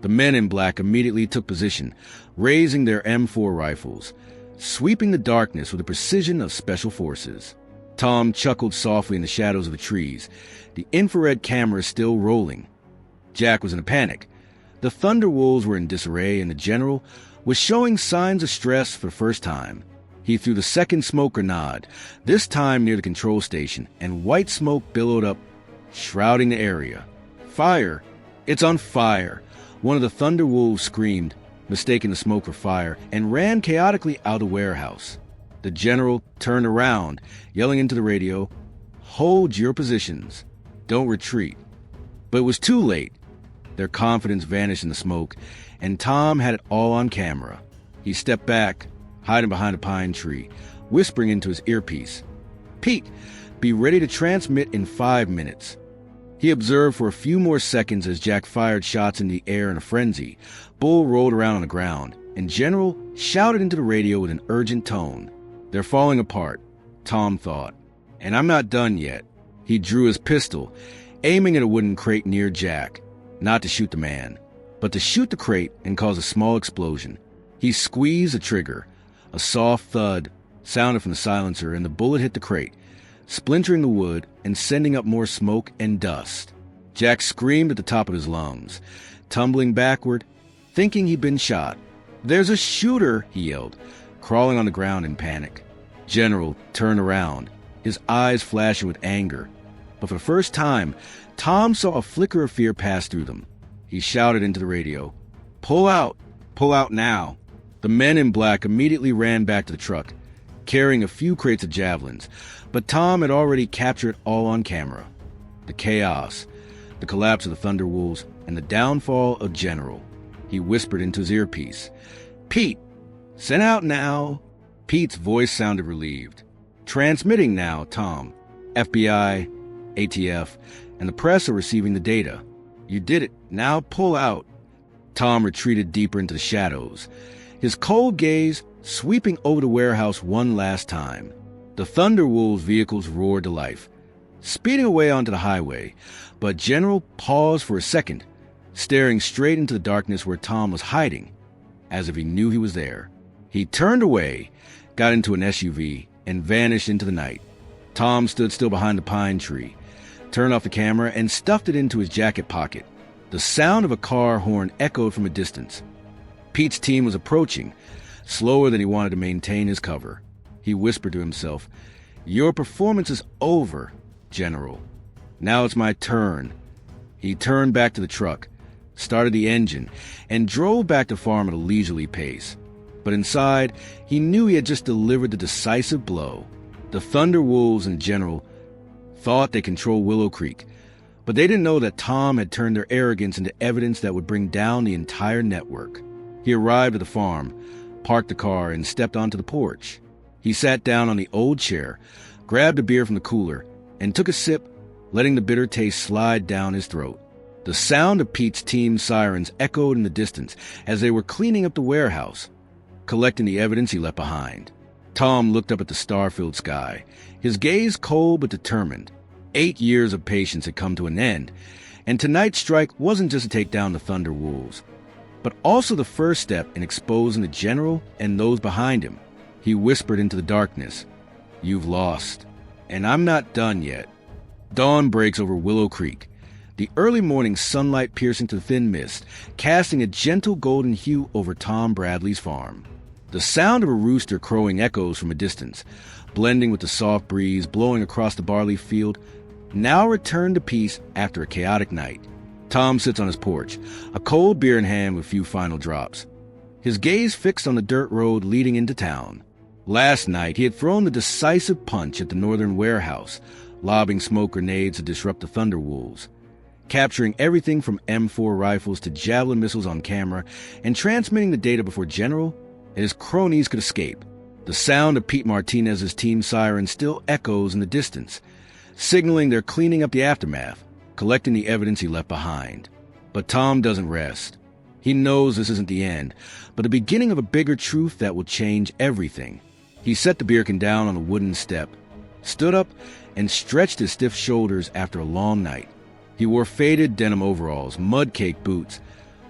The men in black immediately took position, raising their M4 rifles, sweeping the darkness with the precision of special forces. Tom chuckled softly in the shadows of the trees, the infrared camera still rolling. Jack was in a panic. The Thunder Wolves were in disarray, and the General was showing signs of stress for the first time. He threw the second smoke grenade, this time near the control station, and white smoke billowed up, shrouding the area. "Fire! It's on fire!" One of the Thunder Wolves screamed, mistaking the smoke for fire, and ran chaotically out of the warehouse. The General turned around, yelling into the radio, "Hold your positions. Don't retreat." But it was too late. Their confidence vanished in the smoke, and Tom had it all on camera. He stepped back, hiding behind a pine tree, whispering into his earpiece, "Pete, be ready to transmit in 5 minutes." He observed for a few more seconds as Jack fired shots in the air in a frenzy. Bull rolled around on the ground, and General shouted into the radio with an urgent tone. "They're falling apart," Tom thought. "And I'm not done yet." He drew his pistol, aiming at a wooden crate near Jack, not to shoot the man, but to shoot the crate and cause a small explosion. He squeezed the trigger. A soft thud sounded from the silencer, and the bullet hit the crate, splintering the wood and sending up more smoke and dust. Jack screamed at the top of his lungs, tumbling backward, thinking he'd been shot. "There's a shooter!" he yelled, crawling on the ground in panic. General turned around, his eyes flashing with anger. But for the first time, Tom saw a flicker of fear pass through them. He shouted into the radio, "Pull out! Pull out now!" The men in black immediately ran back to the truck, carrying a few crates of javelins, but Tom had already captured it all on camera. The chaos, the collapse of the Thunder Wolves, and the downfall of General. He whispered into his earpiece, "Pete, send out now." Pete's voice sounded relieved. "Transmitting now, Tom. FBI, ATF, and the press are receiving the data. You did it. Now pull out." Tom retreated deeper into the shadows, his cold gaze sweeping over the warehouse one last time. The Thunder Wolves' vehicles roared to life, speeding away onto the highway, but General paused for a second, staring straight into the darkness where Tom was hiding, as if he knew he was there. He turned away, got into an SUV, and vanished into the night. Tom stood still behind the pine tree, turned off the camera, and stuffed it into his jacket pocket. The sound of a car horn echoed from a distance. Pete's team was approaching, slower than he wanted to maintain his cover. He whispered to himself, "Your performance is over, General. Now it's my turn." He turned back to the truck, started the engine, and drove back to farm at a leisurely pace. But inside, he knew he had just delivered the decisive blow. The Thunder Wolves and General thought they controlled Willow Creek, but they didn't know that Tom had turned their arrogance into evidence that would bring down the entire network. He arrived at the farm, parked the car, and stepped onto the porch. He sat down on the old chair, grabbed a beer from the cooler, and took a sip, letting the bitter taste slide down his throat. The sound of Pete's team sirens echoed in the distance as they were cleaning up the warehouse, collecting the evidence he left behind. Tom looked up at the star-filled sky, his gaze cold but determined. 8 years of patience had come to an end, and tonight's strike wasn't just to take down the Thunder Wolves, but also the first step in exposing the general and those behind him. He whispered into the darkness, "You've lost, and I'm not done yet." Dawn breaks over Willow Creek, the early morning sunlight piercing to the thin mist, casting a gentle golden hue over Tom Bradley's farm. The sound of a rooster crowing echoes from a distance, blending with the soft breeze blowing across the barley field, now returned to peace after a chaotic night. Tom sits on his porch, a cold beer in hand with few final drops, his gaze fixed on the dirt road leading into town. Last night, he had thrown the decisive punch at the northern warehouse, lobbing smoke grenades to disrupt the Thunder Wolves, capturing everything from M4 rifles to javelin missiles on camera, and transmitting the data before General and his cronies could escape. The sound of Pete Martinez's team siren still echoes in the distance, signaling they're cleaning up the aftermath, collecting the evidence he left behind. But Tom doesn't rest. He knows this isn't the end, but the beginning of a bigger truth that will change everything. He set the beer can down on a wooden step, stood up, and stretched his stiff shoulders after a long night. He wore faded denim overalls, mud-caked boots,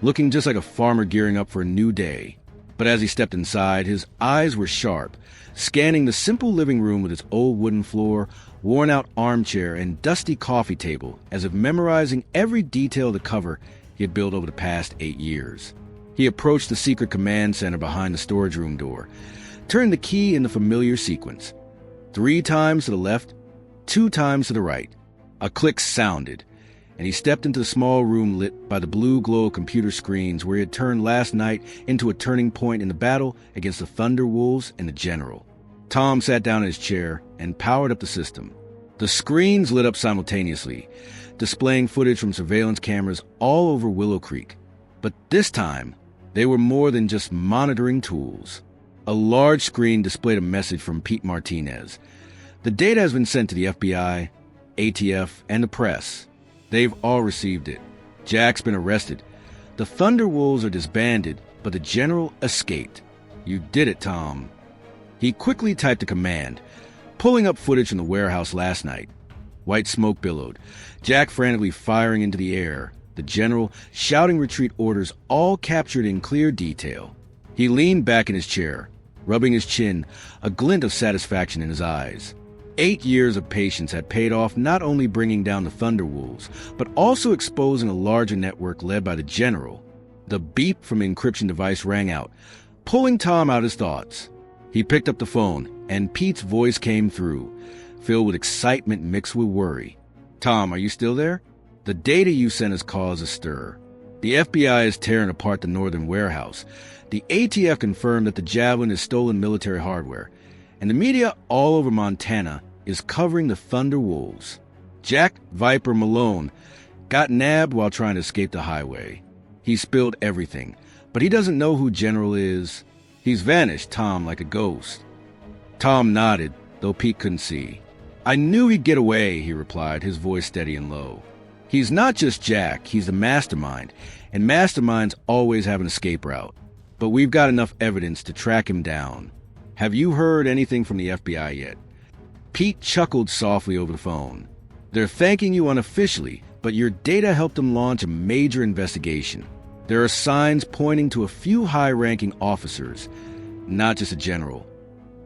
looking just like a farmer gearing up for a new day. But as he stepped inside, his eyes were sharp, scanning the simple living room with its old wooden floor, worn-out armchair, and dusty coffee table, as if memorizing every detail of the cover he had built over the past 8 years. He approached the secret command center behind the storage room door, turned the key in the familiar sequence. 3 times to the left, 2 times to the right. A click sounded, and he stepped into the small room lit by the blue glow of computer screens where he had turned last night into a turning point in the battle against the Thunder Wolves and the General. Tom sat down in his chair and powered up the system. The screens lit up simultaneously, displaying footage from surveillance cameras all over Willow Creek. But this time, they were more than just monitoring tools. A large screen displayed a message from Pete Martinez. The data has been sent to the FBI, ATF, and the press. They've all received it. Jack's been arrested. The Thunder Wolves are disbanded, but the General escaped. You did it, Tom. He quickly typed a command, pulling up footage from the warehouse last night. White smoke billowed, Jack frantically firing into the air, the General shouting retreat orders, all captured in clear detail. He leaned back in his chair, rubbing his chin, a glint of satisfaction in his eyes. 8 years of patience had paid off, not only bringing down the Thunder Wolves, but also exposing a larger network led by the General. The beep from the encryption device rang out, pulling Tom out of his thoughts. He picked up the phone, and Pete's voice came through, filled with excitement mixed with worry. "Tom, are you still there? The data you sent has caused a stir. The FBI is tearing apart the northern warehouse. The ATF confirmed that the Javelin is stolen military hardware, and the media all over Montana is covering the Thunder Wolves. Jack Viper Malone got nabbed while trying to escape the highway. He spilled everything, but he doesn't know who General is. He's vanished, Tom, like a ghost." Tom nodded, though Pete couldn't see. "I knew he'd get away," he replied, his voice steady and low. "He's not just Jack, he's the mastermind, and masterminds always have an escape route. But we've got enough evidence to track him down. Have you heard anything from the FBI yet?" Pete chuckled softly over the phone. "They're thanking you unofficially, but your data helped them launch a major investigation. There are signs pointing to a few high-ranking officers, not just a general,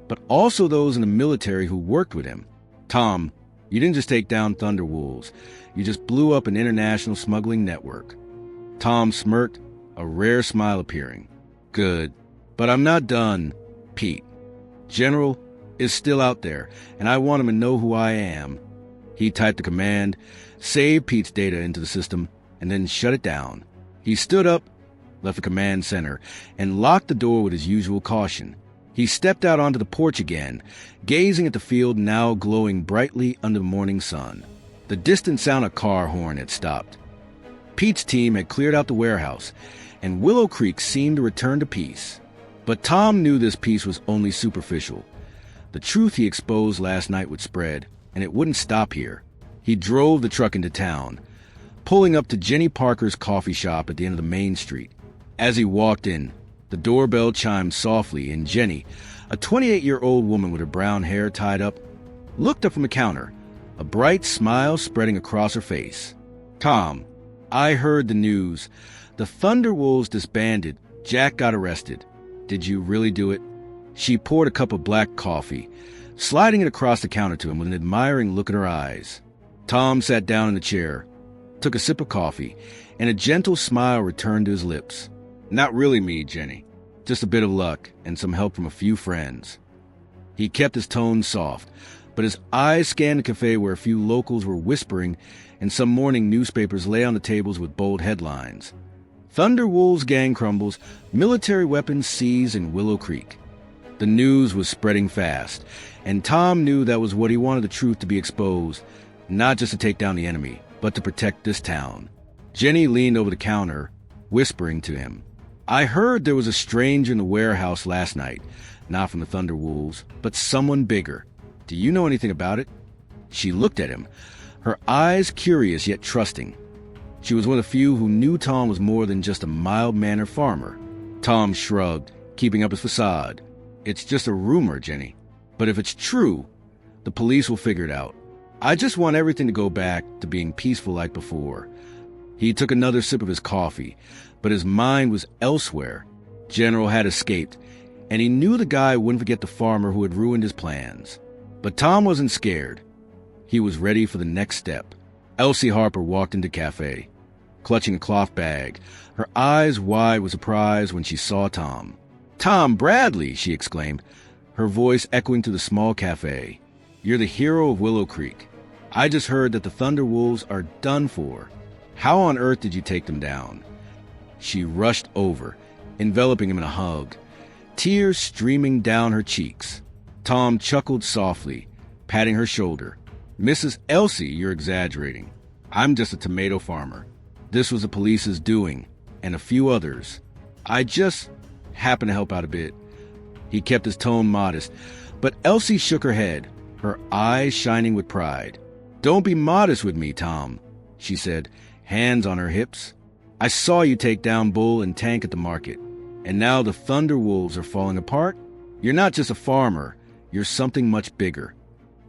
but also those in the military who worked with him. Tom, you didn't just take down Thunder Wolves. You just blew up an international smuggling network." Tom smirked, a rare smile appearing. "Good, but I'm not done, Pete. General is still out there, and I want him to know who I am." He typed the command, saved Pete's data into the system, and then shut it down. He stood up, left the command center, and locked the door with his usual caution. He stepped out onto the porch again, gazing at the field now glowing brightly under the morning sun. The distant sound of a car horn had stopped. Pete's team had cleared out the warehouse, and Willow Creek seemed to return to peace. But Tom knew this peace was only superficial. The truth he exposed last night would spread, and it wouldn't stop here. He drove the truck into town, pulling up to Jenny Parker's coffee shop at the end of the main street. As he walked in, the doorbell chimed softly, and Jenny, a 28-year-old woman with her brown hair tied up, looked up from the counter, a bright smile spreading across her face. "Tom, I heard the news. The Thunderwolves disbanded. Jack got arrested. Did you really do it?" She poured a cup of black coffee, sliding it across the counter to him with an admiring look in her eyes. Tom sat down in the chair, took a sip of coffee, and a gentle smile returned to his lips. "Not really me, Jenny. Just a bit of luck and some help from a few friends." He kept his tone soft, but his eyes scanned the cafe where a few locals were whispering and some morning newspapers lay on the tables with bold headlines. Thunderwolves gang crumbles, military weapons seized in Willow Creek. The news was spreading fast, and Tom knew that was what he wanted the truth to be exposed, not just to take down the enemy, but to protect this town. Jenny leaned over the counter, whispering to him. "I heard there was a stranger in the warehouse last night, not from the Thunderwolves, but someone bigger. Do you know anything about it?" She looked at him, her eyes curious yet trusting. She was one of the few who knew Tom was more than just a mild-mannered farmer. Tom shrugged, keeping up his facade. "It's just a rumor, Jenny. But if it's true, the police will figure it out. I just want everything to go back to being peaceful like before." He took another sip of his coffee, but his mind was elsewhere. General had escaped, and he knew the guy wouldn't forget the farmer who had ruined his plans. But Tom wasn't scared. He was ready for the next step. Elsie Harper walked into the cafe, clutching a cloth bag, her eyes wide with surprise when she saw Tom. "Tom Bradley!" she exclaimed, her voice echoing through the small cafe. "You're the hero of Willow Creek. I just heard that the Thunderwolves are done for. How on earth did you take them down?" She rushed over, enveloping him in a hug, tears streaming down her cheeks. Tom chuckled softly, patting her shoulder. "Mrs. Elsie, you're exaggerating. I'm just a tomato farmer. This was the police's doing, and a few others. I just happened to help out a bit." He kept his tone modest, but Elsie shook her head, her eyes shining with pride. "Don't be modest with me, Tom," she said, hands on her hips. "I saw you take down Bull and Tank at the market, and now the Thunderwolves are falling apart. You're not just a farmer, you're something much bigger."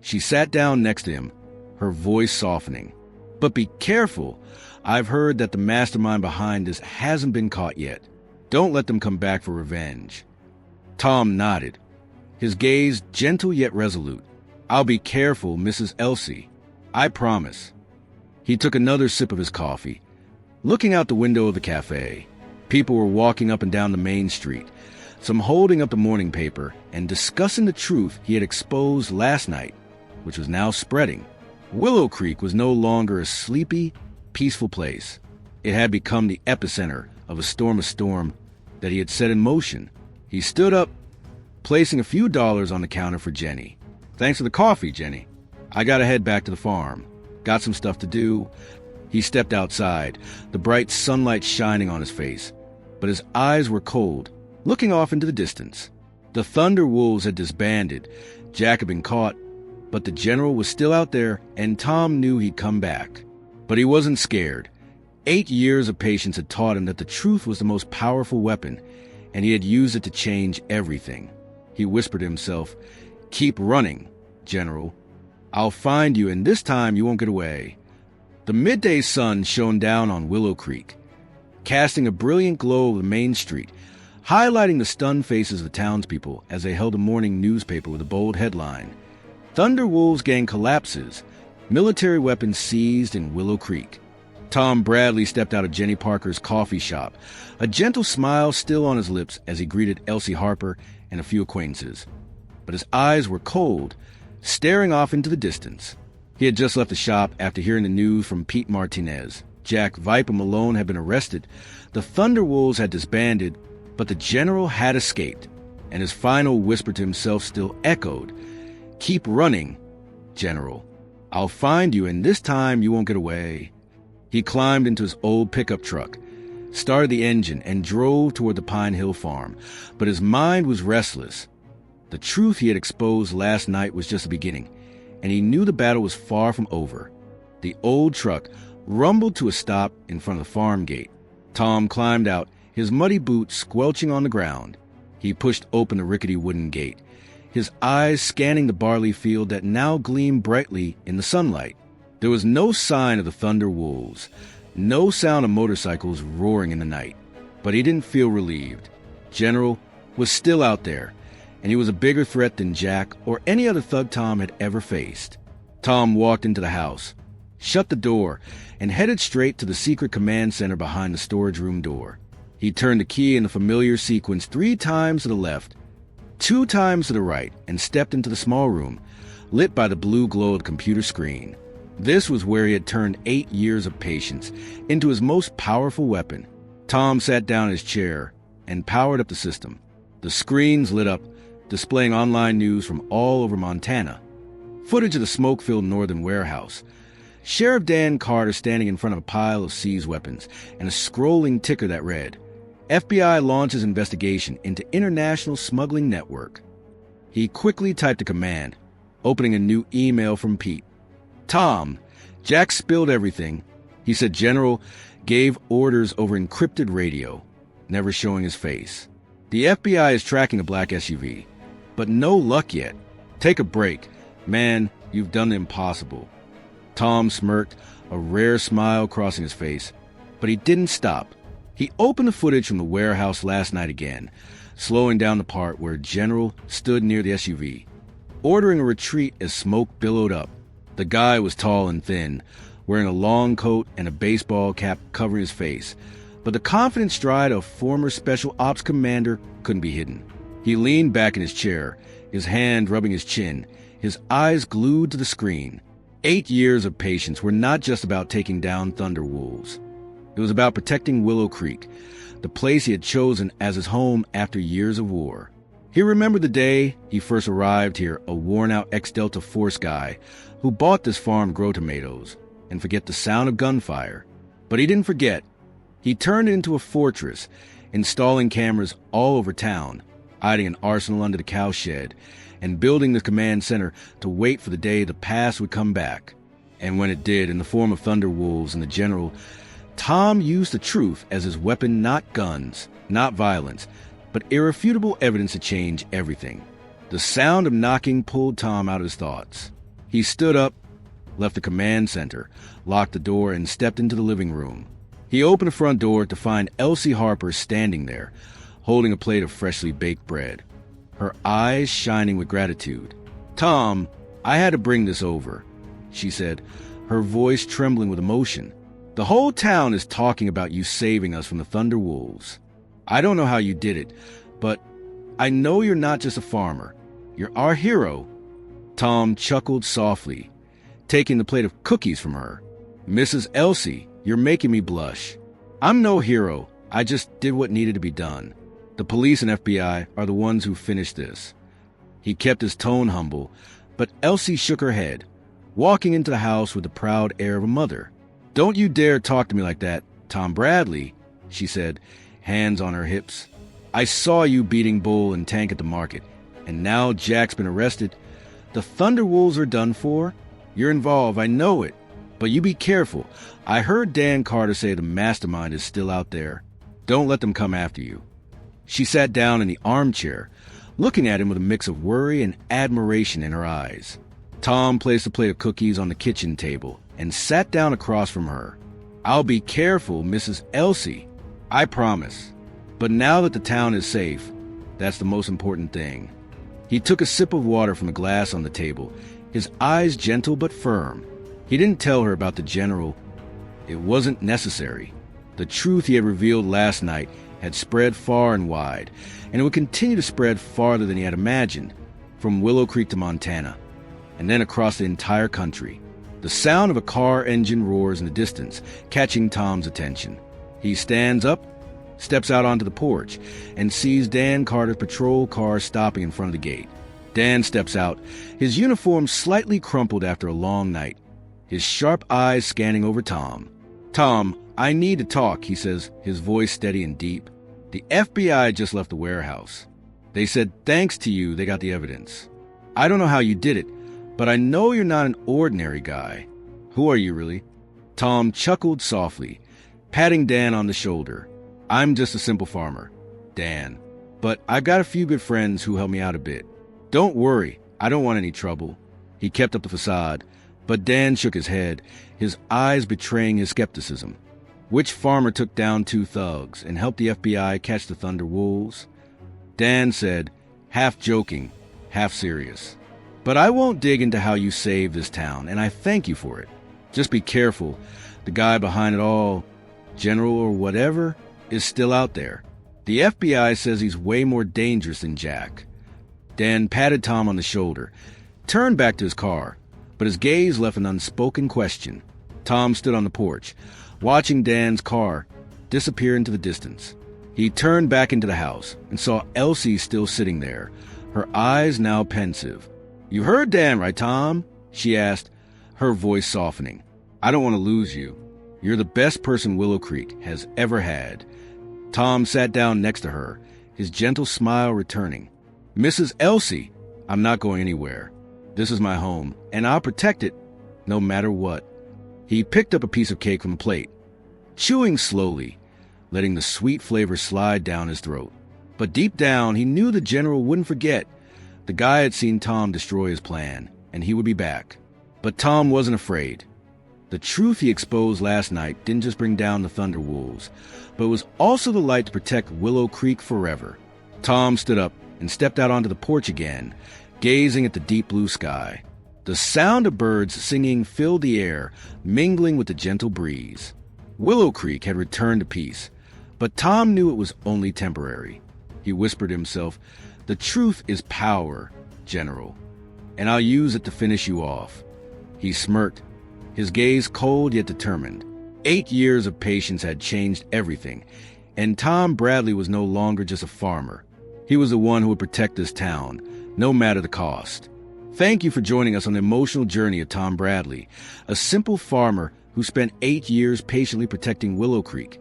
She sat down next to him, her voice softening. "But be careful. I've heard that the mastermind behind this hasn't been caught yet. Don't let them come back for revenge." Tom nodded, his gaze gentle yet resolute. "I'll be careful, Mrs. Elsie. I promise." He took another sip of his coffee, looking out the window of the cafe. People were walking up and down the main street, some holding up the morning paper and discussing the truth he had exposed last night, which was now spreading. Willow Creek was no longer a sleepy, peaceful place. It had become the epicenter of a storm that he had set in motion. He stood up, placing a few dollars on the counter for Jenny. "Thanks for the coffee, Jenny. I gotta head back to the farm. Got some stuff to do." He stepped outside, the bright sunlight shining on his face, but his eyes were cold, looking off into the distance. The Thunderwolves had disbanded, Jack had been caught, but the general was still out there, and Tom knew he'd come back. But he wasn't scared. 8 years of patience had taught him that the truth was the most powerful weapon, and he had used it to change everything. He whispered to himself, "Keep running, General. I'll find you, and this time you won't get away." The midday sun shone down on Willow Creek, casting a brilliant glow over the main street, highlighting the stunned faces of the townspeople as they held a morning newspaper with a bold headline, "Thunderwolves gang collapses, military weapons seized in Willow Creek." Tom Bradley stepped out of Jenny Parker's coffee shop, a gentle smile still on his lips as he greeted Elsie Harper and a few acquaintances. But his eyes were cold, staring off into the distance. He had just left the shop after hearing the news from Pete Martinez. Jack Viper Malone had been arrested, the Thunderwolves had disbanded, but the general had escaped, and his final whisper to himself still echoed, "Keep running, General. I'll find you, and this time you won't get away." He climbed into his old pickup truck, started the engine, and drove toward the Pine Hill farm, but his mind was restless. The truth he had exposed last night was just the beginning, and he knew the battle was far from over. The old truck rumbled to a stop in front of the farm gate. Tom climbed out, his muddy boots squelching on the ground. He pushed open the rickety wooden gate, his eyes scanning the barley field that now gleamed brightly in the sunlight. There was no sign of the Thunder Wolves, no sound of motorcycles roaring in the night. But he didn't feel relieved. General was still out there, and he was a bigger threat than Jack or any other thug Tom had ever faced. Tom walked into the house, shut the door, and headed straight to the secret command center behind the storage room door. He turned the key in the familiar sequence 3 times to the left, 2 times to the right, and stepped into the small room, lit by the blue glow of the computer screen. This was where he had turned 8 years of patience into his most powerful weapon. Tom sat down in his chair and powered up the system. The screens lit up, displaying online news from all over Montana. Footage of the smoke-filled northern warehouse. Sheriff Dan Carter standing in front of a pile of seized weapons, and a scrolling ticker that read, FBI launches investigation into international smuggling network. He quickly typed a command, opening a new email from Pete. Tom, Jack spilled everything. He said General gave orders over encrypted radio, never showing his face. The FBI is tracking a black SUV, but no luck yet. Take a break. Man, you've done the impossible. Tom smirked, a rare smile crossing his face, but he didn't stop. He opened the footage from the warehouse last night again, slowing down the part where General stood near the SUV, ordering a retreat as smoke billowed up. The guy was tall and thin, wearing a long coat and a baseball cap covering his face, but the confident stride of former Special Ops commander couldn't be hidden. He leaned back in his chair, his hand rubbing his chin, his eyes glued to the screen. 8 years of patience were not just about taking down Thunder Wolves. It was about protecting Willow Creek, the place he had chosen as his home after years of war. He remembered the day he first arrived here, a worn-out ex-Delta Force guy who bought this farm to grow tomatoes and forget the sound of gunfire. But he didn't forget. He turned it into a fortress, installing cameras all over town, hiding an arsenal under the cowshed, and building the command center to wait for the day the past would come back. And when it did, in the form of Thunder Wolves and the General, Tom used the truth as his weapon, not guns, not violence, but irrefutable evidence to change everything. The sound of knocking pulled Tom out of his thoughts. He stood up, left the command center, locked the door, and stepped into the living room. He opened the front door to find Elsie Harper standing there, holding a plate of freshly baked bread, her eyes shining with gratitude. Tom, I had to bring this over, she said, her voice trembling with emotion. The whole town is talking about you saving us from the Thunder Wolves. I don't know how you did it, but I know you're not just a farmer. You're our hero. Tom chuckled softly, taking the plate of cookies from her. Mrs. Elsie, you're making me blush. I'm no hero. I just did what needed to be done. The police and FBI are the ones who finished this. He kept his tone humble, but Elsie shook her head, walking into the house with the proud air of a mother. Don't you dare talk to me like that, Tom Bradley, she said, hands on her hips. I saw you beating Bull and Tank at the market, and now Jack's been arrested. The Thunder Wolves are done for. You're involved, I know it. But you be careful. I heard Dan Carter say the mastermind is still out there. Don't let them come after you. She sat down in the armchair, looking at him with a mix of worry and admiration in her eyes. Tom placed a plate of cookies on the kitchen table and sat down across from her. I'll be careful, Mrs. Elsie. I promise. But now that the town is safe, that's the most important thing. He took a sip of water from the glass on the table, his eyes gentle but firm. He didn't tell her about the General. It wasn't necessary. The truth he had revealed last night had spread far and wide, and it would continue to spread farther than he had imagined, from Willow Creek to Montana, and then across the entire country. The sound of a car engine roars in the distance, catching Tom's attention. He stands up, steps out onto the porch, and sees Dan Carter's patrol car stopping in front of the gate. Dan steps out, his uniform slightly crumpled after a long night, his sharp eyes scanning over Tom. Tom, I need to talk, he says, his voice steady and deep. The FBI just left the warehouse. They said thanks to you, they got the evidence. I don't know how you did it, but I know you're not an ordinary guy. Who are you, really? Tom chuckled softly, patting Dan on the shoulder. I'm just a simple farmer, Dan. But I've got a few good friends who help me out a bit. Don't worry, I don't want any trouble. He kept up the facade, but Dan shook his head, his eyes betraying his skepticism. Which farmer took down 2 thugs and helped the FBI catch the Thunder Wolves? Dan said, half joking, half serious. But I won't dig into how you saved this town, and I thank you for it. Just be careful. The guy behind it all, General or whatever, is still out there. The FBI says he's way more dangerous than Jack. Dan patted Tom on the shoulder, turned back to his car, but his gaze left an unspoken question. Tom stood on the porch, watching Dan's car disappear into the distance. He turned back into the house and saw Elsie still sitting there, her eyes now pensive. You heard Dan, right, Tom? She asked, her voice softening. I don't want to lose you. You're the best person Willow Creek has ever had. Tom sat down next to her, his gentle smile returning. Mrs. Elsie, I'm not going anywhere. This is my home, and I'll protect it no matter what. He picked up a piece of cake from the plate, chewing slowly, letting the sweet flavor slide down his throat. But deep down, he knew the general wouldn't forget. The guy had seen Tom destroy his plan, and he would be back. But Tom wasn't afraid. The truth he exposed last night didn't just bring down the Thunder Wolves, but was also the light to protect Willow Creek forever. Tom stood up and stepped out onto the porch again, gazing at the deep blue sky. The sound of birds singing filled the air, mingling with the gentle breeze. Willow Creek had returned to peace, but Tom knew it was only temporary. He whispered to himself, the truth is power, General, and I'll use it to finish you off. He smirked, his gaze cold yet determined. 8 years of patience had changed everything, and Tom Bradley was no longer just a farmer. He was the one who would protect this town, no matter the cost. Thank you for joining us on the emotional journey of Tom Bradley, a simple farmer who spent 8 years patiently protecting Willow Creek,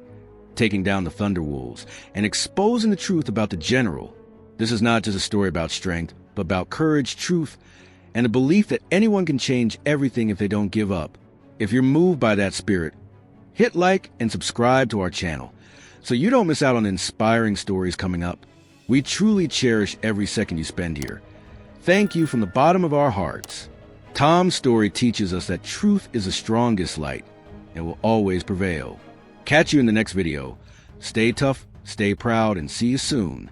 taking down the Thunder Wolves, and exposing the truth about the General. This is not just a story about strength, but about courage, truth, and the belief that anyone can change everything if they don't give up. If you're moved by that spirit, hit like and subscribe to our channel so you don't miss out on inspiring stories coming up. We truly cherish every second you spend here. Thank you from the bottom of our hearts. Tom's story teaches us that truth is the strongest light and will always prevail. Catch you in the next video. Stay tough, stay proud, and see you soon.